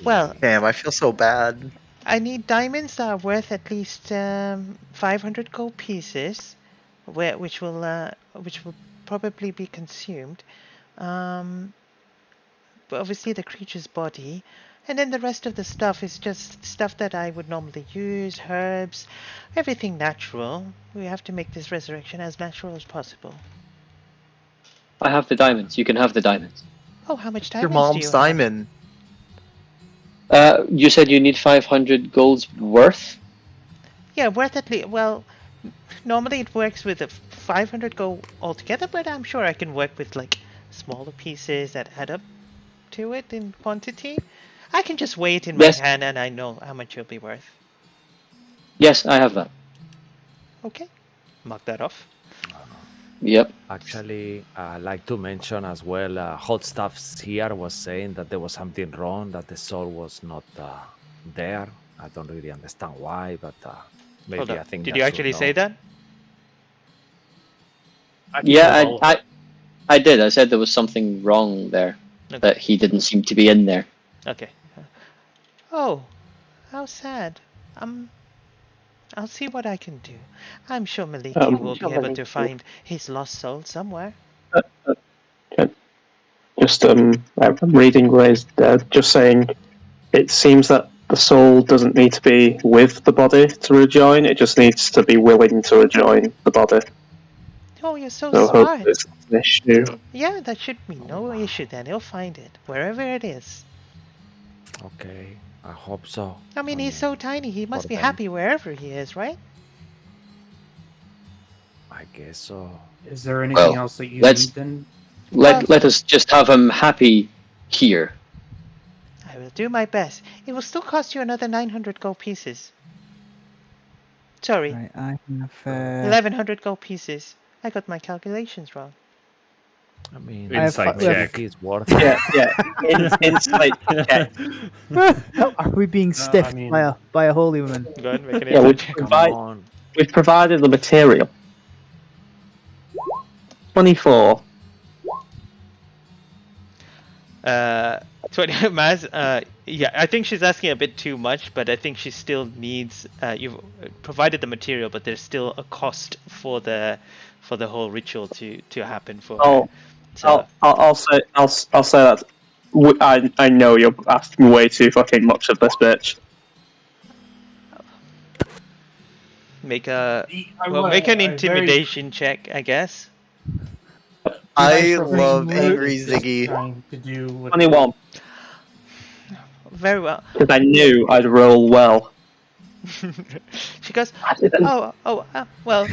Well, Damn, I feel so bad. I need diamonds that are worth at least 500 gold pieces, which will probably be consumed. But obviously the creature's body, and then the rest of the stuff is just stuff that I would normally use, herbs, everything natural. We have to make this resurrection as natural as possible. I have the diamonds. You can have the diamonds. Oh, how much Your diamonds do mom's you have? diamond. You said you need 500 golds worth? Yeah, worth at least, well, normally it works with a 500 gold altogether, but I'm sure I can work with like smaller pieces that add up to it in quantity. I can just weigh it in my hand and I know how much it'll be worth. Yes, I have that. Okay, mark that off. Yep. Actually, I'd like to mention as well, Hot Stuffs here was saying that there was something wrong, that the soul was not there. I don't really understand why, but maybe I think did that you should actually know. say that? Yeah, I did. I said there was something wrong there, that he didn't seem to be in there. Okay. Oh, how sad. I'll see what I can do. I'm sure Maliki will be able to find his lost soul somewhere. Just I'm reading Ray's just saying it seems that the soul doesn't need to be with the body to rejoin, it just needs to be willing to rejoin the body. Oh, you're so So smart. hopefully it's not an issue. Yeah, that should be no issue then. He'll find it, wherever it is. Okay. I hope so. I mean, he's so tiny. He must for be them. happy wherever he is, right? I guess so. Is there anything Well, else that you let's- need then? Let us just have him happy here. I will do my best. It will still cost you another 900 gold pieces. Sorry, Right, I have 1100 gold pieces. I got my calculations wrong. I mean, I have Insight we have- check. he's worth Yeah, yeah. Insight check. Are we being stiffed mean- by a holy woman? Go ahead, make an Yeah, insight check. Come Right. on. We've provided the material. 24. 20 Maz, yeah, I think she's asking a bit too much, but I think she still needs. You've provided the material, but there's still a cost for the whole ritual to happen for her. Oh, So I'll say that. I know you're asking way too fucking much of this bitch. make a I well, wa- make an I very- intimidation check, I guess. I Nice love Root angry is just Ziggy. trying to do what 21, Very well. because I knew I'd roll well. She goes, I didn't. well,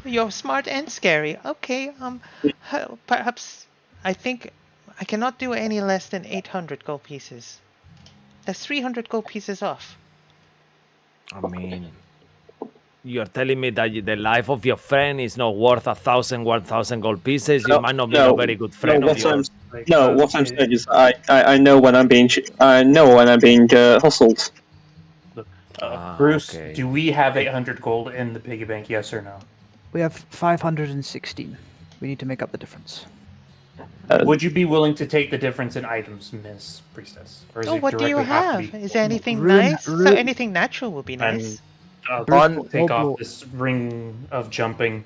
you're smart and scary. Okay, perhaps I think I cannot do any less than 800 gold pieces. That's 300 gold pieces off. I mean, you're telling me that the life of your friend is not worth 1,000 gold pieces. You might not be a very good friend of yours. What I'm saying is I know when I'm being hustled. Bruce, okay. do we have 800 gold in the piggy bank? Yes or no? We have 516. We need to make up the difference. Would you be willing to take the difference in items, Miss Priestess? Or is Oh, it what do you directly have? to be Is there anything Rune- nice? So Rune- anything natural would be nice. And Bruce I'll take elbow- off this ring of jumping.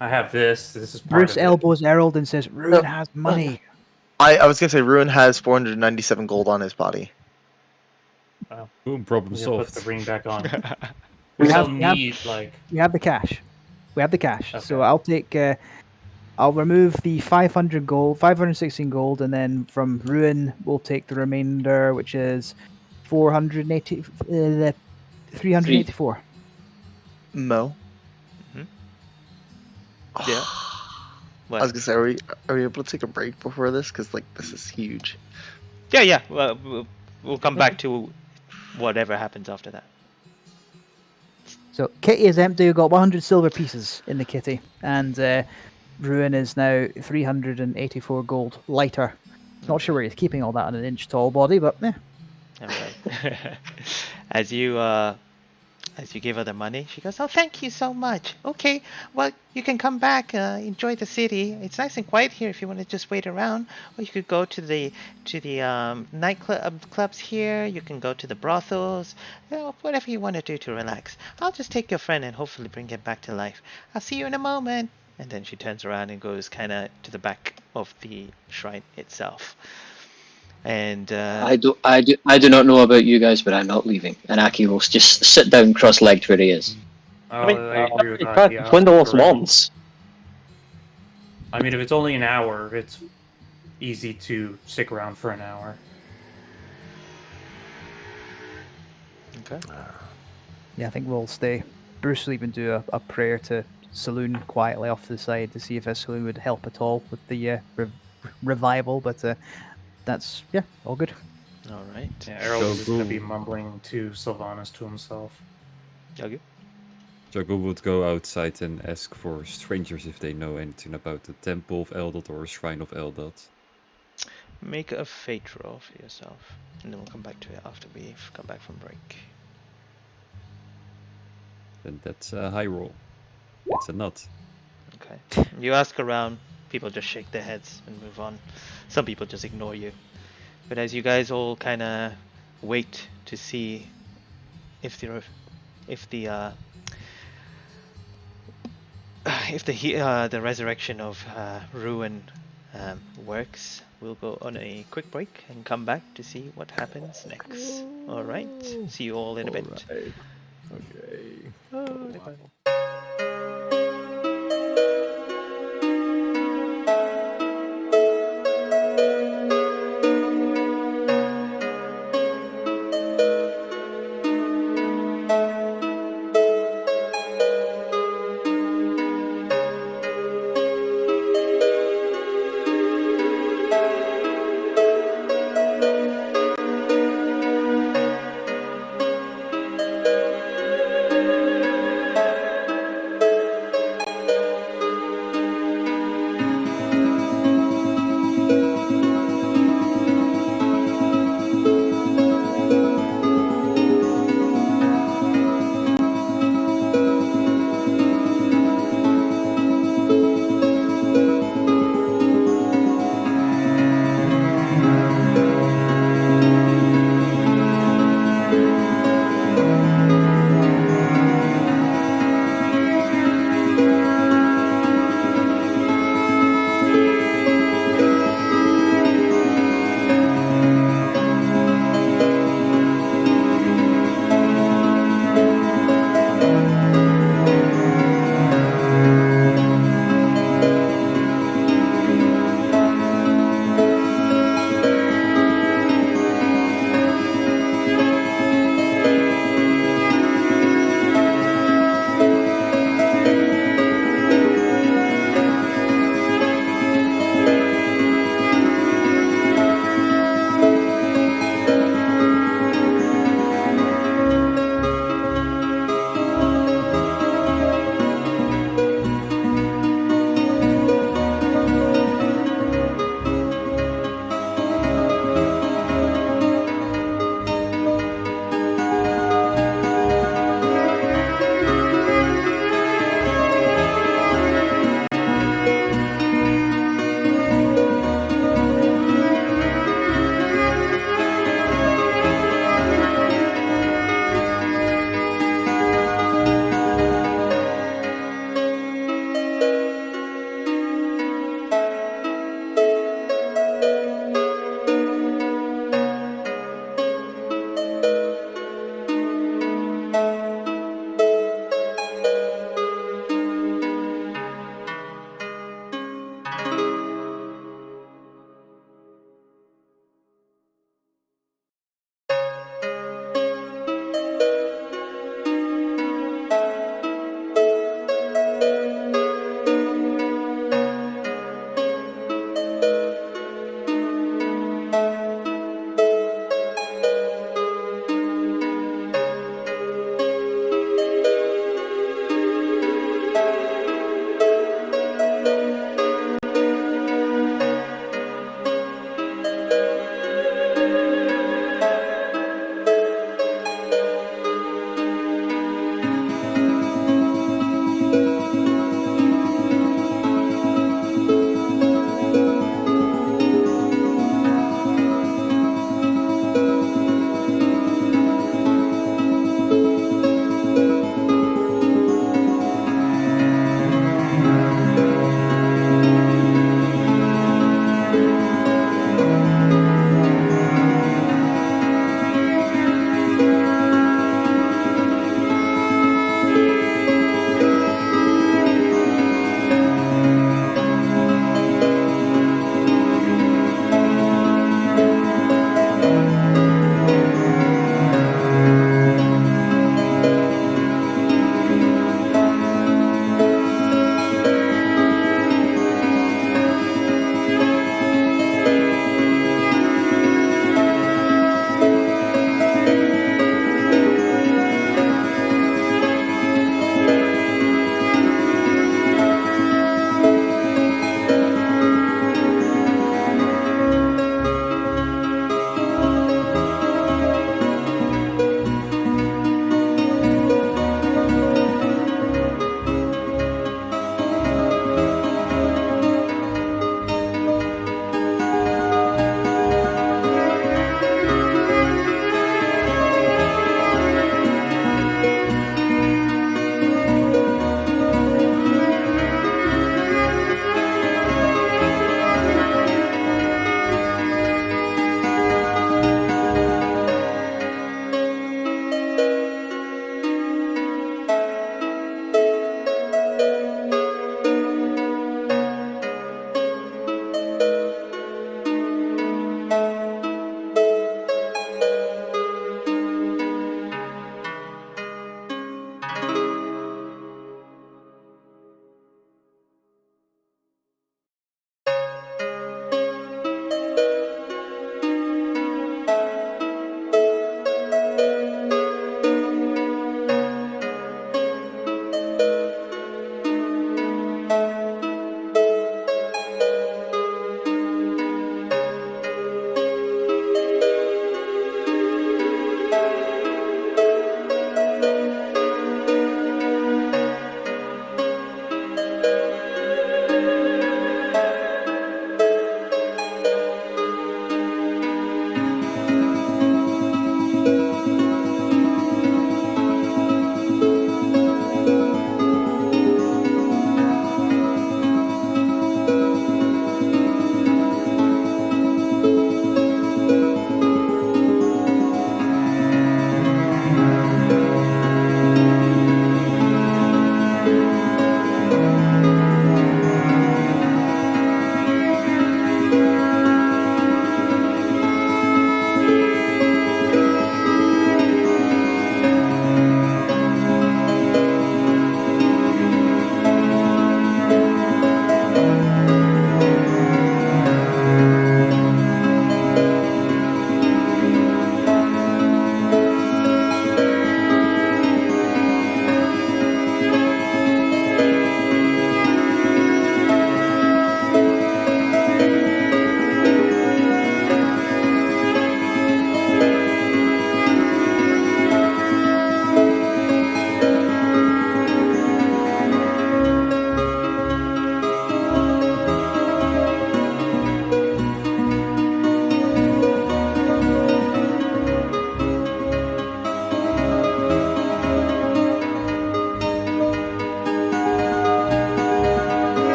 I have this. This is part Bruce of it. elbows Errol and says, Ruin has money. I was gonna say Ruin has 497 gold on his body. Boom, problem We'll solved. put the ring back on. We We have- still we have- need like We have the cash. We have the cash. So Okay. I'll take. I'll remove the 500 gold, 516 gold, and then from Ruin we'll take the remainder, which is 384. Mo. Yeah. I was gonna say, are we able to take a break before this? Because like this is huge. Yeah. Well, we'll come back to whatever happens after that. So kitty is empty. We've got 100 silver pieces in the kitty, and Ruin is now 384 gold lighter. Not sure where he's keeping all that on an inch tall body, but yeah. All right. As you give her the money, she goes, "Oh, thank you so much. Okay, well, you can come back, enjoy the city. It's nice and quiet here if you want to just wait around, or you could go to the clubs here. You can go to the brothels, whatever you want to do to relax. I'll just take your friend and hopefully bring him back to life. I'll see you in a moment." And then she turns around and goes kind of to the back of the shrine itself. And I do not know about you guys, but I'm not leaving. And Aki will just sit down cross-legged where he is. I agree with that. tried Yeah, to swindle us correct. once. I mean, if it's only an hour, it's easy to stick around for an hour. okay. Yeah, I think we'll stay. Bruce will even do a prayer to Saloon quietly off to the side to see if a Saloon would help at all with the revival, but that's, yeah, all good. All right. Yeah, Errol is just going to be Shogun. mumbling to Sylvanas to himself. Yogi? Jago would go outside and ask for strangers if they know anything about the Temple of Eldot or Shrine of Eldot. Make a fate roll for yourself, and then we'll come back to it after we've come back from break. Then that's a high roll. It's a nut. Okay. You ask around, people just shake their heads and move on. Some people just ignore you. But as you guys all kind of wait to see if the resurrection of Ruin works, we'll go on a quick break and come back to see what happens next. All right. See you all in a bit. Okay.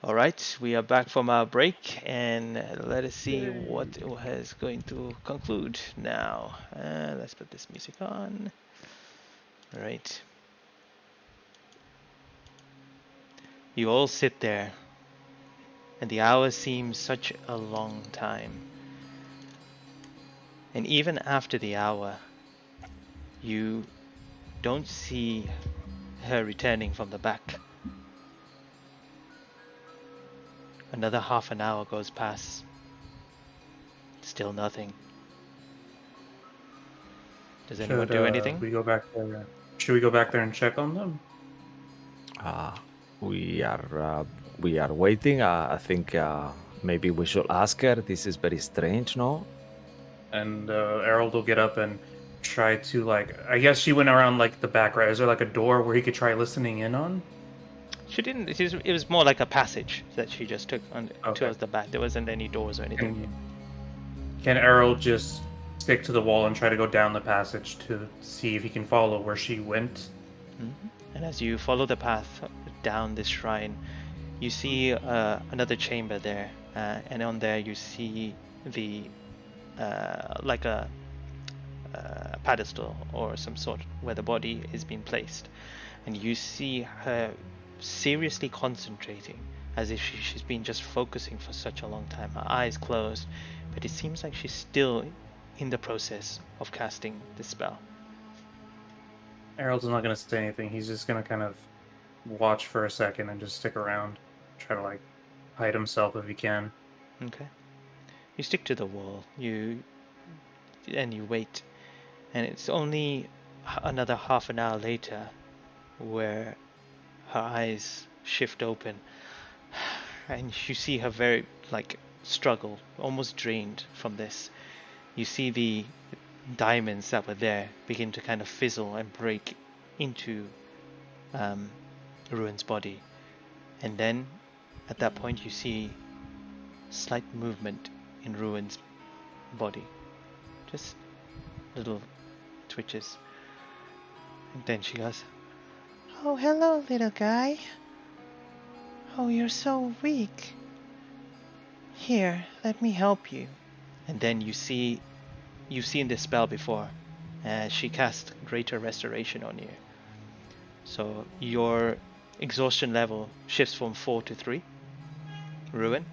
All right, we are back from our break, and let us see what is going to conclude now. Let's put this music on. All right. You all sit there, and the hour seems such a long time. And even after the hour, you don't see her returning from the back. Another half an hour goes past. Still nothing. Does anyone do anything? We go back there? Should we go back there and check on them? We are waiting. I think maybe we should ask her. This is very strange, no? And Harold will get up and try to, like, I guess she went around like the back, right? Is there like a door where he could try listening in on? She didn't. It was more like a passage that she just took Okay. towards the back. There wasn't any doors or anything. Can Harold just stick to the wall and try to go down the passage to see if he can follow where she went? And as you follow the path down this shrine, you see another chamber there, and on there you see the like a pedestal or some sort where the body is being placed, and you see her seriously concentrating, as if she's been just focusing for such a long time. Her eyes closed, but it seems like she's still in the process of casting the spell. Harold's not going to say anything. He's just going to kind of watch for a second and just stick around. Try to, like, hide himself if he can. Okay. You stick to the wall. You wait, and it's only another half an hour later where her eyes shift open, and you see her very struggle, almost drained from this. You see the diamonds that were there begin to kind of fizzle and break into Ruin's body, and then at that point you see slight movement in Ruin's body, just little twitches, and then she goes, "Oh, hello, little guy. Oh, you're so weak. Here, let me help you." And then you've seen this spell before. She cast Greater Restoration on you. So your exhaustion level shifts from 4 to 3. Ruin.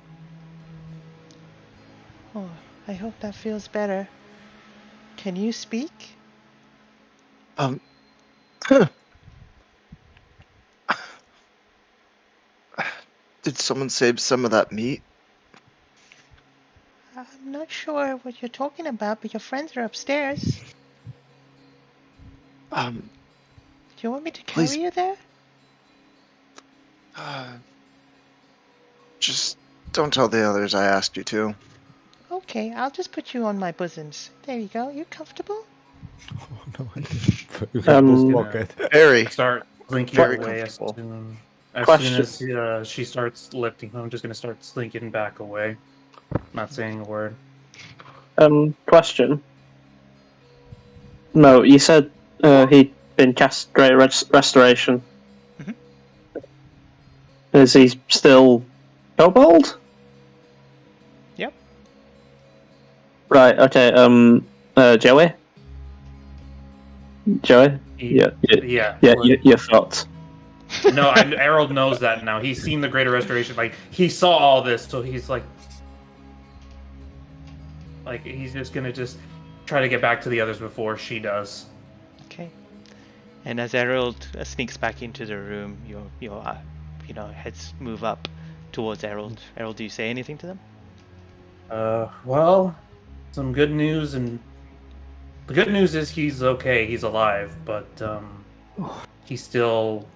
Oh, I hope that feels better. Can you speak? Did someone save some of that meat? I'm not sure what you're talking about, but your friends are upstairs. Do you want me to carry please. you there? Just don't tell the others I asked you to. Okay, I'll just put you on my bosoms. There you go. You comfortable? Oh no! Pocket. Very. Start slinking Very away as comfortable. soon as she starts lifting him. I'm just going to start slinking back away. Not saying a word. Question. No, you said he'd been cast Great Restoration. Mhm. Is he still kobold? Yep. Right. Okay. Joey. Joey. Yeah. You're fucked. No, Harold knows that now. He's seen the Greater Restoration. Like, he saw all this, so he's like he's just gonna try to get back to the others before she does. Okay. And as Harold sneaks back into the room, your heads move up towards Harold. Harold, do you say anything to them? Well, some good news, and the good news is he's okay. He's alive, but he's still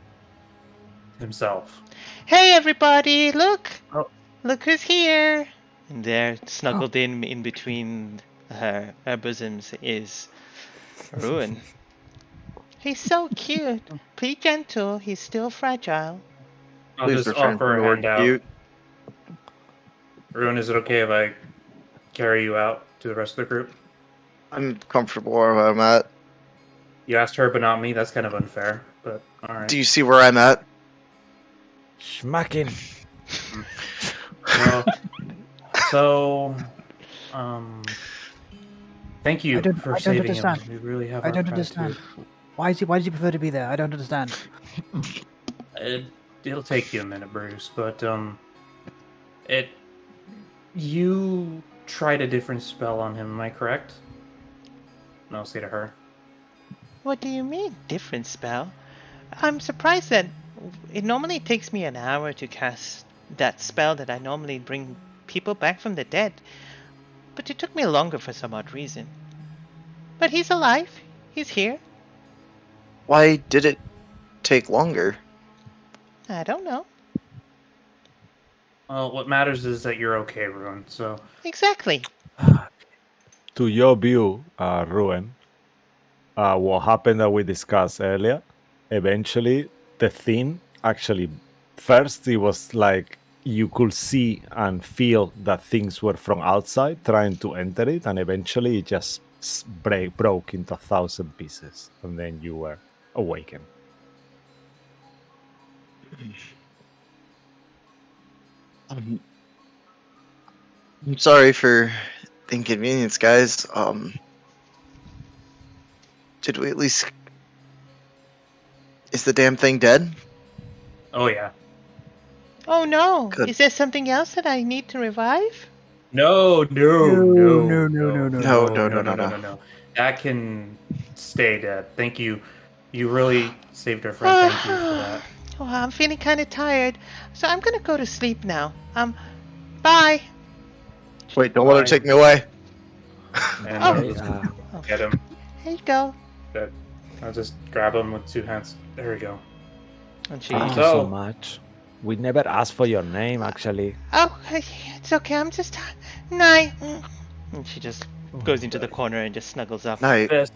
himself. Hey, everybody! Look! Oh. Look who's here! And there, snuggled in between her bosoms, is Ruin. He's so cute. Be gentle. He's still fragile. I'll Please just refrain offer from the a word handout. cute. Ruin, is it okay if I carry you out to the rest of the group? I'm comfortable where I'm at. You asked her, but not me. That's kind of unfair, but alright. Do you see where I'm at? Schmacking. Well, so, thank you for I don't saving him. understand. We really have I our don't gratitude. understand. Why does he prefer to be there? I don't understand. It'll take you a minute, Bruce, but you tried a different spell on him. Am I correct? And I'll say to her. What do you mean, different spell? I'm surprised that it normally takes me an hour to cast that spell that I normally bring people back from the dead. But it took me longer for some odd reason. But he's alive. He's here. Why did it take longer? I don't know. Well, what matters is that you're okay, Ruin. So Exactly. To your view, Ruin, what happened that we discussed earlier, eventually the thing actually, first it was like you could see and feel that things were from outside trying to enter it, and eventually it just broke into 1,000 pieces, and then you were awakened. I'm sorry for the inconvenience, guys. Did we at least... Is the damn thing dead? oh yeah. Oh no. Good. Is there something else that I need to revive? No. No. That can stay dead. Thank you. You really saved our friend. Thank you for that. Oh, I'm feeling kind of tired, so I'm gonna go to sleep now. Bye. Wait, don't let her Bye. take me away. And Oh. I'll just get him. Here you go. Good. I'll just grab him with 2 hands. There we go. And she. Thank you So- so much. We never asked for your name, actually. Oh, it's okay. I'm just night. And she just goes into the corner and just snuggles up. Night. Best,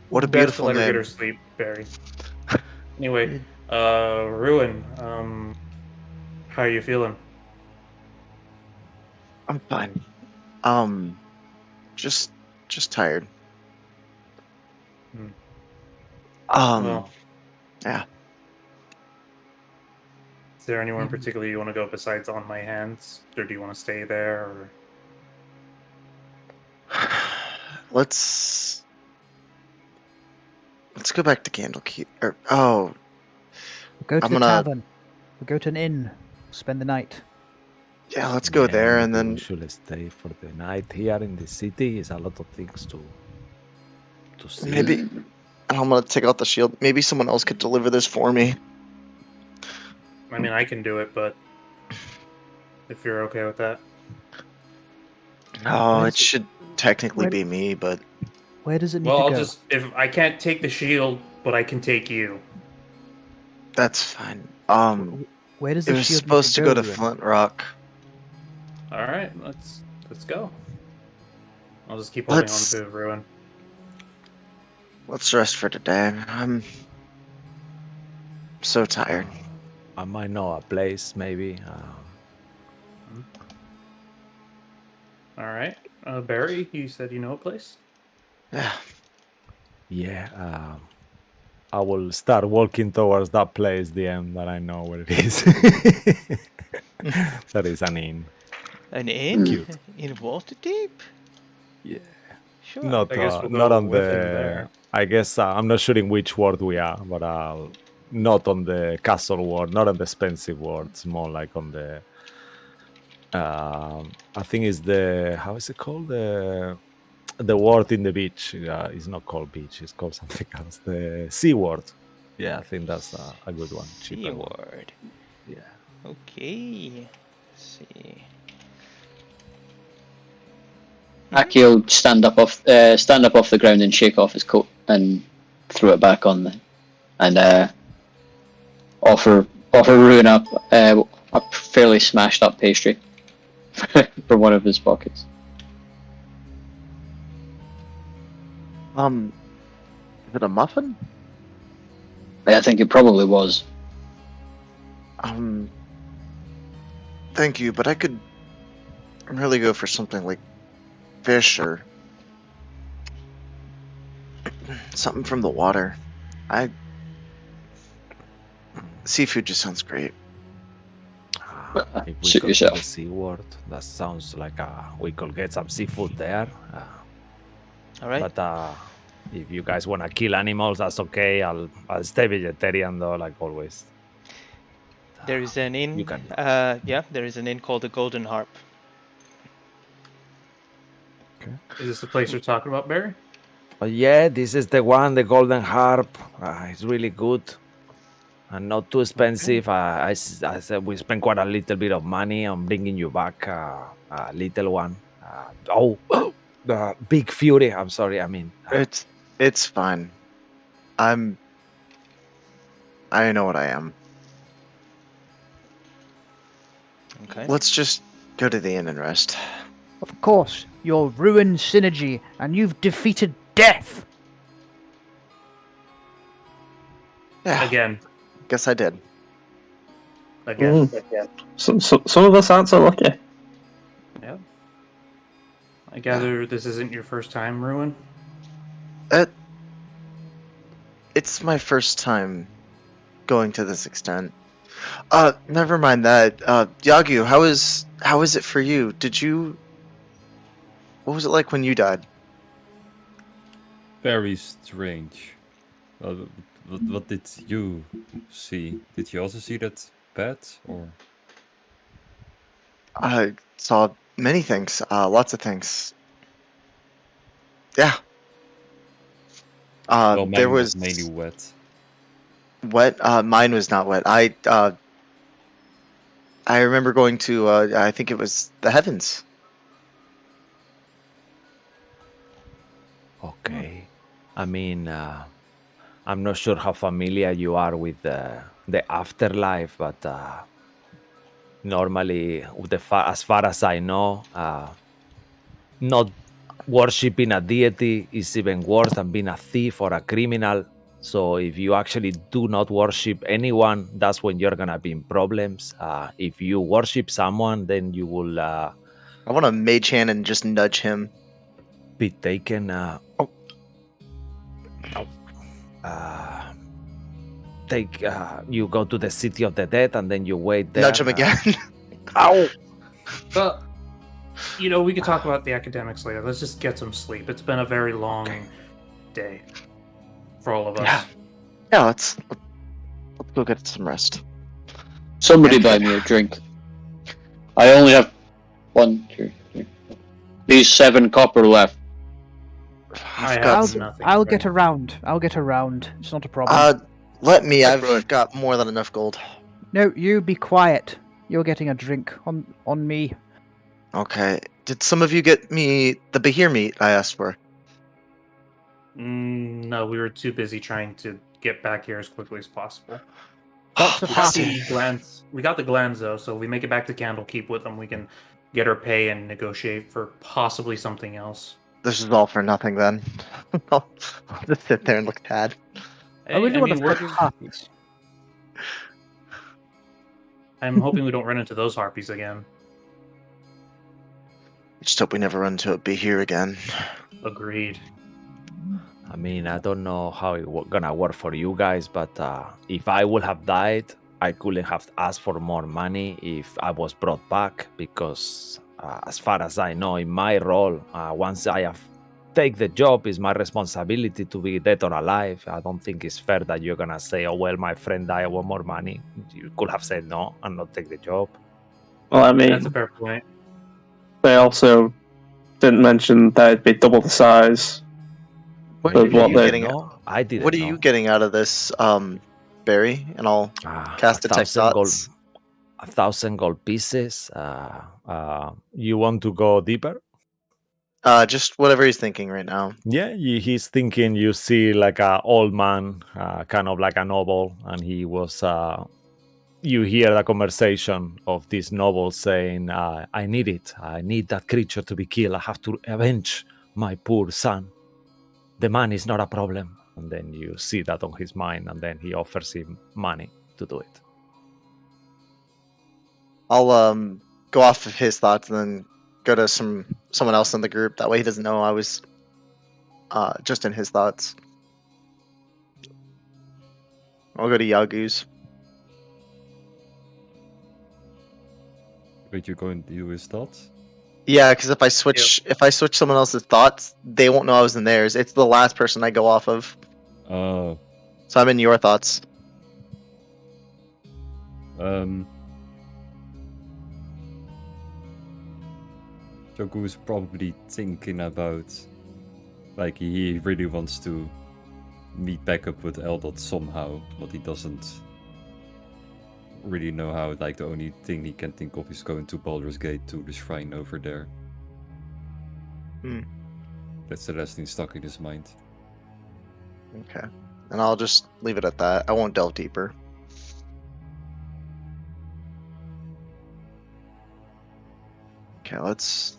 What a best beautiful to let her get name. her sleep, Barry. Anyway, Ruin, how are you feeling? I'm fine. Just tired. Hmm. Yeah. Is there anywhere in particular you want to go besides on my hands, or do you want to stay there? Or Let's go back to Candlekeep. We'll go to I'm the gonna- tavern. We'll go to an inn. Spend the night. yeah, let's go there, and maybe then we should stay for the night here in the city. Is a lot of things to see. maybe I'm gonna take out the shield. Maybe someone else could deliver this for me. I mean, I can do it, but if you're okay with that, Oh, Where it does should technically where- be me, but Where does it need well, to I'll go? just if I can't take the shield, but I can take you. that's fine. Where does It the was shield supposed to need go to Ruin? Flint Rock. All right, let's go. I'll just keep holding on Let's- to Ruin. Let's rest for today. I'm so tired. I might know a place, maybe. All right, Barry, you said you know a place. Yeah. Yeah, I will start walking towards that place, DM, that I know where it is. That is an inn. An inn Cute. in Waterdeep? Yeah. Sure. Not, I guess we'll not go on with him the. there. I guess I'm not sure in which ward we are, but not on the castle ward, not on the expensive ward. It's more like on the. I think it's the, how is it called? The ward in the beach. It's not called beach. It's called something else. The sea ward. Yeah, I think that's a good one. cheaper one. Seaward. Yeah. Okay. Let's see. Aki will stand up off the ground and shake off his coat and throw it back on and offer Ruin up a fairly smashed up pastry from one of his pockets. Is it a muffin? I think it probably was. Thank you, but I could really go for something like fish or something from the water. Seafood just sounds great. If we Suit go to yourself. the Sea World, that sounds like we could get some seafood there. All right. But if you guys want to kill animals, that's okay. I'll stay vegetarian though, like always. There is an inn. You can. There is an inn called the Golden Harp. Is this the place you're talking about, Barry? Yeah, this is the one, the Golden Harp. It's really good and not too expensive. I said we spent quite a little bit of money on bringing you back a little one. The Big Fury. I'm sorry. I mean, It's fine. I know what I am. Okay. Let's just go to the inn and rest. Of course, you're ruined Synergy, and you've defeated death. Yeah, Again. guess I did. Again. Some of us aren't so lucky. Yeah. I gather this isn't your first time, Ruin? It's my first time going to this extent. Never mind that. Yagu, how is it for you? What was it like when you died? Very strange. What did you see? Did you also see that bat, or? I saw many things, lots of things. Yeah. Well, There mine was mainly wet. wet. Mine was not wet. I remember going to. I think it was the heavens. okay. I mean, I'm not sure how familiar you are with the afterlife, but normally, as far as I know, not worshipping a deity is even worse than being a thief or a criminal. So if you actually do not worship anyone, that's when you're gonna be in problems. If you worship someone, then you will I want to mage hand and just nudge him. be taken. You go to the city of the dead, and then you wait there. Nudge him again. Ow! Well, we could talk about the academics later. Let's just get some sleep. It's been a very long day for all of us. Yeah, let's go get some rest. Somebody buy me a drink. I only have 1, 2, 3, 4. These 7 copper left. I got have some- nothing. I'll right? get around. It's not a problem. Let me. Right. I've got more than enough gold. No, you be quiet. You're getting a drink on me. Okay. Did some of you get me the behir meat I asked for? No, we were too busy trying to get back here as quickly as possible. Lots of We got happy. the glands. We got the glands though, so if we make it back to Candlekeep with them, we can get our pay and negotiate for possibly something else. This is all for nothing then. I'll just sit there and look sad. I really want to we're fight just- harpies. I'm hoping we don't run into those harpies again. Just hope we never run into a behir again. Agreed. I mean, I don't know how it's gonna work for you guys, but if I would have died, I couldn't have asked for more money if I was brought back, because as far as I know, in my role, once I have take the job, it's my responsibility to be dead or alive. I don't think it's fair that you're gonna say, oh well, my friend died, I want more money. You could have said no and not take the job. Well, I mean, That's a fair point. they also didn't mention that it'd be double the size. What Of what they- No, I didn't What are know. you getting out of this, Barry? And I'll cast detect 1,000 gold, thoughts. 1,000 gold pieces. You want to go deeper? Just whatever he's thinking right now. Yeah, he's thinking. You see, like a old man, kind of like a noble, and he was. You hear the conversation of this noble saying, "I need it. I need that creature to be killed. I have to avenge my poor son. The man is not a problem." And then you see that on his mind, and then he offers him money to do it. I'll go off of his thoughts and then go to someone else in the group. That way he doesn't know I was just in his thoughts. I'll go to Yagu's. Wait, you're going to do his thoughts? Yeah, because if I switch someone else's thoughts, they won't know I was in theirs. It's the last person I go off of. Oh. So I'm in your thoughts. Joku is probably thinking about, like, he really wants to meet back up with Eldot somehow, but he doesn't really know how. Like, the only thing he can think of is going to Baldur's Gate to the shrine over there. That's the last thing stuck in his mind. Okay. And I'll just leave it at that. I won't delve deeper. Okay, let's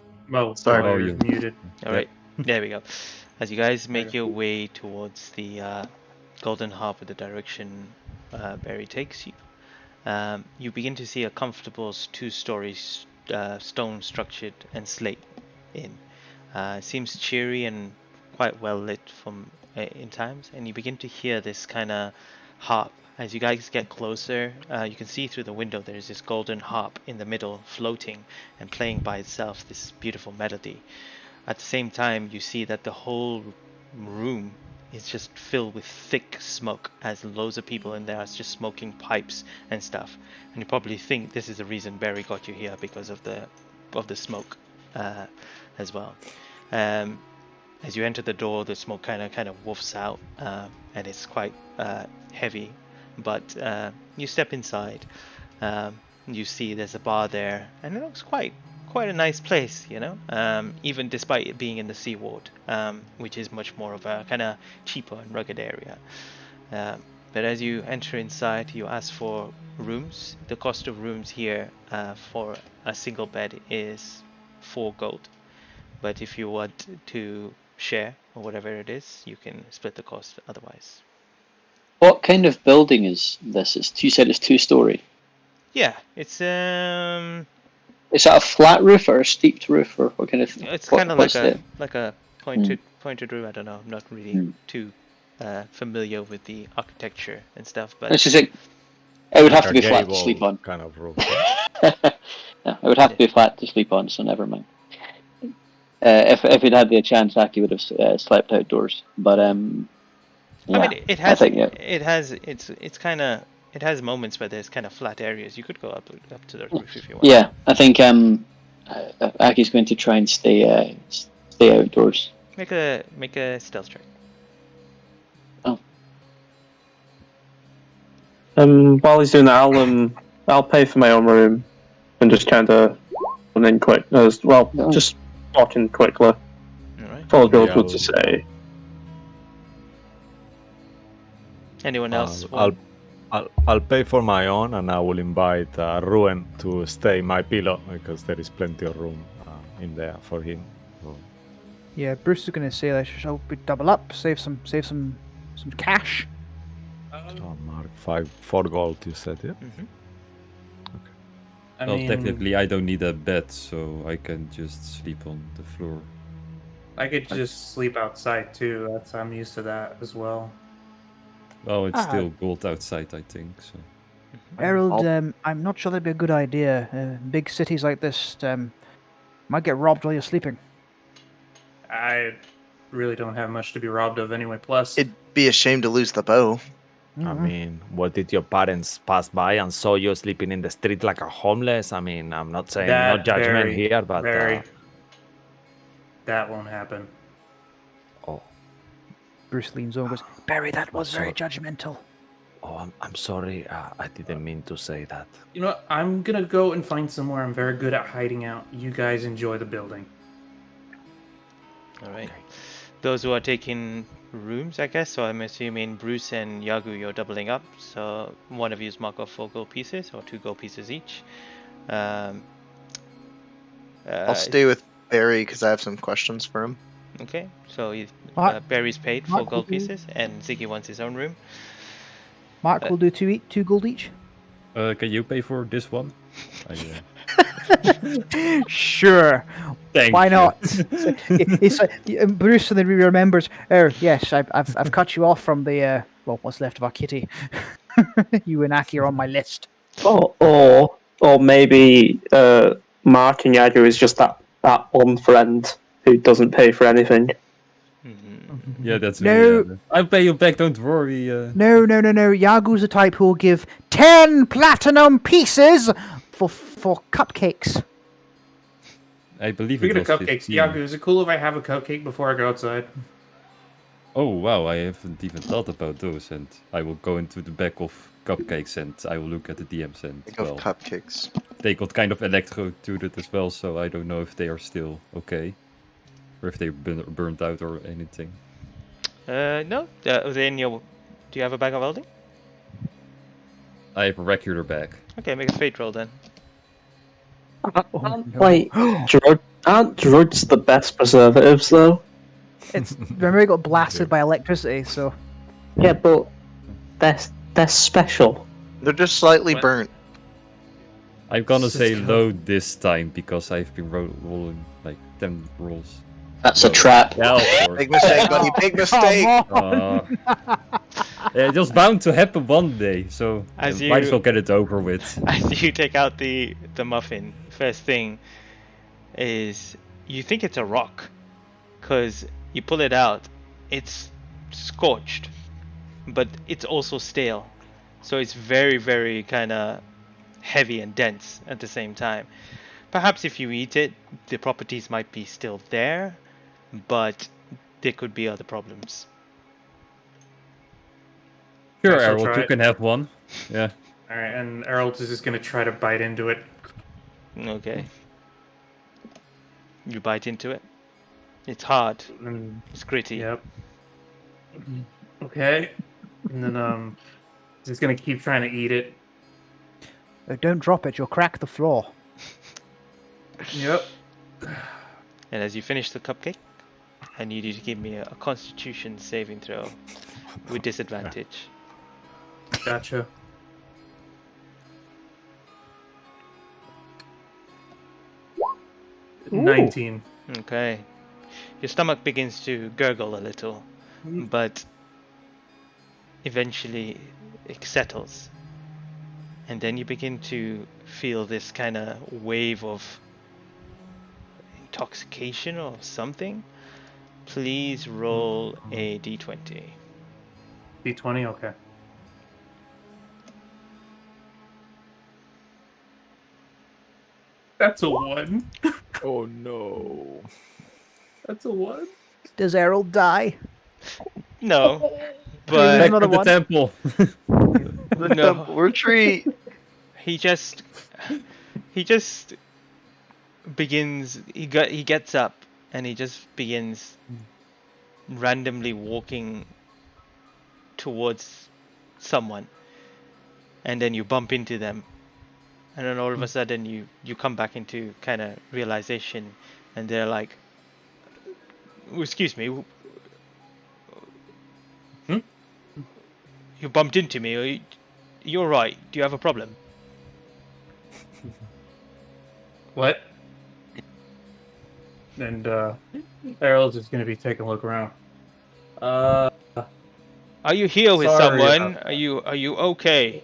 start. Oh, you're muted. All right, there we go. As you guys make your way towards the Golden Harp in the direction Barry takes you, you begin to see a comfortable two-story stone structured and slate inn. It seems cheery and quite well lit from in times, and you begin to hear this kind of harp. As you guys get closer, you can see through the window there's this golden harp in the middle, floating and playing by itself this beautiful melody. At the same time, you see that the whole room is just filled with thick smoke, as loads of people in there are just smoking pipes and stuff. And you probably think this is the reason Barry got you here, because of the smoke as well. As you enter the door, the smoke kind of woofs out, and it's quite heavy. But you step inside, you see there's a bar there, and it looks quite a nice place, you know, even despite it being in the Sea Ward, which is much more of a kind of cheaper and rugged area. But as you enter inside, you ask for rooms. The cost of rooms here for a single bed is 4 gold. But if you want to share or whatever it is, you can split the cost otherwise. What kind of building is this? You said it's 2-story. Yeah, it's Is that a flat roof or a steeped roof, or what kind of? It's kind of like a pointed roof. I don't know. I'm not really too familiar with the architecture and stuff, but it's just like, it would have to be flat to sleep on. Kind of roof. Yeah, it would have to be flat to sleep on, so never mind. If he'd had the chance, Aki would have slept outdoors. But yeah, I mean, it has. I think, It has moments where there's kind of flat areas. You could go up to the roof if you want. Yeah, I think Aki's going to try and stay outdoors. Make a stealth check. Oh. While he's doing that, I'll pay for my own room and just kind of and then quick as well. No. Just walking quickly. All right. Follow girls what to say. Anyone else? I'll pay for my own, and I will invite Ruin to stay my pillow, because there is plenty of room in there for him. So. Yeah, Bruce is going to say that shall we double up, save some cash. Oh, Mark, 4 gold. You said, yeah. Mm-hmm. I Well, mean, technically, I don't need a bed, so I can just sleep on the floor. I could just sleep outside too. I'm used to that as well. Well, it's still gold outside, I think. So. Harold, I'm not sure that'd be a good idea. Big cities like this might get robbed while you're sleeping. I really don't have much to be robbed of anyway. Plus, It'd be a shame to lose the bow. I mean, what did your parents pass by and saw you sleeping in the street like a homeless? I mean, I'm not saying no judgment here, but that won't happen. Oh, Bruce leans over and goes, Barry, that was very judgmental. Oh, I'm sorry. I didn't mean to say that. You know what? I'm gonna go and find somewhere I'm very good at hiding out. You guys enjoy the building. All right. Those who are taking rooms, I guess. So I'm assuming Bruce and Yagu, you're doubling up. So one of you is mark off 4 gold pieces or 2 gold pieces each. I'll stay with Barry because I have some questions for him. Okay. So Mark- Barry's paid 4 Mark gold will do- pieces, and Ziggy wants his own room. Mark will do 2 gold each. Can you pay for this one? Sure. Thank Why you. not? Bruce suddenly remembers. Oh yes, I've cut you off from the what's left of our kitty. You and Aki are on my list. Or maybe Mark and Yagu is just that one friend who doesn't pay for anything. Yeah, that's No. me. I'll pay you back. Don't worry. No. Yagu's the type who will give 10 platinum pieces for cupcakes. I believe Speaking it of was cupcakes, 15. Yaku, is it cool if I have a cupcake before I go outside? Oh wow, I haven't even thought about those, and I will go into the back of cupcakes and I will look at the DMs and Think of cupcakes. they got kind of electrocuted as well, so I don't know if they are still okay or if they've been burnt out or anything. No. Then do you have a bag of welding? I have a regular bag. Okay, make a fate roll then. Aren't drugs the best preservatives though? Remember, he got blasted by electricity, so. Yeah, but they're special. They're just slightly burnt. I'm gonna say low this time because I've been rolling like 10 rolls. That's a trap. Yeah, of course. Big mistake, buddy. Big mistake. It's just bound to happen one day, so As might as you- well get it over with. As you take out the muffin, first thing is you think it's a rock, because you pull it out, it's scorched, but it's also stale, so it's very, very kind of heavy and dense at the same time. Perhaps if you eat it, the properties might be still there, but there could be other problems. Sure, I shall Errol, try you it. can have one. Yeah. Alright, and Errol is just gonna try to bite into it. Okay. You bite into it. It's hard. And, It's gritty. yep. Okay. And then, just gonna keep trying to eat it. Don't drop it, you'll crack the floor. Yep. And as you finish the cupcake, I need you to give me a Constitution saving throw with disadvantage. Gotcha. Ooh. 19. Okay. Your stomach begins to gurgle a little, but eventually it settles. And then you begin to feel this kind of wave of intoxication or something. Please roll a d20. D20, okay. That's a 1. Oh no. That's a 1. Does Errol die? No, There's but another to the one. temple. No. Retreat. he just begins. He gets up and he just begins randomly walking towards someone, and then you bump into them, and then all of a sudden you come back into kind of realization, and they're like, "Excuse me, you bumped into me. You're right. Do you have a problem?" What? And, Errol's just gonna be taking a look around. Are you here with Sorry someone? about Are you okay?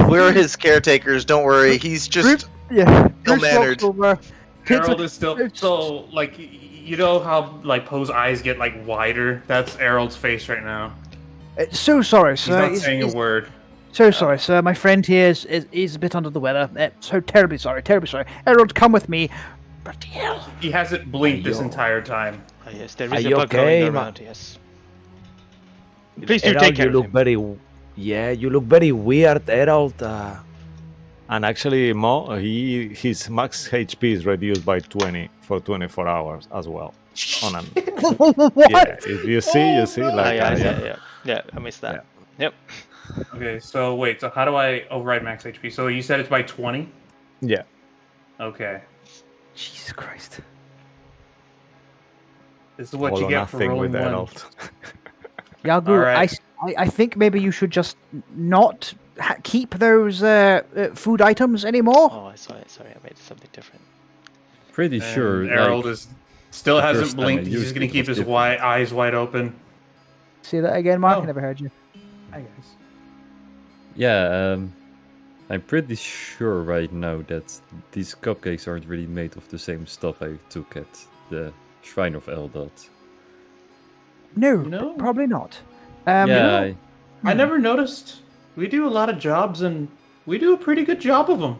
We're his caretakers. Don't worry. He's just Yeah. Bruce ill-mannered. walks over, takes Errol a- is still so like you know how like Poe's eyes get like wider. That's Errol's face right now. So sorry, He's sir. not saying a word. So sorry, sir. My friend here is a bit under the weather. So terribly sorry, terribly sorry. Errol, come with me. Bloody hell. He hasn't blinked this entire time. Oh, yes, there Are is a you bug okay, going ma- around. Yes. Please do Errol, take care you of look him. very, yeah, you look very weird, Errol. And actually, Mo, his max HP is reduced by 20 for 24 hours as well. On an, What? yeah, if you see, like, Yeah, I missed that. Yep. Okay, so wait, so how do I override max HP? So you said it's by 20? yeah. Okay. Jesus Christ. This is what All you or get for nothing rolling with one. Errol. Yagu, Alright. I think maybe you should just not keep those food items anymore. Oh, sorry, I made something different. Pretty And sure. Errol like, just still the hasn't first time I blinked. He's used just gonna it keep was his different. eyes wide open. Say that again, Mark. Oh. I never heard you. Hi guys. Yeah. I'm pretty sure right now that these cupcakes aren't really made of the same stuff I took at the Shrine of Eldot. No, No. probably not. Yeah, I never noticed. We do a lot of jobs, and we do a pretty good job of them.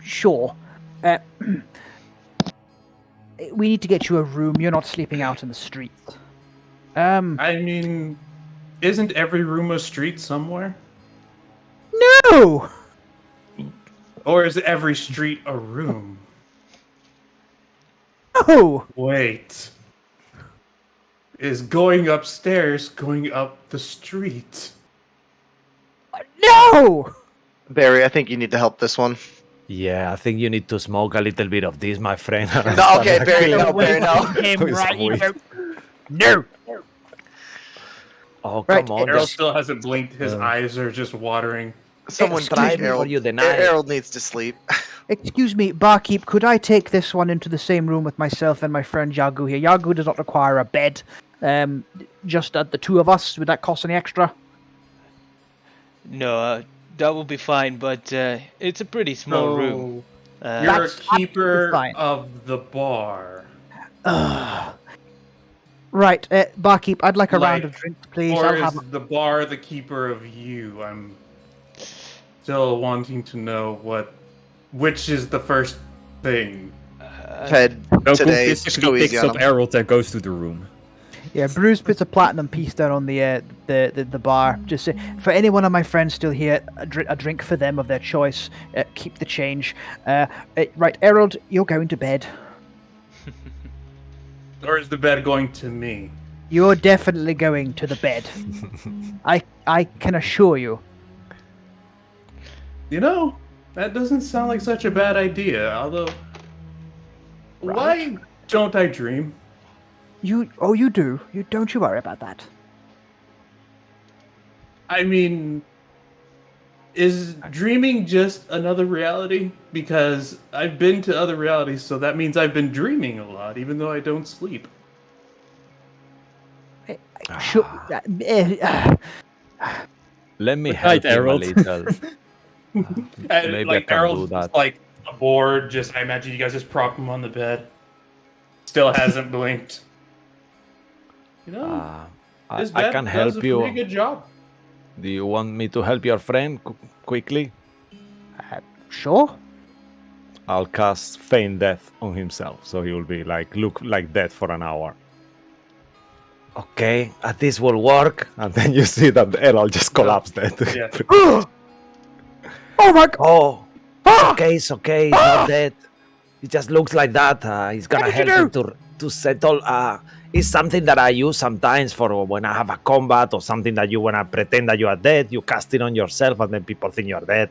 Sure. We need to get you a room. You're not sleeping out in the streets. I mean, isn't every room a street somewhere? No! Or is every street a room? No! Wait. Is going upstairs going up the street? No! Barry, I think you need to help this one. Yeah, I think you need to smoke a little bit of this, my friend. No, okay, Barry, no, Barry, no. Him, With right? some You weed. don't- No! Oh, Right, come on. Errol Just still hasn't blinked. His eyes are just watering. Someone try take before Errol. you deny it. Errol needs to sleep. Excuse me, barkeep, could I take this one into the same room with myself and my friend Yagu here? Yagu does not require a bed. Just the two of us, would that cost any extra? No, that will be fine, but it's a pretty small room. You're a That's keeper fine. of the bar. Right, barkeep, I'd like a round Like, of drinks, please. Or I'll is have... the bar the keeper of you? I'm still wanting to know which is the first thing. Ted, Goku today, just go physically easy picks on up him. Errol and goes to the room. Yeah, Bruce puts a platinum piece down on the bar. Just say, for any one of my friends still here, a drink for them of their choice. Keep the change. Right, Errol, you're going to bed. Or is the bed going to me? You're definitely going to the bed. I can assure you. You know, that doesn't sound like such a bad idea, although... Why don't I dream? You do. Don't you worry about that. I mean, is dreaming just another reality? Because I've been to other realities, so that means I've been dreaming a lot, even though I don't sleep. Sure. Let me Good help night, him a Errol. little. And, Maybe I like can Errol's do that. like bored. Just I imagine you guys just prop him on the bed. Still hasn't blinked. You know, I this bed can does help a you. pretty good job. Do you want me to help your friend quickly? Sure. I'll cast feign death on himself, so he will be look like dead for an hour. Okay, this will work. And then you see that Errol just collapsed dead. Yeah. Oh my god! Oh, it's okay. He's not dead. It just looks like that. He's gonna What did you help him to settle. It's something that I use sometimes for when I have a combat or something that you wanna pretend that you are dead. You cast it on yourself, and then people think you're dead.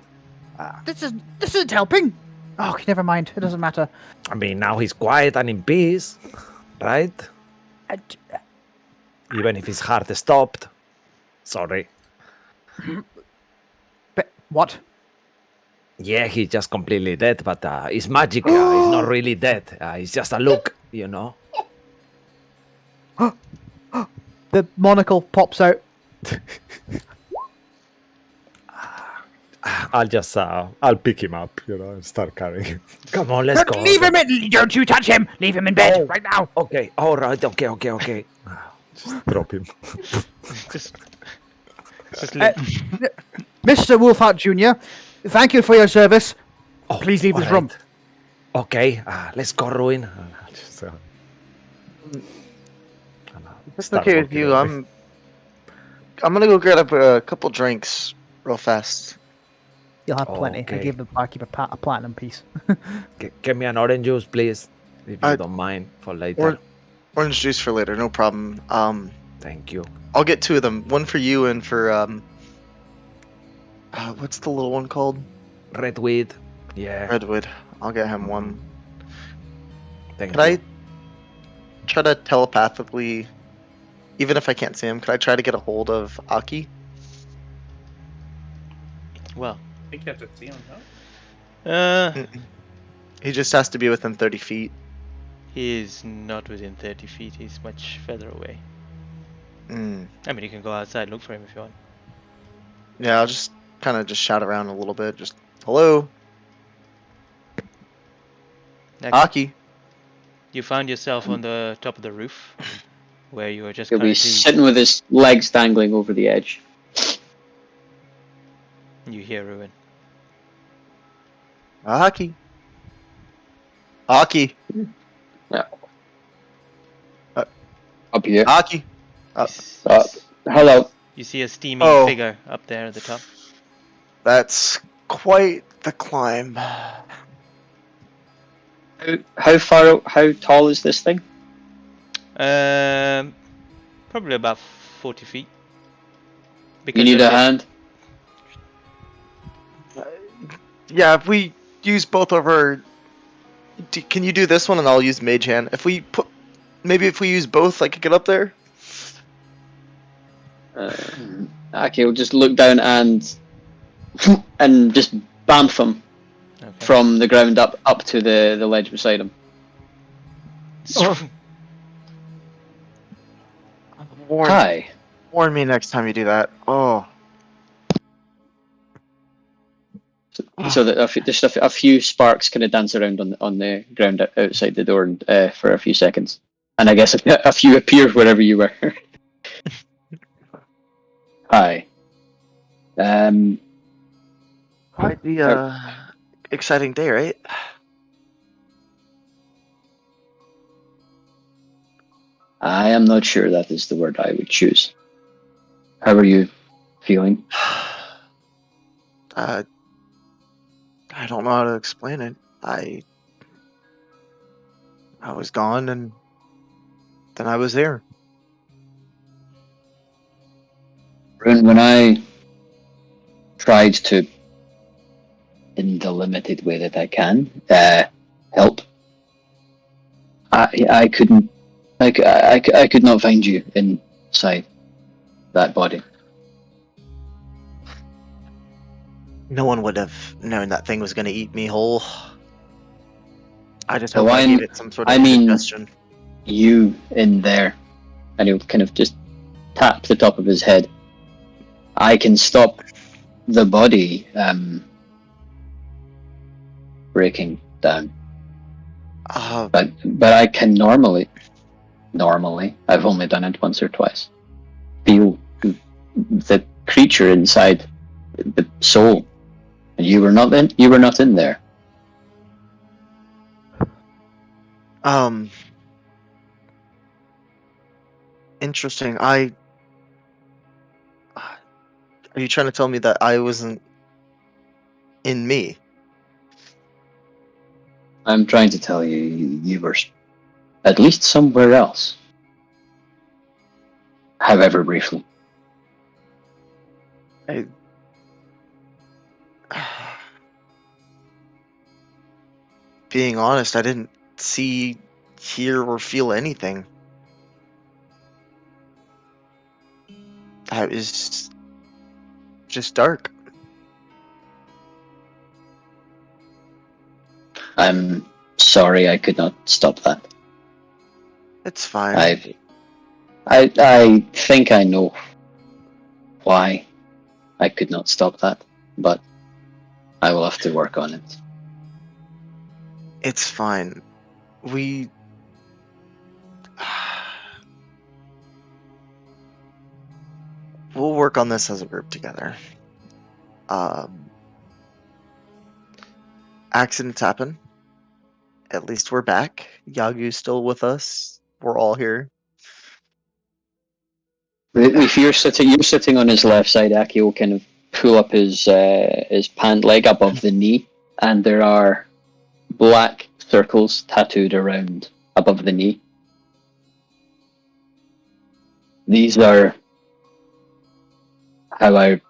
This isn't helping. Oh, never mind. It doesn't matter. I mean, now he's quiet and in peace, right? Even if his heart is stopped. Sorry. But what? Yeah, he's just completely dead, but it's magic. He's not really dead. It's just a look, you know. The monocle pops out. I'll pick him up, and start carrying him. Come on, let's go. Leave him in. Don't you touch him. Leave him in bed right now. Okay, all right, okay. Just drop him. Just let... Mr. Wolfhart Jr., thank you for your service. Oh, Please leave this all room. right. Okay, let's go, Ruin. Just, It's start okay with walking you. away. I'm gonna go grab a couple drinks real fast. You'll have plenty. I Okay. gave the barkeep a platinum piece. Get me an orange juice, please, if you I- don't mind, for later. Orange juice for later, no problem. Thank you. I'll get two of them. One for you and for what's the little one called? Red weed. Yeah. Redwood. I'll get him one. Thank Could you. I try to telepathically, even if I can't see him, could I try to get a hold of Aki? Well, I think you have to see him, no? He just has to be within 30 feet. he is not within 30 feet. He's much further away. Mm. I mean, you can go outside and look for him if you want. Yeah, I'll just kind of just shout around a little bit. Just hello, Okay. Aki. You found yourself on the top of the roof, where you were just He'll be currently. sitting with his legs dangling over the edge. You hear Ruin. Aki. Aki. Up here. Aki. Hello. You see a steaming Oh. figure up there at the top. That's quite the climb. How tall is this thing? Probably about 40 feet. You need a hand? Yeah, if we use both of our... Can you do this one and I'll use Mage Hand? If we use both, I could get up there? Okay, we'll just look down and just bamf him from the ground up to the ledge beside him. Hi. Warn me next time you do that. Oh. So that just a few sparks kind of dance around on the ground outside the door for a few seconds, and I guess a few appear wherever you were. Hi. Quite the exciting day, right? I am not sure that is the word I would choose. How are you feeling? I don't know how to explain it. I was gone and then I was there. When I tried to, in the limited way that I can, help, I couldn't. I could not find you inside that body. No one would have known that thing was going to eat me whole. I just So hope I I'm- gave it some sort of I mean- indigestion. You in there, and he'll kind of just tap the top of his head. I can stop the body breaking down, but I can normally, I've only done it once or twice, feel the creature inside the soul, and you were not in there. Interesting. Are you trying to tell me that I wasn't in me? I'm trying to tell you, you were at least somewhere else, however briefly. Being honest, I didn't see, hear, or feel anything. That was just dark. I'm sorry I could not stop that. It's fine. I think I know why I could not stop that, but I will have to work on it. It's fine. We'll work on this as a group together. Accidents happen. At least we're back. Yagu's still with us. We're all here. If you're sitting on his left side, Aki will kind of pull up his pant leg above the knee, and there are black circles tattooed around above the knee. These are how I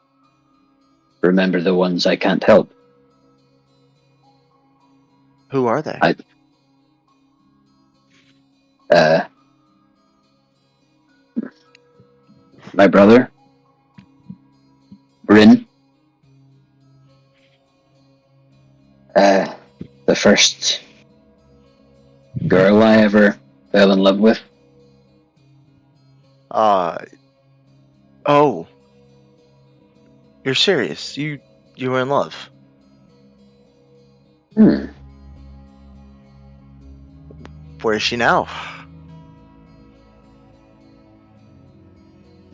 remember the ones I can't help. Who are they? My brother, Bryn, the first girl I ever fell in love with. Oh. You're serious. You were in love. Where is she now?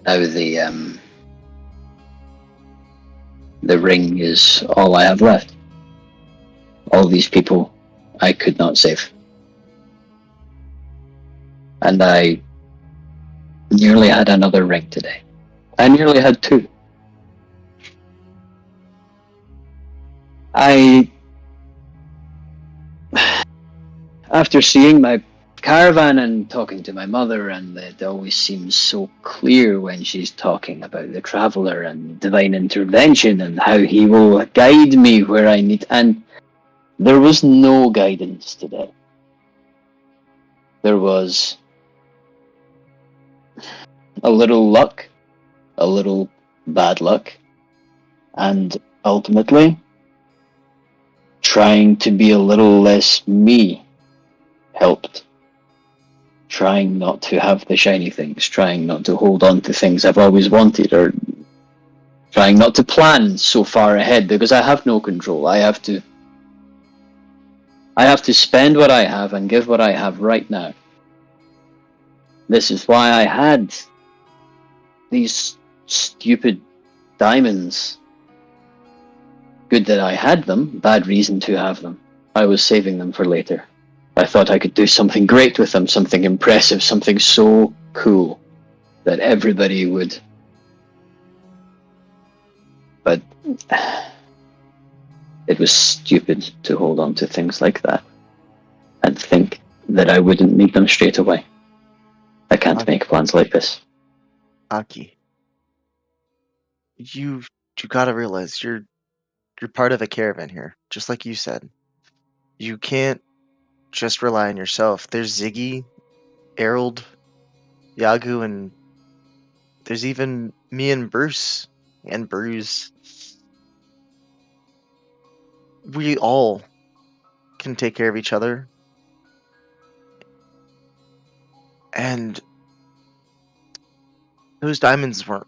Now the ring is all I have left. All these people I could not save. And I nearly had another ring today. I nearly had two. After seeing my caravan and talking to my mother, and it always seems so clear when she's talking about the traveler and divine intervention and how he will guide me where I need. And there was no guidance today. There was a little luck, a little bad luck, and ultimately trying to be a little less me helped. Trying not to have the shiny things, trying not to hold on to things I've always wanted, or trying not to plan so far ahead because I have no control. I have to spend what I have and give what I have right now. This is why I had these stupid diamonds. Good that I had them, bad reason to have them. I was saving them for later. I thought I could do something great with them, something impressive, something so cool that everybody would. But it was stupid to hold on to things like that and think that I wouldn't need them straight away. I can't make plans like this. Aki, you gotta realize you're part of a caravan here, just like you said. You can't just rely on yourself. There's Ziggy, Harold, Yagu, and there's even me and Bruce and Bruce. We all can take care of each other. And those diamonds weren't.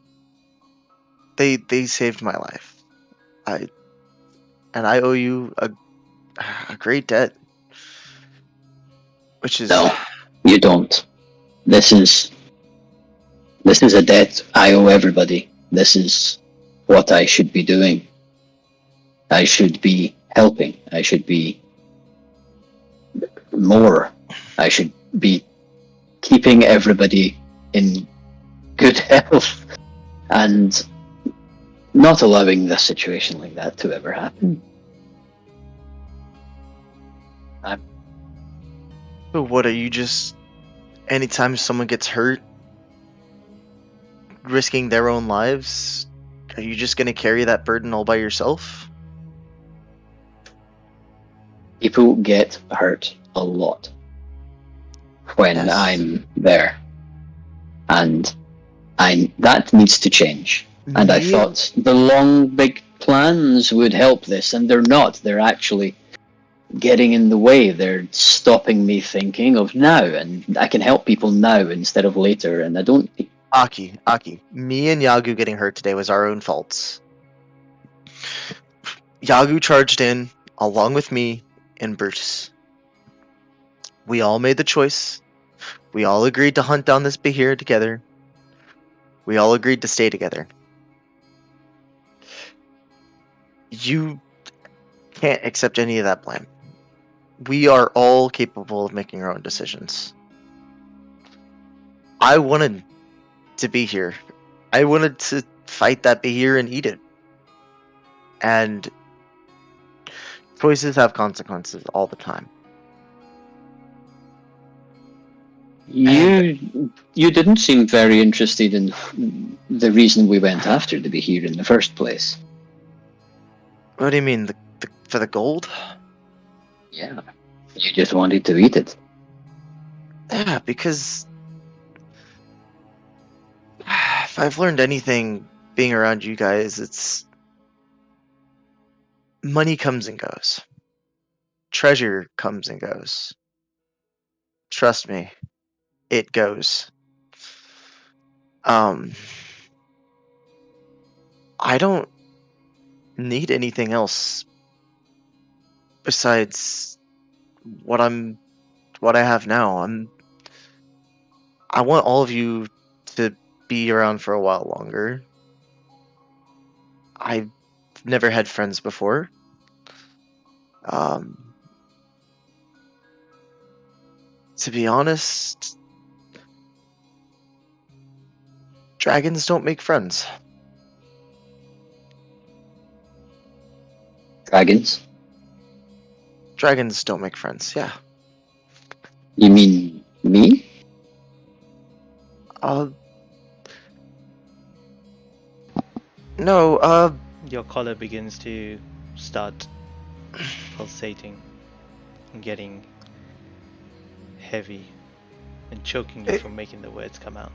They saved my life. I owe you a great debt. Which is No, you don't. This is a debt I owe everybody. This is what I should be doing. I should be helping. I should be more. I should be keeping everybody in good health and not allowing a situation like that to ever happen. So what are you just anytime someone gets hurt, risking their own lives, are you just gonna carry that burden all by yourself? People get hurt a lot when Yes. I'm there, and that needs to change. And I thought the long big plans would help this, and they're not. They're actually getting in the way. They're stopping me thinking of now, and I can help people now instead of later. And I don't. Aki, me and Yagu getting hurt today was our own faults. Yagu charged in along with me and Bruce. We all made the choice. We all agreed to hunt down this Bahir together. We all agreed to stay together. You can't accept any of that blame. We are all capable of making our own decisions. I wanted to be here. I wanted to fight that Bahir and eat it. And choices have consequences all the time. You didn't seem very interested in the reason we went after to be here in the first place. What do you mean, for the gold? Yeah, you just wanted to eat it. Yeah, because if I've learned anything being around you guys, it's money comes and goes. Treasure comes and goes. Trust me, it goes. I don't need anything else besides what I have now. I want all of you to be around for a while longer. I've never had friends before. To be honest, dragons don't make friends. Dragons? Dragons don't make friends, yeah. You mean me? No, Your collar begins to start pulsating and getting heavy and choking you from making the words come out.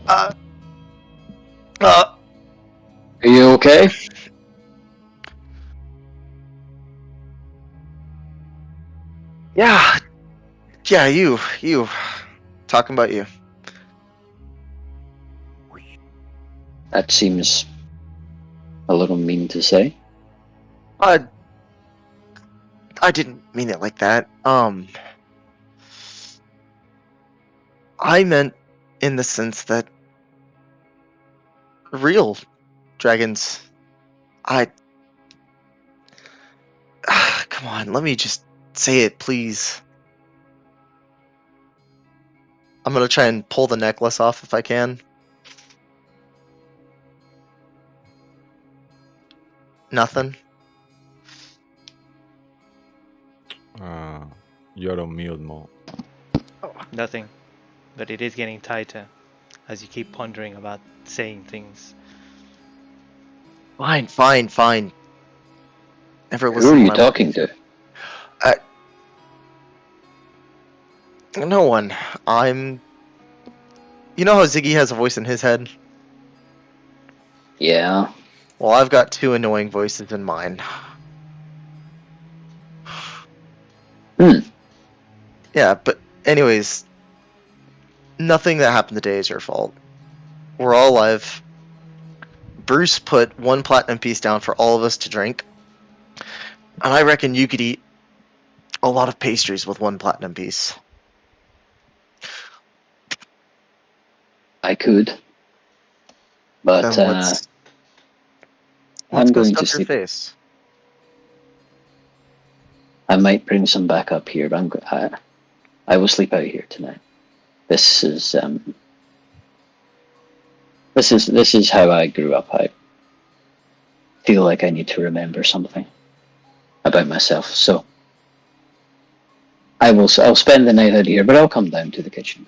Are you okay? yeah. Yeah, you. Talking about you. That seems a little mean to say. I didn't mean it like that. I meant in the sense that real dragons. Come on, let me just say it, please. I'm gonna try and pull the necklace off if I can. Nothing. You're on mute, Mo. Nothing, but it is getting tighter as you keep pondering about saying things. Fine. Never Who listen are to you my talking to? No one. You know how Ziggy has a voice in his head? Yeah. Well, I've got two annoying voices in mine. Yeah, but anyways, nothing that happened today is your fault. We're all alive. Bruce put 1 platinum piece down for all of us to drink. And I reckon you could eat a lot of pastries with 1 platinum piece. I could. But Then let's I'm go going to stuff your sleep. face. I might bring some back up here, but I will sleep out here tonight. This is how I grew up. I feel like I need to remember something about myself. So I'll spend the night out here, but I'll come down to the kitchen.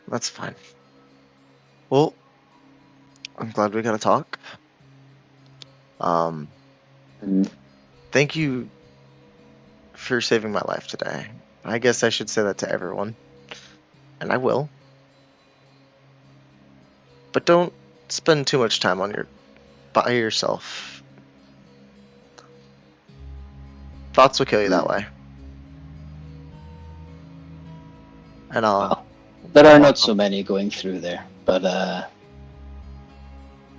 That's fine. Well, I'm glad we got to talk. Thank you for saving my life today. I guess I should say that to everyone. And I will. But don't spend too much time by yourself. Thoughts will kill you that way. And there are not so many going through there, but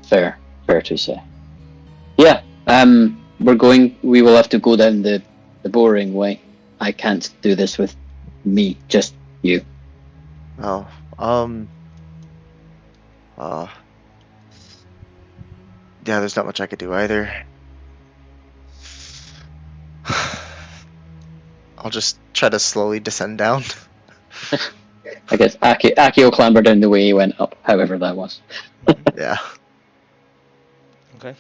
fair to say. Yeah, we will have to go down the boring way. I can't do this with me, just you. Oh, yeah, there's not much I could do either. I'll just try to slowly descend down. I guess Akio clambered down the way he went up, however that was. Yeah. Okay.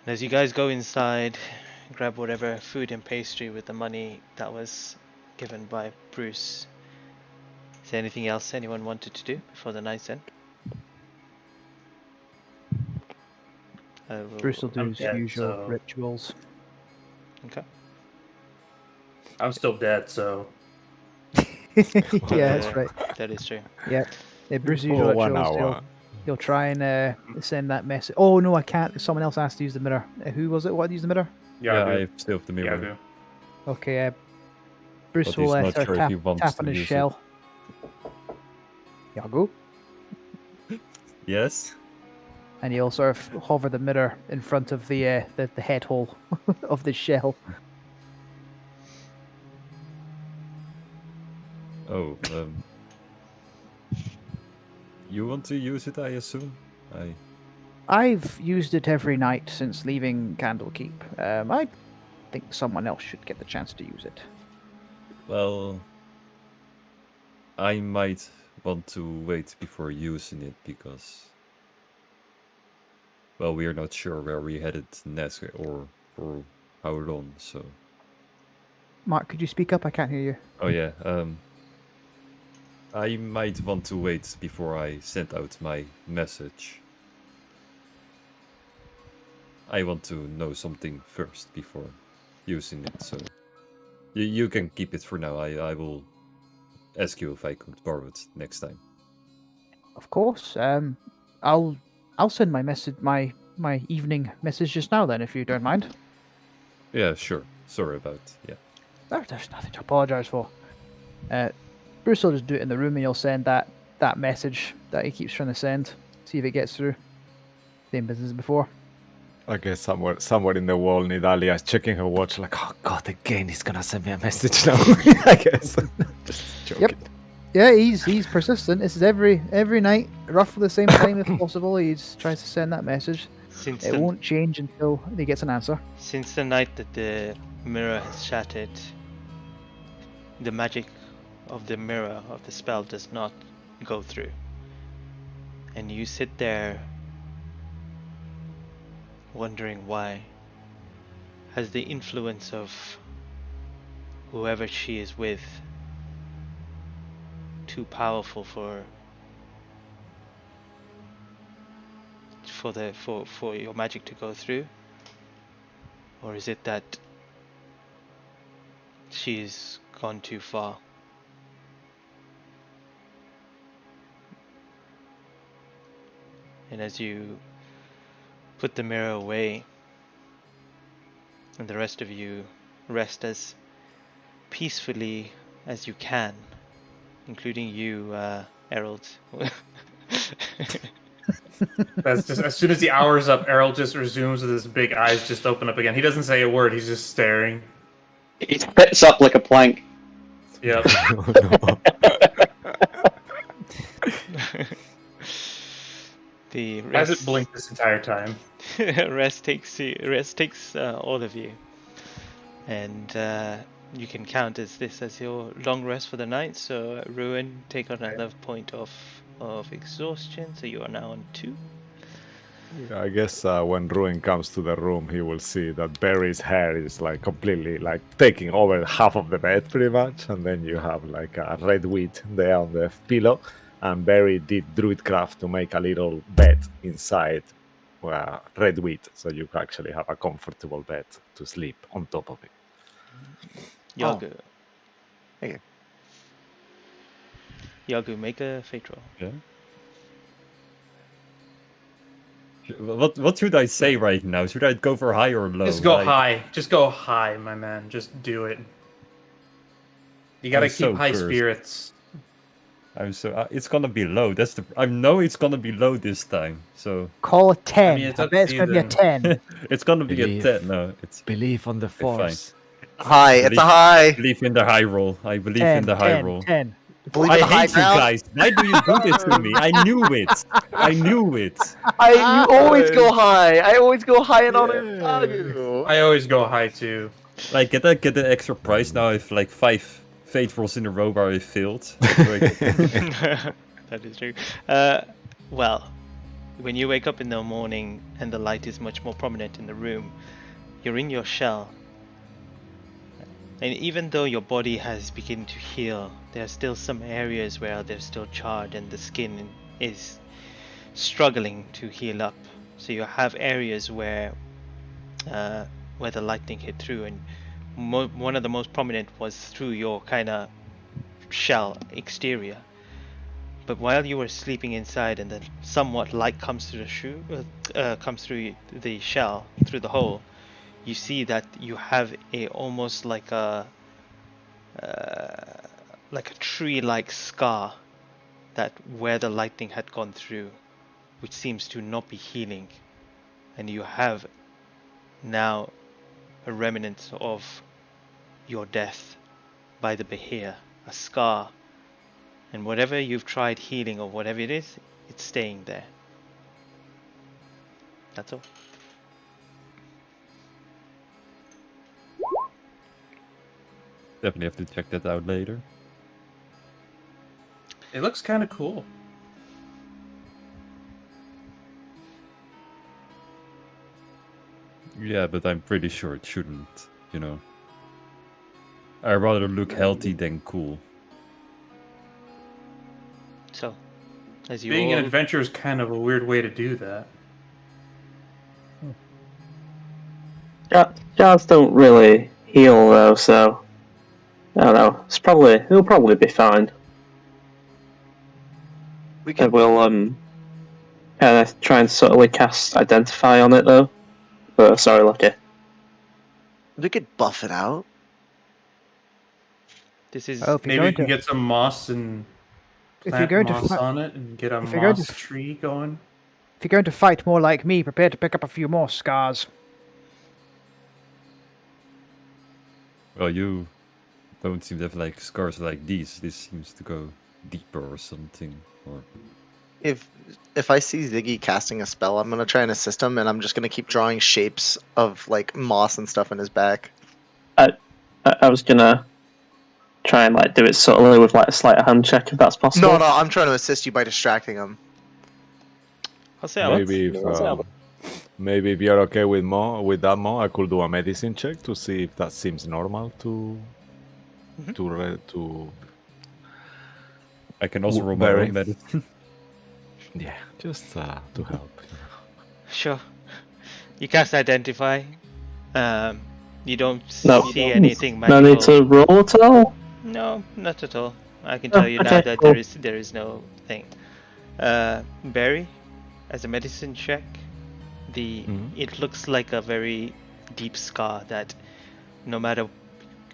And as you guys go inside, grab whatever food and pastry with the money that was given by Bruce. Is there anything else anyone wanted to do before the night's end? Bruce will do I'm his dead, usual so- rituals. Okay. I'm still dead, so Yeah, that's right. That is true. Yeah. Bruce For usual 1 rituals. hour. He'll try and send that message. Oh no, I can't. Someone else asked to use the mirror. Who was it? What used the mirror? Yeah, I I still have the mirror. do. Okay. Bruce But will he's not start sure if he wants tap to on his use it. shell. Yago. Yes? And you'll sort of hover the mirror in front of the head hole of the shell. Oh, you want to use it, I assume? I've used it every night since leaving Candlekeep. I think someone else should get the chance to use it. Well, I might want to wait before using it because, well, we're not sure where we headed next or for how long. So. Mark, could you speak up? I can't hear you. Oh yeah. I might want to wait before I send out my message. I want to know something first before using it, so you can keep it for now. I will ask you if I could borrow it next time. Of course. I'll send my message, my evening message just now. Then, if you don't mind. Yeah, sure. Sorry about There's nothing to apologize for. Bruce will just do it in the room, and you'll send that message that he keeps trying to send. See if it gets through. Same business as before. I guess somewhere in the wall, Nidalia is checking her watch, like, oh god, again, he's gonna send me a message now. I guess. Just joking. Yep. Yeah, he's persistent. This is every night, roughly the same time if possible. He tries to send that message. It won't change until he gets an answer. Since the night that the mirror has shattered, the magic of the mirror of the spell does not go through. And you sit there wondering why. Has the influence of whoever she is with too powerful for your magic to go through? Or is it that she's gone too far? And as you put the mirror away, and the rest of you rest as peacefully as you can, including you, Errol. That's just as soon as the hour's up, Errol just resumes with his big eyes just open up again. He doesn't say a word. He's just staring. He spits up like a plank. Yep. The Has rest it blinked this entire time? rest takes all of you, and you can count this as your long rest for the night. So Ruin, take another point of exhaustion. So you are now on 2. Yeah, I guess when Ruin comes to the room, he will see that Barry's hair is like completely like taking over half of the bed, pretty much, and then you have like a red wheat there on the pillow. And Barry did druidcraft to make a little bed inside red wheat, so you actually have a comfortable bed to sleep on top of it. Yagu. Okay. Yagu, make a fate roll. Yeah. What should I say right now? Should I go for high or low? Just go high. Just go high, my man. Just do it. You gotta keep so high cursed. spirits. I'm so it's gonna be low. I know it's gonna be low this time. So Call a 10. I mean, it's I up bet it's to going to you be a 10. it's gonna be Believe. a 10. No, it's Believe on the fine. force. High. It's a high. Believe in the high roll. I believe 10, in the high 10, roll. 10. Believe I in the high hate you ground. guys. Why do you do this to me? I knew it. I knew it. You always go high. I always go high in honor of Yagu. I always go high too. Like get the extra prize now if like 5 fate rolls in a row where I failed. That is true. Well, when you wake up in the morning and the light is much more prominent in the room, you're in your shell. And even though your body has begun to heal, there are still some areas where they're still charred and the skin is struggling to heal up. So you have areas where the lightning hit through, and one of the most prominent was through your kind of shell exterior. But while you were sleeping inside, and then somewhat light comes through comes through the shell, through the hole, you see that you have almost like a tree-like scar that where the lightning had gone through, which seems to not be healing, and you have now a remnant of your death by the Behir, a scar, and whatever you've tried healing or whatever it is, it's staying there. That's all. Definitely have to check that out later. It looks kind of cool. Yeah, but I'm pretty sure it shouldn't, you know. I'd rather look healthy than cool. So, as you Being all... an adventurer is kind of a weird way to do that. Jars don't really heal though, so I don't know. It'll probably be fine. We And could we'll kind of try and subtly cast Identify on it though. But sorry, Lucky. buff it out. This is... Oh, if you're Maybe going we can to, get some moss and if you're plant going to moss fi- on it and get a if you're going to moss f- tree going. if you're going to fight more like me, prepare to pick up a few more scars. Well, you don't seem to have like scars like these. This seems to go deeper or something. Or If I see Ziggy casting a spell, I'm gonna try and assist him, and I'm just gonna keep drawing shapes of like moss and stuff in his back. I was gonna try and like do it subtly with like a sleight of hand check if that's possible. No, I'm trying to assist you by distracting him. I'll say I'll... Maybe if you're okay with that, Mo, I could do a medicine check to see if that seems normal to I can also roll my Barry. own medicine. Yeah, just to help. Sure. You cast Identify. You don't No. see anything No magical. need to roll at all. No, not at all. I can tell you now okay, that cool. there is no thing. Barry, as a medicine check, it looks like a very deep scar that no matter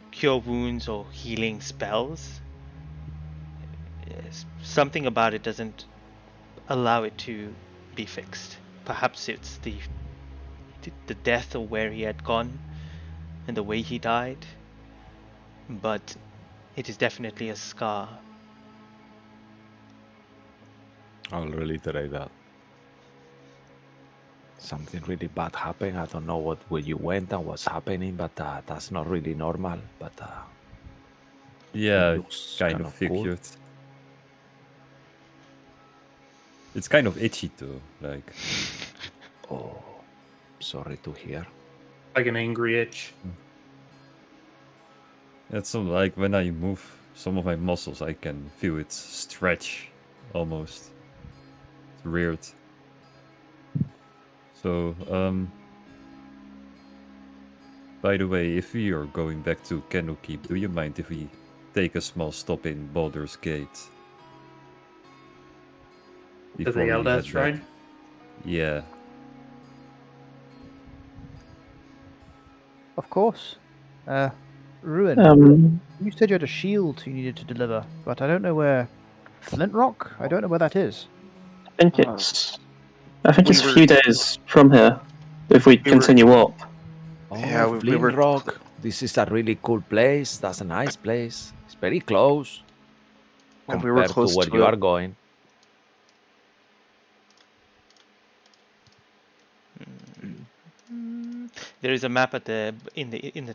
cure wounds or healing spells, something about it doesn't allow it to be fixed. Perhaps it's the death or where he had gone and the way he died, but it is definitely a scar. I'll reiterate that. Something really bad happened. I don't know where you went and what's happening, but that's not really normal. But Yeah, looks kind kind of of cool. figured. It's kind of itchy though, like. Oh, sorry to hear. Like an angry itch. It's so like when I move some of my muscles, I can feel it stretch almost. It's weird. So, by the way, if we are going back to Candlekeep, do you mind if we take a small stop in Baldur's Gate? To Before the we Eldad head Shrine? back? Yeah. Of course. Ruin. I You said you had a shield you needed to deliver, but I don't know where. Flint Rock? I don't know where that is. think it's a We few days from here if we were- continue up. Oh, Yeah, we Flint were- Rock. This is a really cool place. That's a nice place. It's very close And we were compared close to where to you it. are going. There is a map at in the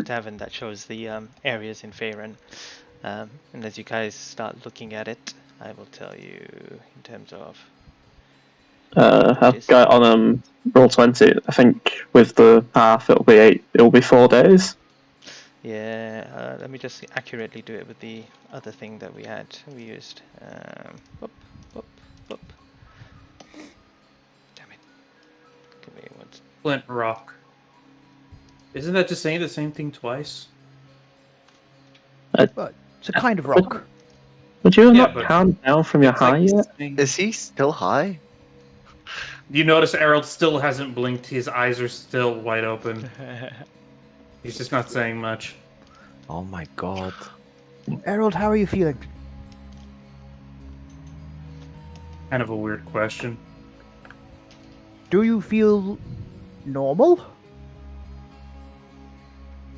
tavern that shows the areas in Faerun, and as you guys start looking at it, I will tell you in terms of. I've got on roll 20. I think with the half it'll be 4 days. Yeah, let me just accurately do it with the other thing that we used. Whoop, whoop, whoop. Damn it. Give me one. Flint Rock. Isn't that just saying the same thing twice? But it's a kind of rock. Would you Yeah, not but calm down from your It's like high yet? saying- Is he still high? You notice Errol still hasn't blinked. His eyes are still wide open. He's just not saying much. Oh my god. Harold, how are you feeling? Kind of a weird question. Do you feel normal?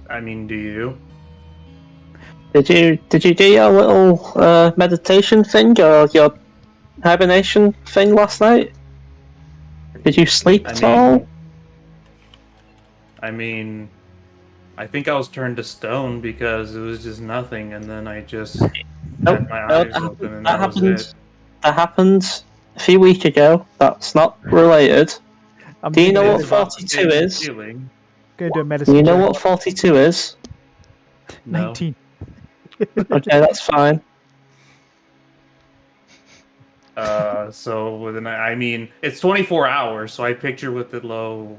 I mean, do you? Did you do your little meditation thing or your hibernation thing last night? Did you sleep I at all? mean, I think I was turned to stone because it was just nothing, and then I just Nope, had my no, eyes open, and that that was happened. it. That happened a few weeks ago. That's not related. I'm Do you doing a know It's what medicine. about the 42 same is? feeling. Gonna do a Do medicine you know check. what 42 is? No. 19. Okay, that's fine. So within, I mean, it's 24 hours, so I picture with the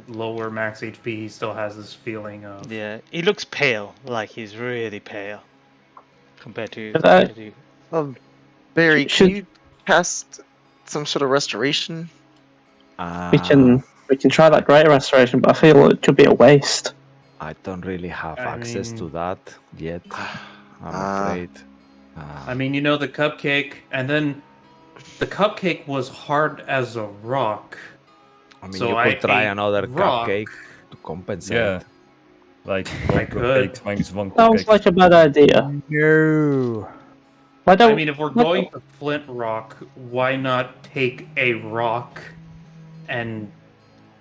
lower max HP, he still has this feeling of. Yeah, he looks pale, like he's really pale compared to Uh, you. Barry, can should you cast some sort of restoration? we can try that greater restoration, but I feel it could be a waste. I don't really have I access to mean- that yet. I'm Ah. afraid. I mean, you know, the cupcake, and then the cupcake was hard as a rock. I mean, So you I could try ate another rock. cupcake to compensate. Yeah. Like I one could. cupcake minus one Sounds cupcake. like a bad idea. No. Why don't? I mean, if we're why going don't- to Flint Rock, why not take a rock and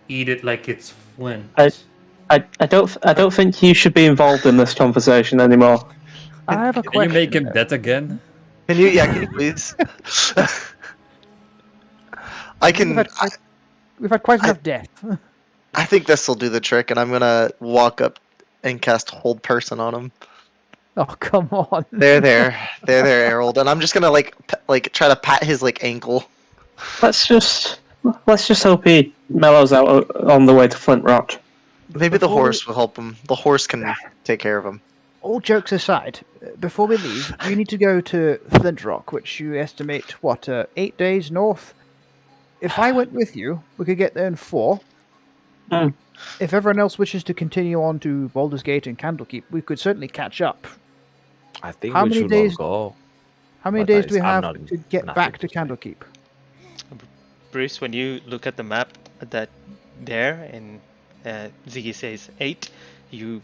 eat it like it's flint? I don't think you should be involved in this conversation anymore. I have a Can question. you make him though. dead again? Can you please? I can. We've had quite I- enough death. I think this will do the trick, and I'm gonna walk up and cast Hold Person on him. Oh, come on. There, Harold, and I'm just gonna like try to pat his like ankle. Let's just hope he mellows out on the way to Flint Rock. Maybe the Before horse will help him. The horse can take care of him. All jokes aside, before we leave, you need to go to Flint Rock, which you estimate, 8 days north? If I went with you, we could get there in 4. Hmm. If everyone else wishes to continue on to Baldur's Gate and Candlekeep, we could certainly catch up. I think How we many should days- all go. How many But days do we I'm have not- to get nothing back to to say. Candlekeep? Bruce, when you look at the map that there, and Ziggy says 8, you,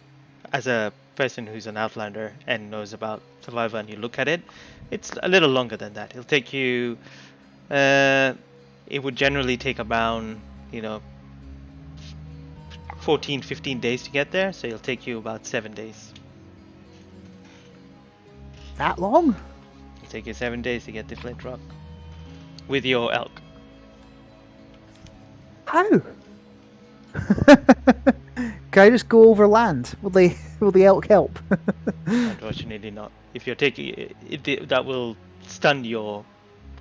as a person who's an outlander and knows about Survivor, and you look at it, it's a little longer than that. It'll take you. It would generally take about 14, 15 days to get there, so it'll take you about 7 days. That long? It'll take you 7 days to get to Flint Rock with your elk. How? Can I just go over land? Will the elk help? Unfortunately, not. If you're taking that will stun your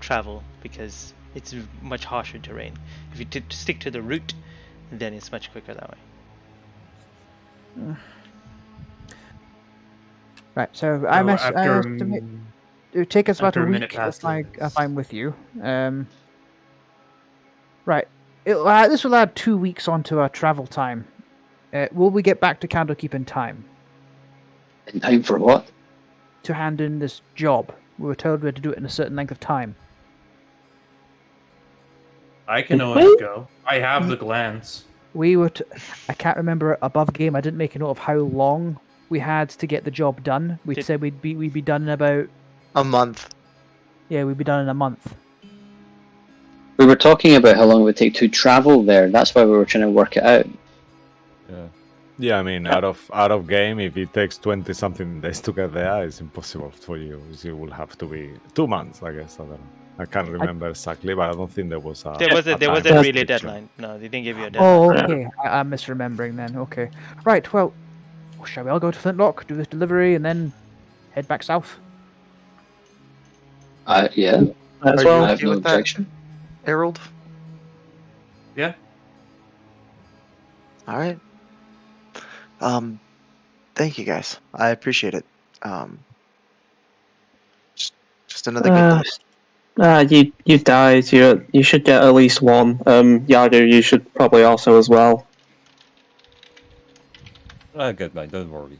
travel because it's much harsher terrain. If you stick to the route, then it's much quicker that way. Right, so I after estimate it would take us about after a a minute week if passes. I'm with you. Right, this will add 2 weeks onto our travel time. Will we get back to Candlekeep in time In time for what? to hand in this job? We were told we had to do it in a certain length of time. I can always go. I have the glands. We were. I can't remember above game. I didn't make a note of how long we had to get the job done. We said we'd be done in about A month. we'd be done in a month. We were talking about how long it would take to travel there. That's why we were trying to work it out. Yeah. Yeah, I mean, out of game, if it takes 20 something days to get there, it's impossible for you. You will have to be 2 months, I guess. I don't know. I can't remember exactly, but I don't think there was a. There wasn't time really a restriction. deadline. No, they didn't give you a deadline. Oh, okay. I'm misremembering then. Okay, right. Well, shall we all go to Flintlock, do this delivery, and then head back south? Yeah, As Are well. you I have okay no with that, objection. Harold? Yeah. All right. Thank you guys. I appreciate it. Just another good day. You died. You should get at least one. Yago, you should probably also as well. I get mine, don't worry.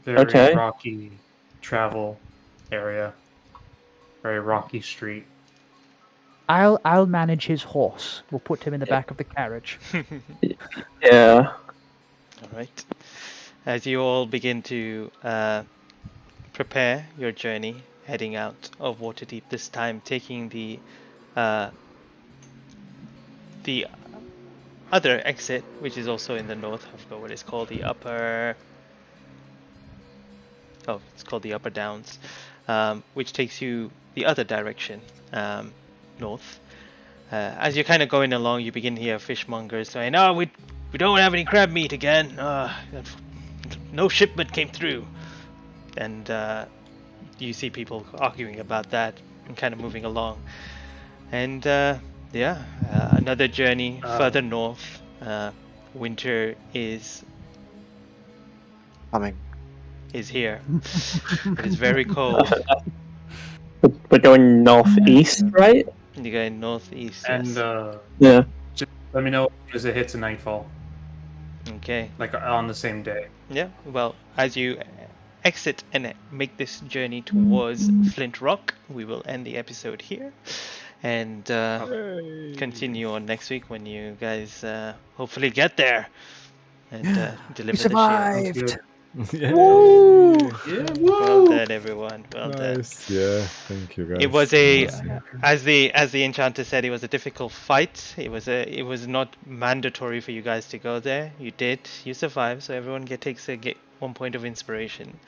Very Okay. rocky travel area. Very rocky street. I'll manage his horse. We'll put him in the back of the carriage. Yeah. All right. As you all begin to prepare your journey, heading out of Waterdeep, this time taking the other exit, which is also in the north. I forgot what it's called. The upper. Oh, it's called the Upper Downs, which takes you the other direction, north. As you're kind of going along, you begin to hear fishmongers saying, "Oh, we don't have any crab meat again. No shipment came through," and you see people arguing about that and kind of moving along. And another journey further north. Winter is Coming. here. It is very cold. We're going northeast, right? You're going northeast. And Yes. Yeah. just let me know as it hits a nightfall, Okay. like on the same day. Yeah. Well, as you exit and make this journey towards Flint Rock, we will end the episode here, and continue on next week when you guys hopefully get there and deliver the ship. Survived. Yeah. Well done, everyone. Well done. Nice. Yeah. Thank you, guys. It was as the enchanter said, it was a difficult fight. It was not mandatory for you guys to go there. You did. You survived. So everyone takes 1 point of inspiration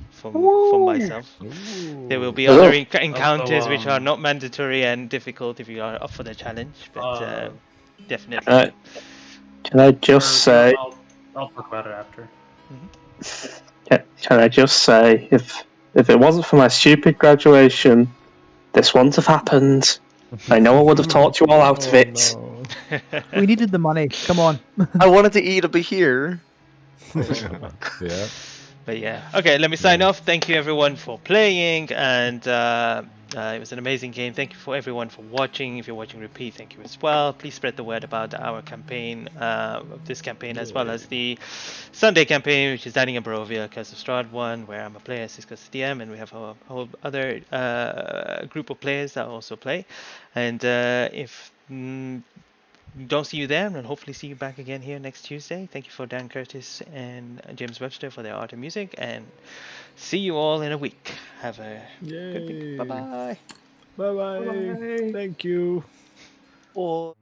from myself. There will be other encounters which are not mandatory and difficult if you are up for the challenge, but definitely. Can I just say? I'll talk about it after. Can I just say, if it wasn't for my stupid graduation, this wouldn't have happened. I know I would have talked you all out of it. No. We needed the money. Come on. I wanted to eat a here. Yeah. But yeah, okay, let me sign off. Thank you everyone for playing, and it was an amazing game. Thank you for everyone for watching. If you're watching repeat, thank you as well. Please spread the word about our campaign, this campaign, as well as the Sunday campaign, which is Dining in Barovia, Curse of Strahd 1, where I'm a player, Cisco's the DM, and we have a whole other group of players that also play. And if don't see you there, and hopefully see you back again here next Tuesday. Thank you for Dan Curtis and James Webster for their art and music, and see you all in a week. Have a good week. Bye-bye. Bye-bye. Thank you. Or